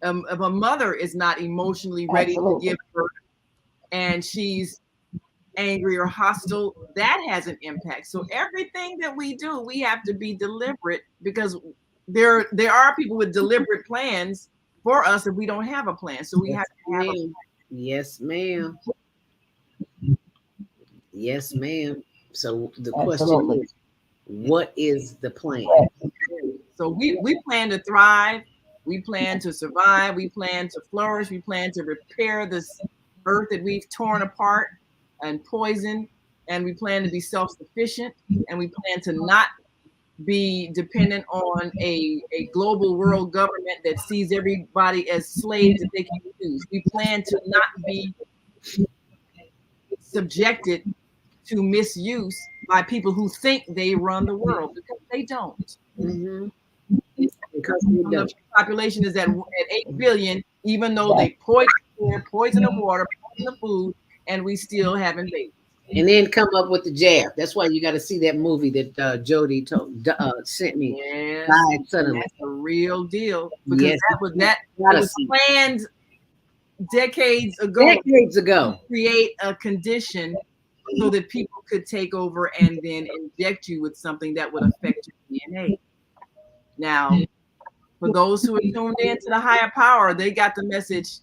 If a mother is not emotionally ready to give birth and she's angry or hostile, that has an impact. So everything that we do, we have to be deliberate, because there are people with deliberate plans for us if we don't have a plan. So we have to have a plan. Yes, ma'am. Yes, ma'am. So the question is, what is the plan? So we plan to thrive. We plan to survive. We plan to flourish. We plan to repair this earth that we've torn apart and poisoned. And we plan to be self-sufficient. And we plan to not be dependent on a global world government that sees everybody as slaves that they can use. We plan to not be subjected to misuse by people who think they run the world, because they don't. Mm-hmm. Because the population is at 8 billion, even though they poison air, poison the water, poison the food, and we still haven't babies. And then come up with the jab. That's why you got to see that movie that Jody sent me. Yes, that's a real deal, because yes, that was planned decades ago. To create a condition so that people could take over and then inject you with something that would affect your DNA. Now, for those who are tuned in to the higher power, they got the message: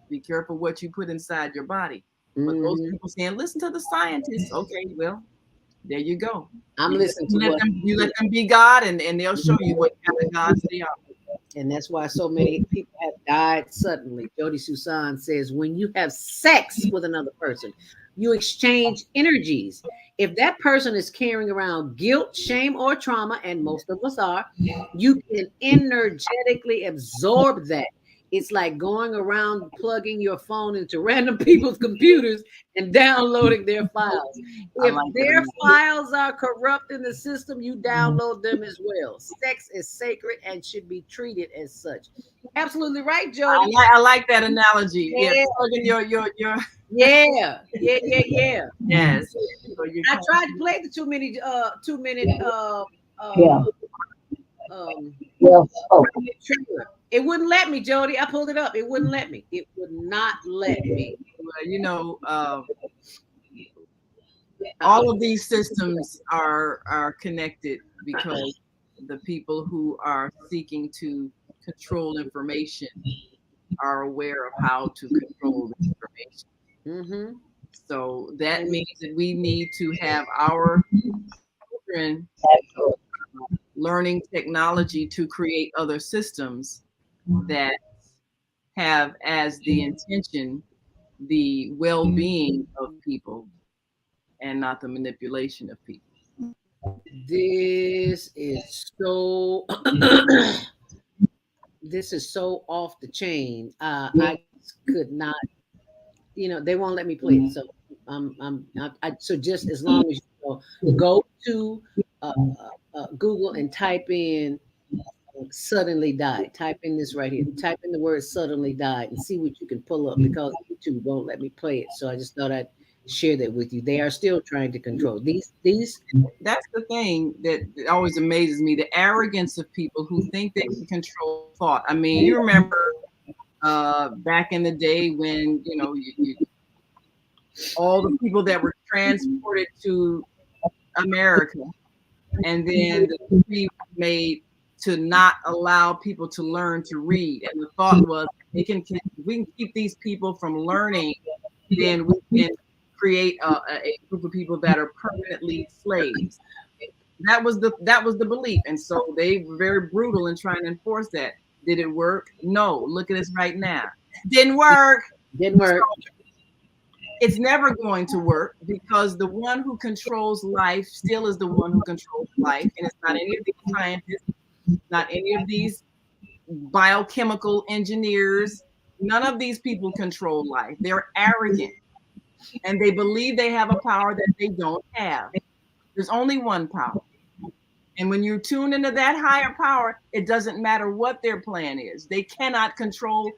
be careful what you put inside your body. But those people saying, listen to the scientists. Okay, well, there you go. I'm listening to you let them be God, and they'll show you what kind of gods they are. And that's why so many people have died suddenly. Jody Susan says, when you have sex with another person, you exchange energies. If that person is carrying around guilt, shame, or trauma, and most of us are, you can energetically absorb that. It's like going around plugging your phone into random people's computers and downloading their files. If their files are corrupt in the system, you download them as well. Sex is sacred and should be treated as such. Absolutely right, Jody. I like that analogy. Yeah, plugging your Yes. So I tried to play the 2 minute it wouldn't let me, Jody. I pulled it up. It wouldn't let me. It would not let me. Well, all of these systems are connected, because the people who are seeking to control information are aware of how to control the information. Mm-hmm. So that means that we need to have our children learning technology to create other systems that have as the intention the well-being of people and not the manipulation of people. This is so this is so off the chain. I could not, they won't let me play it. So I suggest, as long as you go to uh, Google and type in suddenly died. Type in this right here. Type in the word suddenly died and see what you can pull up, because YouTube won't let me play it. So I just thought I'd share that with you. They are still trying to control these. That's the thing that always amazes me, the arrogance of people who think they can control thought. I mean, you remember back in the day when, all the people that were transported to America, and then the decree was made to not allow people to learn to read. And the thought was, we can keep these people from learning, then we can create a group of people that are permanently slaves. That was the belief, and so they were very brutal in trying to enforce that. Did it work? No. Look at us right now. Didn't work. Didn't work. It's never going to work, because the one who controls life still is the one who controls life, and it's not any of these scientists, not any of these biochemical engineers. None of these people control life. They're arrogant, and they believe they have a power that they don't have. There's only one power. And when you tune into that higher power, it doesn't matter what their plan is. They cannot control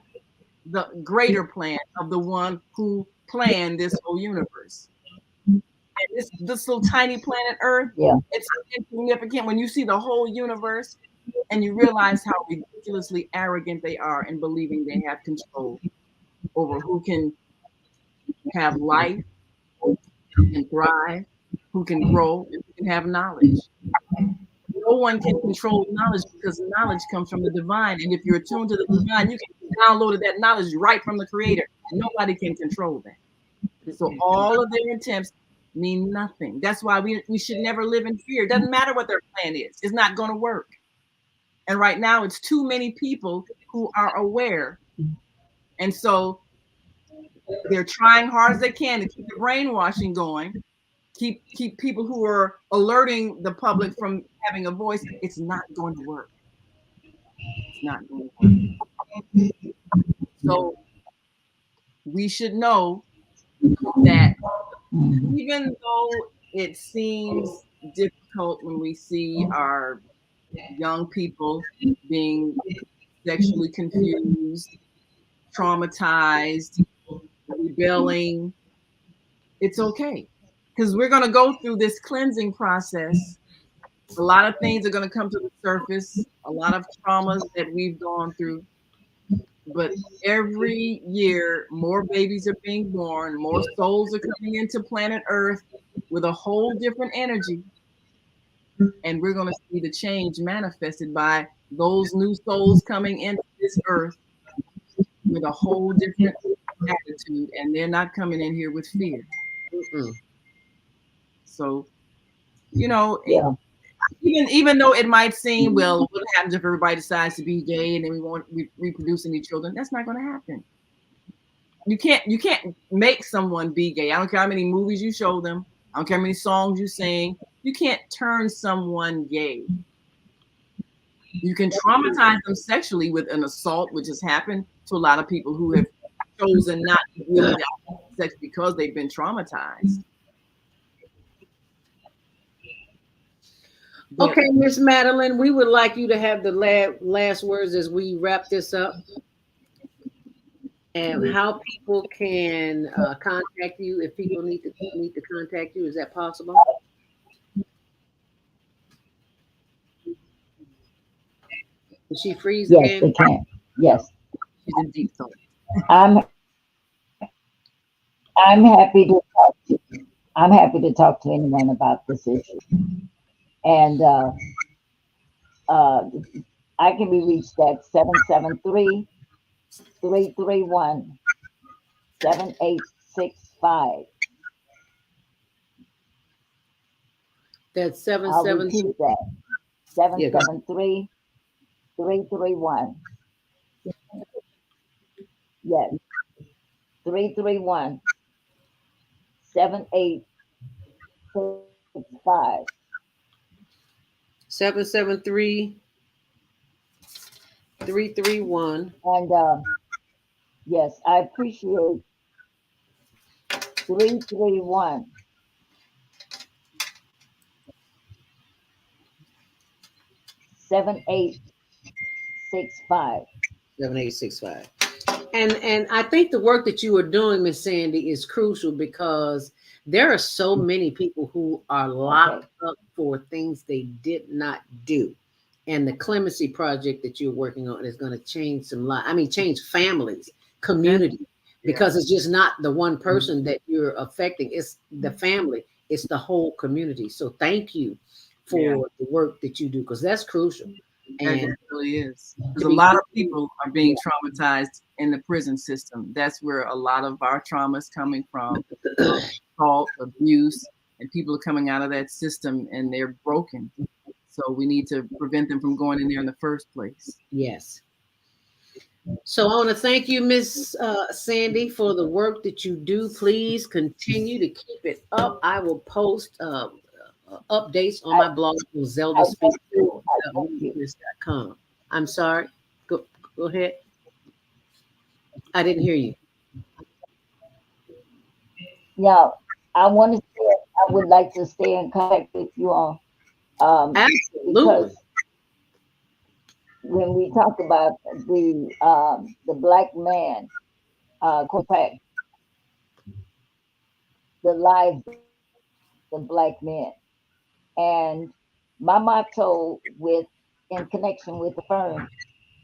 the greater plan of the one who planned this whole universe. And this little tiny planet Earth, it's insignificant when you see the whole universe, and you realize how ridiculously arrogant they are in believing they have control over who can have life, who can thrive, who can grow, and who can have knowledge. No one can control knowledge, because knowledge comes from the divine. And if you're attuned to the divine, you can download that knowledge right from the creator. Nobody can control that. So all of their attempts mean nothing. That's why we should never live in fear. It doesn't matter what their plan is. It's not going to work. And right now, it's too many people who are aware. And so they're trying hard as they can to keep the brainwashing going. Keep people who are alerting the public from having a voice. It's not going to work. It's not going to work. So we should know that even though it seems difficult when we see our young people being sexually confused, traumatized, rebelling, it's okay. Because we're going to go through this cleansing process. A lot of things are going to come to the surface, a lot of traumas that we've gone through. But every year, more babies are being born, more souls are coming into planet Earth with a whole different energy. And we're going to see the change manifested by those new souls coming into this earth with a whole different attitude. And they're not coming in here with fear. So, even though it might seem, well, what happens if everybody decides to be gay and then we won't reproduce any children? That's not going to happen. You can't make someone be gay. I don't care how many movies you show them. I don't care how many songs you sing. You can't turn someone gay. You can traumatize them sexually with an assault, which has happened to a lot of people who have chosen not to deal with sex because they've been traumatized. Okay, Miss Madeline, we would like you to have the last words as we wrap this up, and how people can contact you if people need to contact you. Is that possible? Is she freeze Yes, again? they can. Yes. She's in deep thought. I'm happy to talk to. I'm happy to talk to anyone about this issue, and I can be reached at 773-331-7865. That's I'll repeat that. 773-331. Yes. 331-7865. 773-331. And yes, I appreciate 331 7865. 7865. And I think the work that you are doing, Miss Sandy, is crucial because there are so many people who are locked up for things they did not do. And the clemency project that you're working on is going to change some lives. I mean, change families, community, because it's just not the one person that you're affecting. It's the family. It's the whole community. So thank you for the work that you do, because that's crucial. And And it really is. Because a lot of people are being traumatized in the prison system. That's where a lot of our trauma is coming from. Assault, abuse, and people are coming out of that system and they're broken. So we need to prevent them from going in there in the first place. Yes. So I want to thank you, Miss Sandy, for the work that you do. Please continue to keep it up. I will post updates on my blog on zeldaspeaks.com. I'm sorry. Go ahead. I didn't hear you. Yeah, I want to say I would like to stay in contact with you all. Absolutely. Because when we talk about the black man, compact the lives of black men, and my motto with in connection with the firm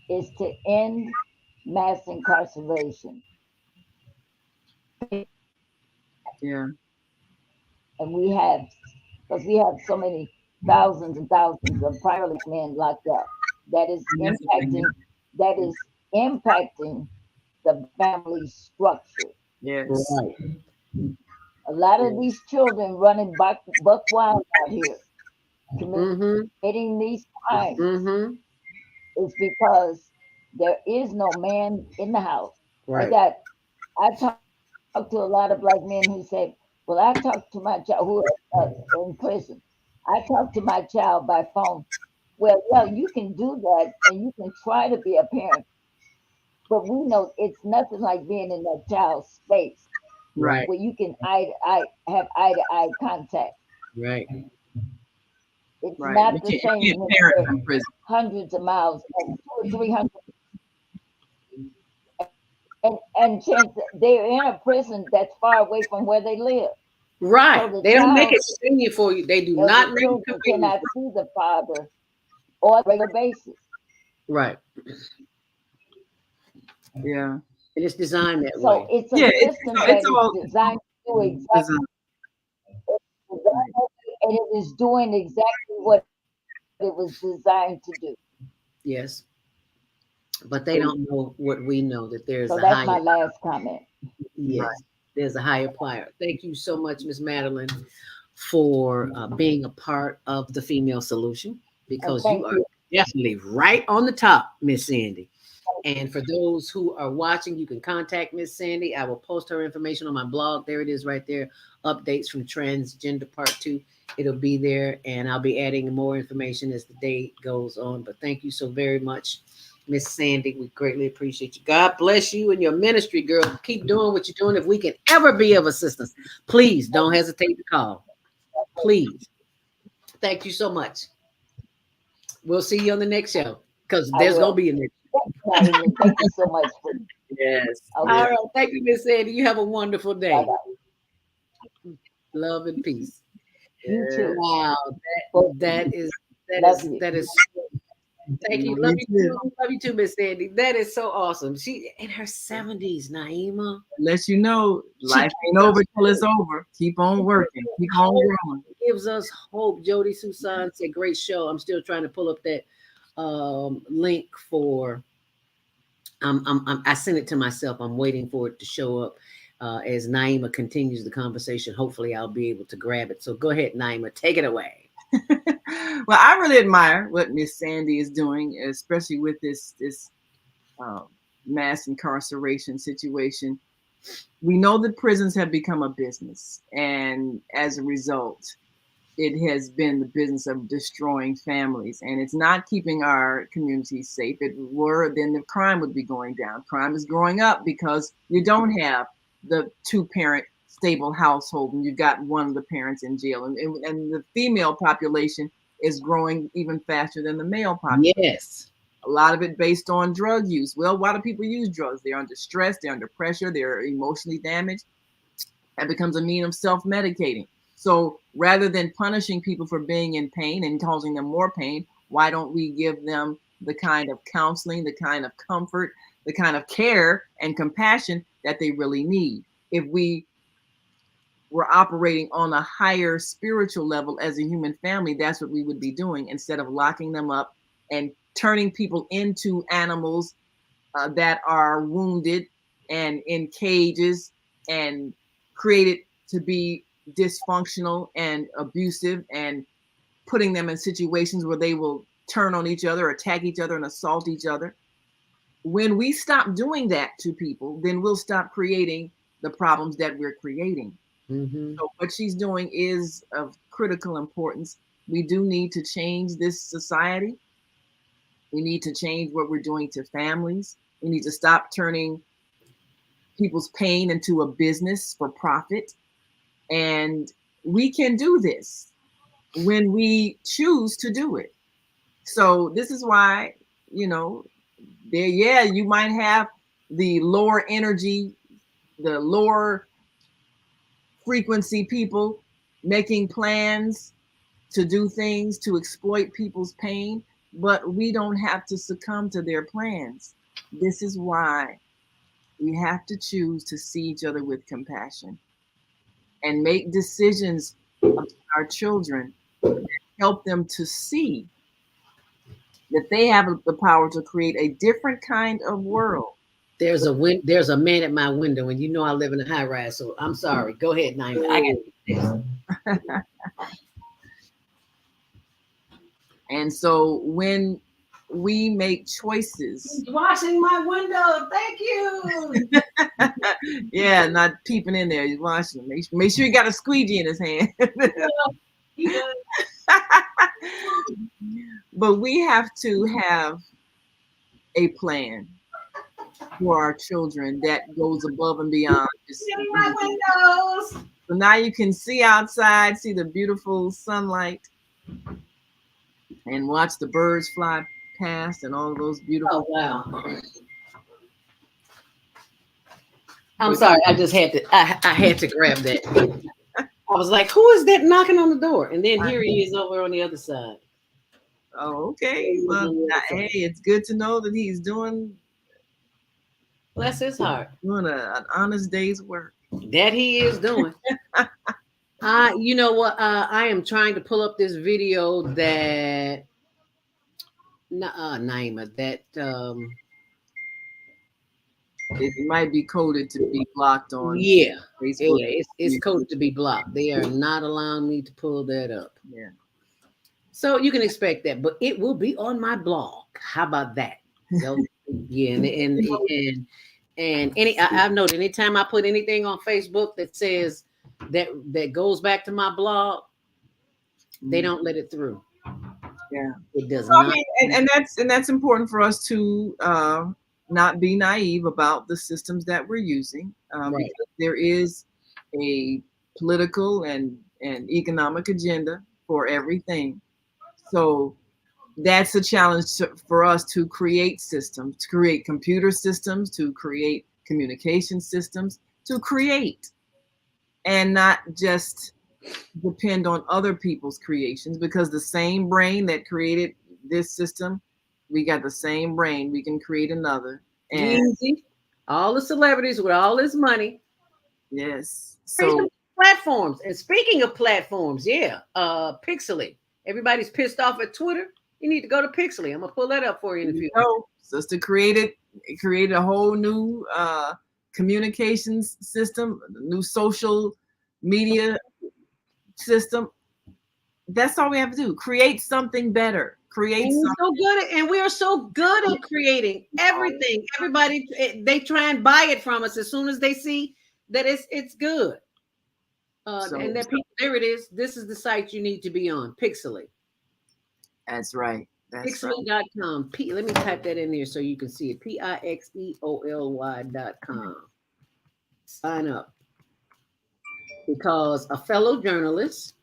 is to end mass incarceration. Yeah. And we have, because we have so many thousands and thousands of prior men locked up. That is impacting the family structure. Yes. Right. A lot of these children running buck wild out here, committing these crimes, is because there is no man in the house. Right. I talk to a lot of black men who say, "Well, I talked to my child who are in prison. I talk to my child by phone." Well, yeah, you can do that, and you can try to be a parent, but we know it's nothing like being in that child's space, Right. where you can have eye to eye contact. Right. It's Right. not the same You when can't parent they're from prison. hundreds of miles, like 200 or 300, and chance they're in a prison that's far away from where they live. Right. So They don't make it convenient for you. They do not the make it children convenient. cannot see the father on a regular basis. Right. Yeah. And it's designed that way. So it's a system that is designed to do exactly, and it is doing exactly what it was designed to do. Yes. But they don't know what we know, that there's So a that's higher. my last comment. Yes. There's a higher power. Thank you so much, Miss Madeline, for being a part of the Female Solution, because you are definitely right on the top, Miss Sandy. And for those who are watching, you can contact Miss Sandy. I will post her information on my blog. There it is right there. Updates from Transgender Part 2. It'll be there, and I'll be adding more information as the day goes on. But thank you so very much, Miss Sandy. We greatly appreciate you. God bless you and your ministry, girl. Keep doing what you're doing. If we can ever be of assistance, please don't hesitate to call. Please. Thank you so much. We'll see you on the next show, because there's going to be a next show. Thank you so much. Yes. Okay. All right. Thank you, Miss Sandy. You have a wonderful day. Bye-bye. Love and peace. You too. Wow. That is. Thank you. Love you too. Love you too, Miss Sandy. That is so awesome. She in her 70s, Naima. Let you know life ain't over till it's over. Keep on working. Keep on growing. Gives us hope. Jody Susan said, "Great show." I'm still trying to pull up that link for. I sent it to myself. I'm waiting for it to show up as Naima continues the conversation. Hopefully, I'll be able to grab it. So go ahead, Naima, take it away. Well, I really admire what Miss Sandy is doing, especially with this mass incarceration situation. We know that prisons have become a business, and as a result, it has been the business of destroying families, and it's not keeping our communities safe. If it were, then the crime would be going down. Crime is growing up because you don't have the two-parent stable household, and you've got one of the parents in jail, and the female population is growing even faster than the male population. Yes. A lot of it based on drug use. Well, why do people use drugs? They're under stress, they're under pressure, they're emotionally damaged. That becomes a means of self-medicating. So rather than punishing people for being in pain and causing them more pain, why don't we give them the kind of counseling, the kind of comfort, the kind of care and compassion that they really need? If we were operating on a higher spiritual level as a human family, that's what we would be doing, instead of locking them up and turning people into animals that are wounded and in cages and created to be dysfunctional and abusive, and putting them in situations where they will turn on each other, attack each other, and assault each other. When we stop doing that to people, then we'll stop creating the problems that we're creating. Mm-hmm. So what she's doing is of critical importance. We do need to change this society. We need to change what we're doing to families. We need to stop turning people's pain into a business for profit. And we can do this when we choose to do it. So this is why, you might have the lower energy, the lower frequency people making plans to do things to exploit people's pain, but we don't have to succumb to their plans. This is why we have to choose to see each other with compassion and make decisions about our children that help them to see that they have the power to create a different kind of world. There's a man at my window, and you know I live in a high rise, so I'm sorry. Go ahead, Naima. I got this. And so when we make choices, He's washing my window. Thank you. Yeah, not peeping in there. He's washing. Make sure he got a squeegee in his hand. He does. But we have to have a plan for our children that goes above and beyond. My windows. So now you can see outside, see the beautiful sunlight, and watch the birds fly past and all of those beautiful. Oh, wow. I'm sorry. I just had to. I had to grab that. I was like, "Who is that knocking on the door?" And then here he is over on the other side. Oh, okay. Well, hey, it's good to know that he's doing. Bless his heart. Doing an honest day's work. That he is doing. You know what? I am trying to pull up this video that Naima, that it might be coded to be blocked on. Yeah, Facebook. Yeah, it's coded to be blocked. They are not allowing me to pull that up. Yeah. So you can expect that, but it will be on my blog. How about that? So, yeah, and I've noted anytime I put anything on Facebook that says that goes back to my blog, they don't let it through. Yeah, it does not. And that's important for us to not be naive about the systems that we're using, Right. because there is a political and economic agenda for everything. So that's a challenge for us to create systems, to create computer systems, to create communication systems, to create, and not just depend on other people's creations, because the same brain that created this system, we got the same brain, we can create another. And easy. All the celebrities with all this money. Yes. So platforms. And speaking of platforms, Pixely. Everybody's pissed off at Twitter. You need to go to Pixely. I'm gonna pull that up for you in a few minutes. Sister created a whole new communications system, new social media system. That's all we have to do. Create something better. Create something. We are so good at creating everything. Everybody, they try and buy it from us as soon as they see that it's good. And there it is. This is the site you need to be on, Pixely. That's right. That's right. Pixely.com. Let me type that in there so you can see it. Pixeoly.com. Sign up. Because a fellow journalist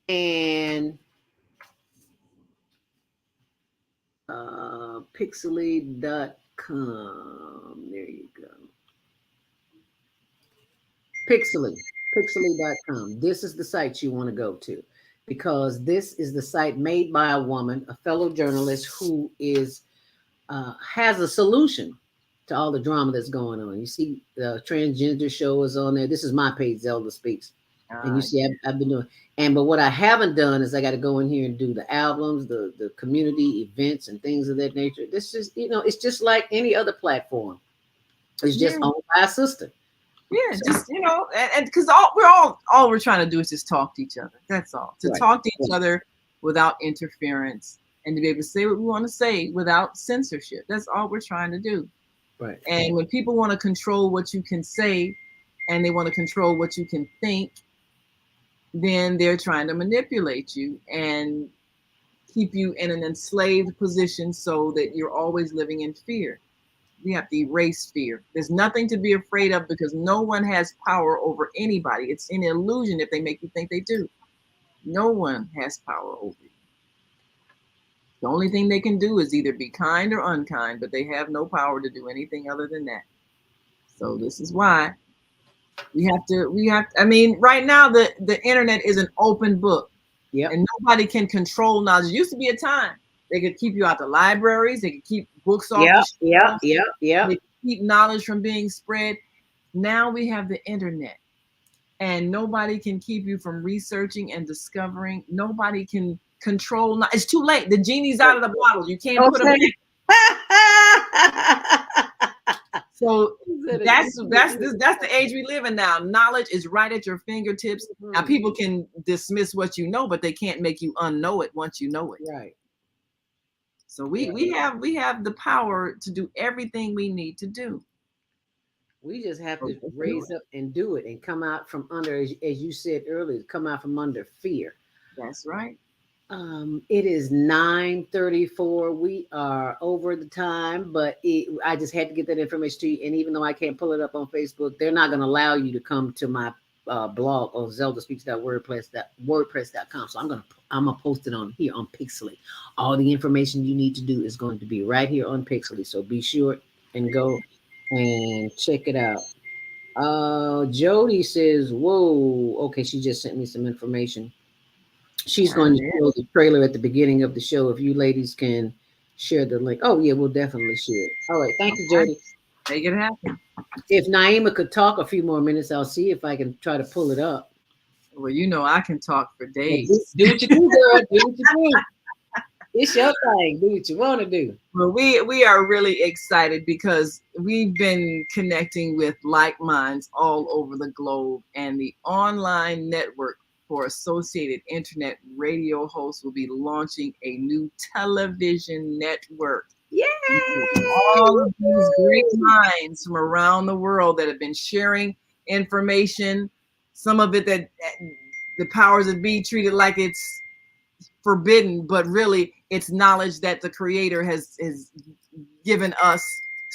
and Pixely.com. There you go. Pixely.com. This is the site you want to go to because this is the site made by a woman, a fellow journalist who is has a solution to all the drama that's going on. You see the transgender show is on there. This is my page, Zelda Speaks. And you see I've been doing, but what I haven't done is I got to go in here and do the albums, the community events and things of that nature. This is, it's just like any other platform. It's just owned by a sister. Yeah, just and because all we're trying to do is just talk to each other. That's all. To talk to each other without interference and to be able to say what we want to say without censorship. That's all we're trying to do. Right. And when people want to control what you can say and they want to control what you can think, then they're trying to manipulate you and keep you in an enslaved position so that you're always living in fear. We have to erase fear. There's nothing to be afraid of because no one has power over anybody. It's an illusion if they make you think they do. No one has power over you. The only thing they can do is either be kind or unkind, but they have no power to do anything other than that. So this is why we have to, I mean, right now the internet is an open book. Yeah. And nobody can control knowledge. There used to be a time they could keep you out the libraries. They could keep books off the shelves. Yeah. They could keep knowledge from being spread. Now we have the internet. And nobody can keep you from researching and discovering. Nobody can control. It's too late. The genie's out of the bottle. You can't put them in. So that's the age we live in now. Knowledge is right at your fingertips. Now people can dismiss what you know, but they can't make you unknow it once you know it. Right. So we have the power to do everything we need to do. We just have to raise up and do it and come out from under, as you said earlier, come out from under fear. That's right. It is 9:34. We are over the time, but I just had to get that information to you. And even though I can't pull it up on Facebook, they're not going to allow you to come to my blog on zeldaspeaks.wordpress.com. So I'm gonna post it on here on Pixely. All the information you need to do is going to be right here on Pixely. So be sure and go and check it out. Jody says, "Whoa, okay." She just sent me some information. She's going to show the trailer at the beginning of the show. If you ladies can share the link. Oh yeah, we'll definitely share it. All right, thank you, Jody. Make it happen. If Naima could talk a few more minutes, I'll see if I can try to pull it up. Well, I can talk for days. Do what you do, girl. Do what you do. It's your thing. Do what you want to do. Well, we are really excited because we've been connecting with like minds all over the globe, and the online network for Associated Internet Radio Hosts will be launching a new television network. Yay! All of these great minds from around the world that have been sharing information, some of it that the powers that be treated like it's forbidden, but really it's knowledge that the Creator has given us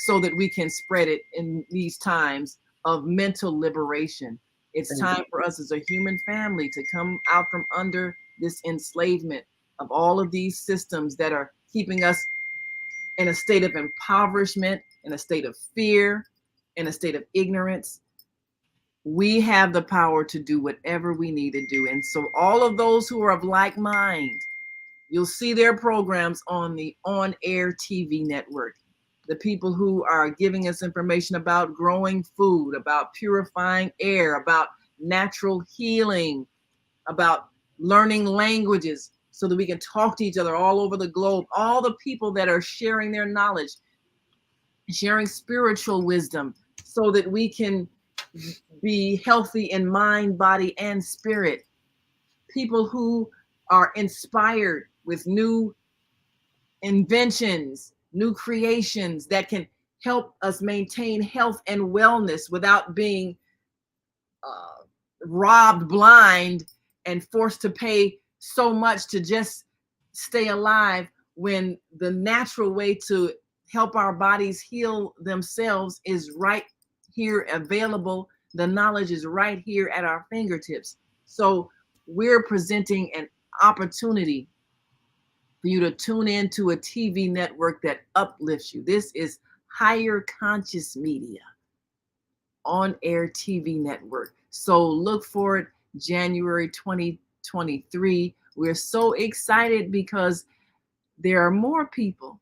so that we can spread it in these times of mental liberation. It's time for us as a human family to come out from under this enslavement of all of these systems that are keeping us in a state of impoverishment, in a state of fear, in a state of ignorance. We have the power to do whatever we need to do. And so all of those who are of like mind, you'll see their programs on the on-air TV network. The people who are giving us information about growing food, about purifying air, about natural healing, about learning languages so that we can talk to each other all over the globe. All the people that are sharing their knowledge, sharing spiritual wisdom so that we can be healthy in mind, body, and spirit. People who are inspired with new inventions, new creations that can help us maintain health and wellness without being robbed blind and forced to pay so much to just stay alive, when the natural way to help our bodies heal themselves is right here available. The knowledge is right here at our fingertips. So we're presenting an opportunity for you to tune into a TV network that uplifts you. This is Higher Conscious Media on air TV network. So look for it January 2023. We're so excited because there are more people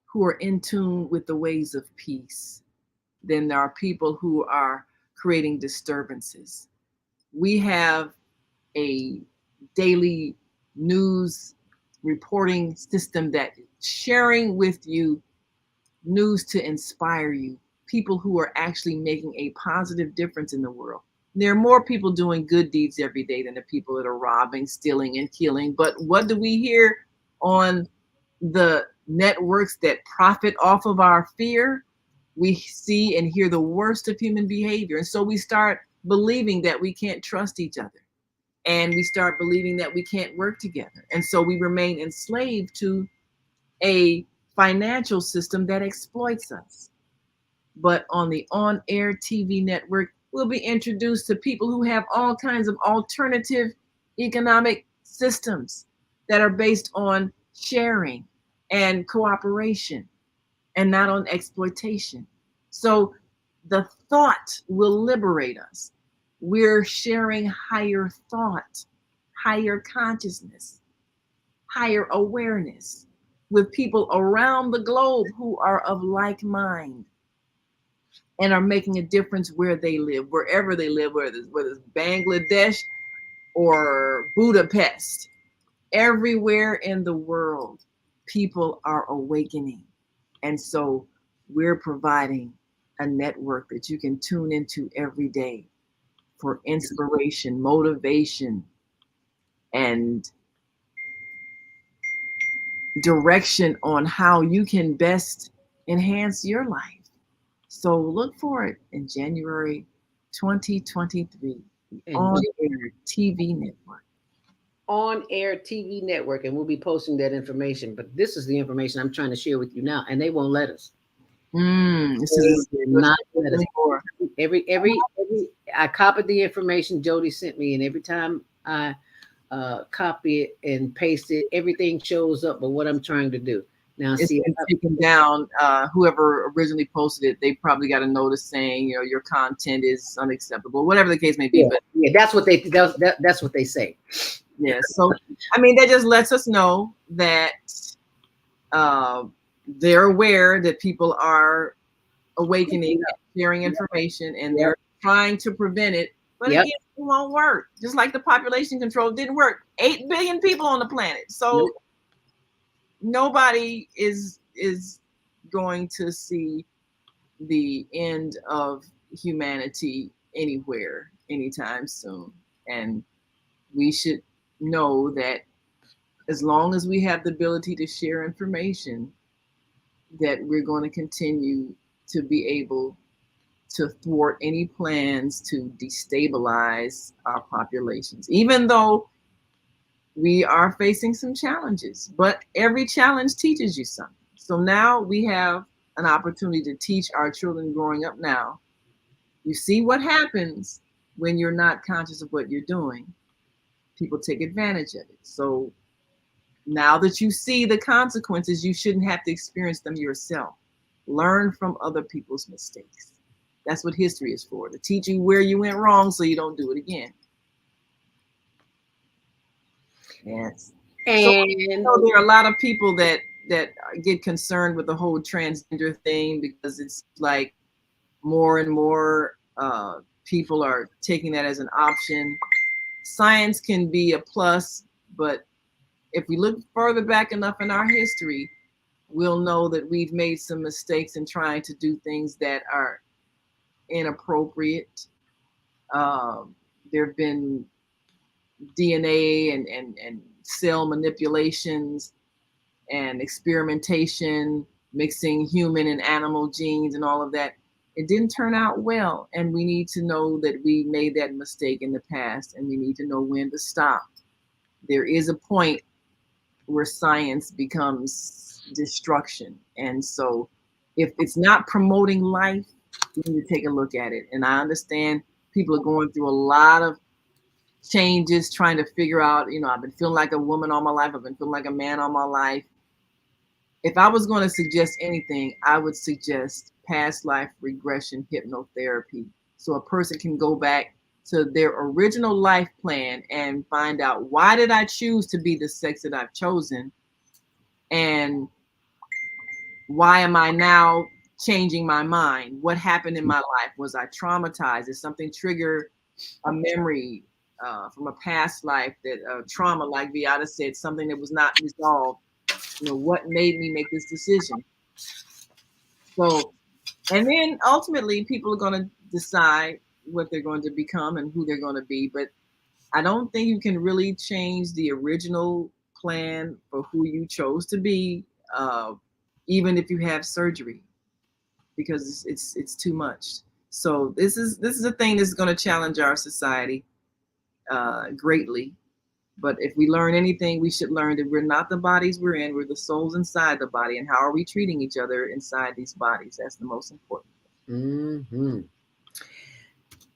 who are in tune with the ways of peace than there are people who are creating disturbances. We have a daily news reporting system that sharing with you news to inspire you, people who are actually making a positive difference in the world. There are more people doing good deeds every day than the people that are robbing, stealing, and killing. But what do we hear on the networks that profit off of our fear? We see and hear the worst of human behavior. And so we start believing that we can't trust each other. And we start believing that we can't work together. And so we remain enslaved to a financial system that exploits us. But on the on-air TV network, we'll be introduced to people who have all kinds of alternative economic systems that are based on sharing and cooperation and not on exploitation. So the thought will liberate us. We're sharing higher thought, higher consciousness, higher awareness with people around the globe who are of like mind and are making a difference where they live, wherever they live, whether it's Bangladesh or Budapest. Everywhere in the world, people are awakening. And so we're providing a network that you can tune into every day for inspiration, motivation, and direction on how you can best enhance your life. So look for it in January 2023 on air TV network. On air TV network, and we'll be posting that information. But this is the information I'm trying to share with you now, and they won't let us. This is not let us. Every I copied the information Jody sent me, and every time I copy it and paste it, everything shows up. But what I'm trying to do now, it's been taken down. Whoever originally posted it, they probably got a notice saying, your content is unacceptable, whatever the case may be. Yeah, but yeah, that's what they say. Yeah. So I mean, that just lets us know that they're aware that people are awakening, sharing information, and they're trying to prevent it. But again, it won't work. Just like the population control didn't work. 8 billion people on the planet. So nobody is going to see the end of humanity anywhere anytime soon. And we should know that as long as we have the ability to share information, that we're going to continue to be able to thwart any plans to destabilize our populations, even though we are facing some challenges. But every challenge teaches you something. So now we have an opportunity to teach our children growing up now. You see what happens when you're not conscious of what you're doing. People take advantage of it. So now that you see the consequences, you shouldn't have to experience them yourself. Learn from other people's mistakes. That's what history is for, to teach you where you went wrong so you don't do it again. Yes. And so there are a lot of people that get concerned with the whole transgender thing, because it's like more and more people are taking that as an option. Science can be a plus, but if we look further back enough in our history, we'll know that we've made some mistakes in trying to do things that are inappropriate. There have been DNA and cell manipulations and experimentation, mixing human and animal genes and all of that. it didn't turn out well. And we need to know that we made that mistake in the past, and we need to know when to stop. There is a point where science becomes destruction. And so if it's not promoting life, we need to take a look at it. And I understand people are going through a lot of changes, trying to figure out, I've been feeling like a woman all my life. I've been feeling like a man all my life. If I was going to suggest anything, I would suggest past life regression hypnotherapy. So a person can go back to their original life plan and find out, why did I choose to be the sex that I've chosen? And why am I now changing my mind? What happened in my life? Was I traumatized? Did something trigger a memory from a past life, that trauma, like Viata said, something that was not resolved? What made me make this decision? So, and then ultimately people are going to decide what they're going to become and who they're going to be. But I don't think you can really change the original plan for who you chose to be, even if you have surgery, because it's too much. So this is a thing that's going to challenge our society greatly. But if we learn anything, we should learn that we're not the bodies we're in, we're the souls inside the body. And how are we treating each other inside these bodies? That's the most important. Mm-hmm.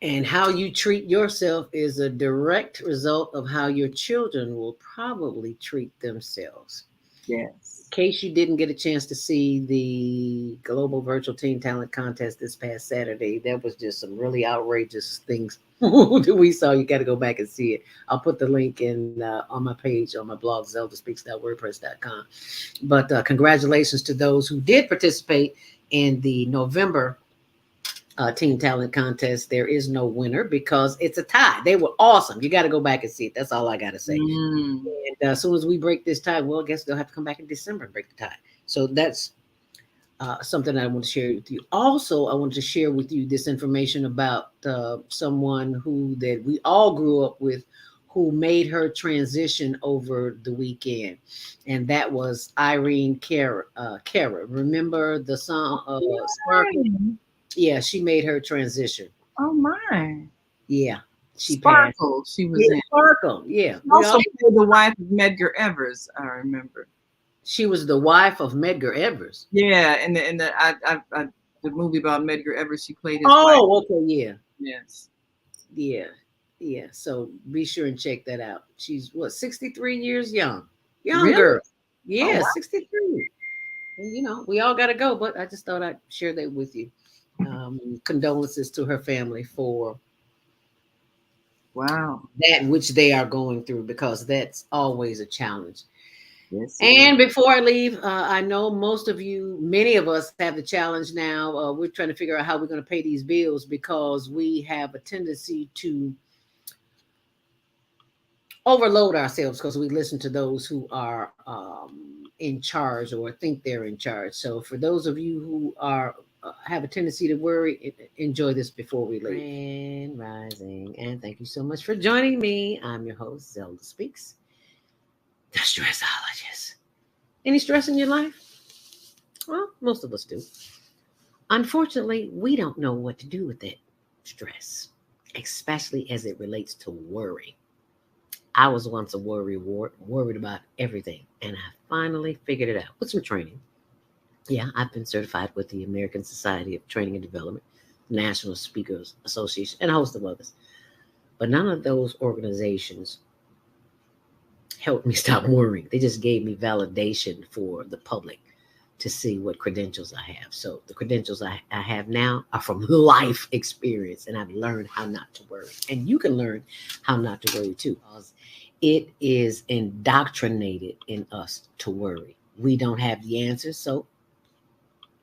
And how you treat yourself is a direct result of how your children will probably treat themselves. Yes. In case you didn't get a chance to see the Global Virtual Teen Talent Contest this past Saturday, there was just some really outrageous things that we saw. You got to go back and see it. I'll put the link in on my page, on my blog, zeldaspeaks.wordpress.com. But congratulations to those who did participate in the November Teen Talent Contest. There is no winner because it's a tie. They were awesome. You got to go back and see it. That's all I got to say. And as soon as we break this tie, well, I guess they'll have to come back in December and break the tie. So that's something I want to share with you. Also, I want to share with you this information about someone that we all grew up with, who made her transition over the weekend, and that was Irene Cara. Remember the song Sparkle? Yeah, she made her transition. Oh my! Yeah, she Sparkle. Passed. She was in Sparkle. Yeah, she also played the wife of Medgar Evers. I remember. She was the wife of Medgar Evers. Yeah, in the movie about Medgar Evers, she played his wife. Oh, okay, yeah. Yes. Yeah. So be sure and check that out. She's 63 years young. Really? Girl. Yeah, Oh, wow. 63. And, we all got to go, but I just thought I'd share that with you. Condolences to her family for that which they are going through, because that's always a challenge. Yes. And before I leave, I know many of us have the challenge now. We're trying to figure out how we're going to pay these bills, because we have a tendency to overload ourselves because we listen to those who are in charge or think they're in charge. So for those of you who have a tendency to worry, enjoy this before we leave. Grand Rising, and thank you so much for joining me. I'm your host, Zelda Speaks, the stressologist. Any stress in your life? Well, most of us do. Unfortunately, we don't know what to do with that stress, especially as it relates to worry. I was once a worried about everything, and I finally figured it out with some training. Yeah, I've been certified with the American Society of Training and Development, National Speakers Association, and a host of others. But none of those organizations helped me stop worrying. They just gave me validation for the public to see what credentials I have. So the credentials I have now are from life experience, and I've learned how not to worry. And you can learn how not to worry too, because it is indoctrinated in us to worry. We don't have the answers, so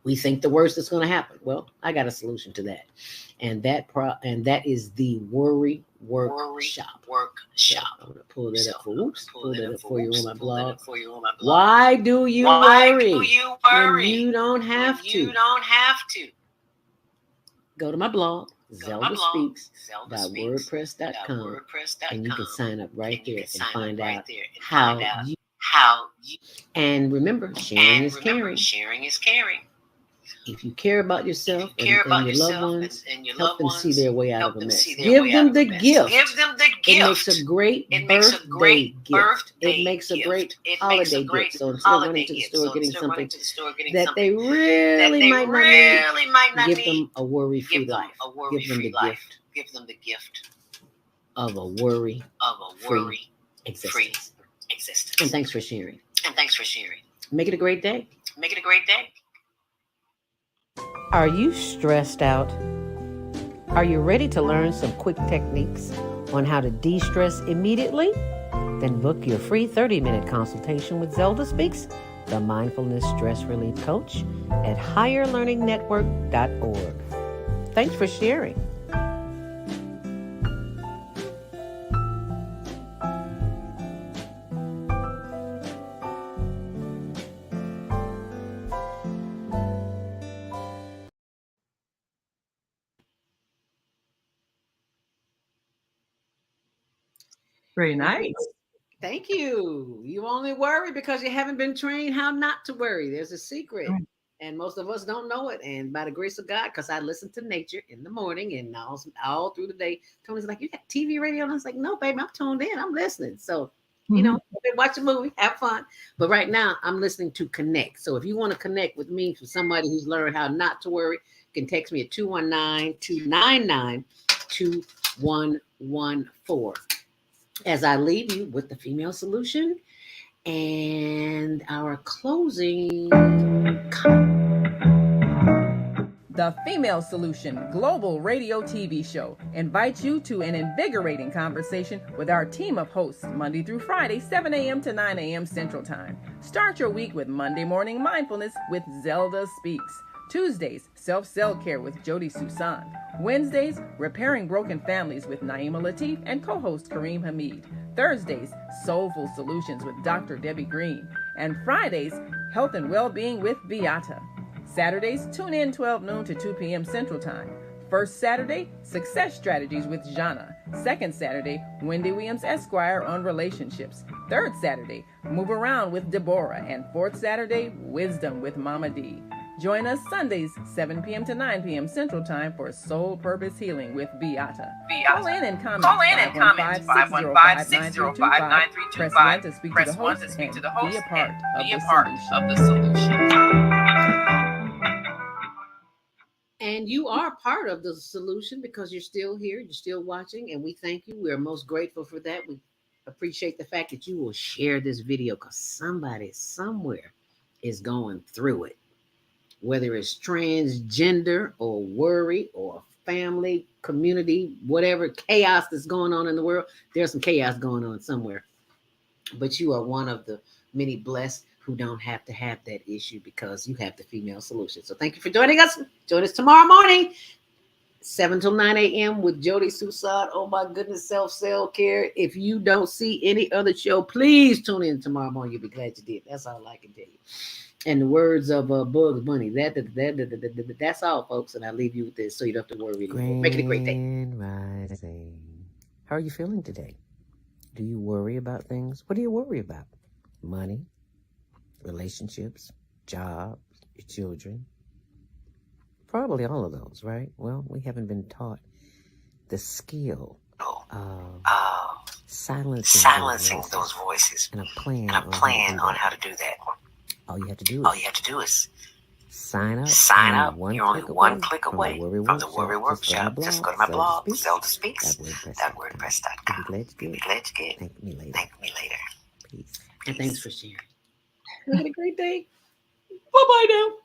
we think the worst is going to happen. Well, I got a solution to that, and that is the Worry Workshop. I'm going to pull that up for you on my blog. Why do you worry when you don't have to? Go to my blog, zeldaspeaks.wordpress.com, and you can sign up right there and find out how you. And remember, sharing is caring. If you care about yourself and your loved ones, help them see their way out of a mess. Give them the gift. It makes a great birthday gift. It makes a great holiday gift. So instead of running to the store getting something that they really might not need, give them a worry-free life. Give them the gift of a worry-free existence. And thanks for sharing. Make it a great day. Are you stressed out? Are you ready to learn some quick techniques on how to de-stress immediately? Then book your free 30-minute consultation with Zelda Speaks, the Mindfulness Stress Relief Coach, at higherlearningnetwork.org. Thanks for sharing. Very nice. Thank you. You only worry because you haven't been trained how not to worry. There's a secret. And most of us don't know it. And by the grace of God, because I listen to nature in the morning and all through the day, Tony's like, you got TV, radio? And I was like, no, baby, I'm tuned in. I'm listening. So, watch a movie, have fun. But right now, I'm listening to connect. So if you want to connect with me, for somebody who's learned how not to worry, you can text me at 219-299-2114. As I leave you with the female solution and our closing. The Female Solution Global Radio TV Show invites you to an invigorating conversation with our team of hosts Monday through Friday, 7 a.m. to 9 a.m. Central Time. Start your week with Monday Morning Mindfulness with Zelda Speaks. Tuesdays, Self-Cell Care with Jody Susan. Wednesdays, Repairing Broken Families with Naima Latif and co-host Kareem Hamid. Thursdays, Soulful Solutions with Dr. Debbie Green. And Fridays, Health and Wellbeing with Beata. Saturdays, tune in 12 noon to 2 p.m. Central Time. First Saturday, Success Strategies with Jana. Second Saturday, Wendy Williams Esquire on relationships. Third Saturday, Move Around with Deborah. And fourth Saturday, Wisdom with Mama D. Join us Sundays, 7 p.m. to 9 p.m. Central Time for Soul Purpose Healing with Beata. Call in and comment. 515-605-9325. Press 1 to speak to the host and be a part of the solution. And you are part of the solution because you're still here, you're still watching, and we thank you. We're most grateful for that. We appreciate the fact that you will share this video because somebody somewhere is going through it. Whether it's transgender or worry or family, community, whatever chaos that's going on in the world, there's some chaos going on somewhere. But you are one of the many blessed who don't have to have that issue because you have the female solution. So thank you for joining us. Join us tomorrow morning, 7 till 9 a.m. with Jody Susan. Oh my goodness, Self-Cell Care. If you don't see any other show, please tune in tomorrow morning. You'll be glad you did. That's all I can tell you. And the words of Bugs Bunny, that's all, folks. And I leave you with this so you don't have to worry anymore. Make it a great day. Rising. How are you feeling today? Do you worry about things? What do you worry about? Money, relationships, jobs, your children. Probably all of those, right? Well, we haven't been taught the skill of silencing those voices and a plan on how to do that. All you have to do is sign up. You're only one click away from the Worry Workshop. Just go to my blog, Zelda Speaks, .wordpress.com. Be glad you get. Thank me later. Peace. And thanks for sharing. Have a great day. Bye-bye now.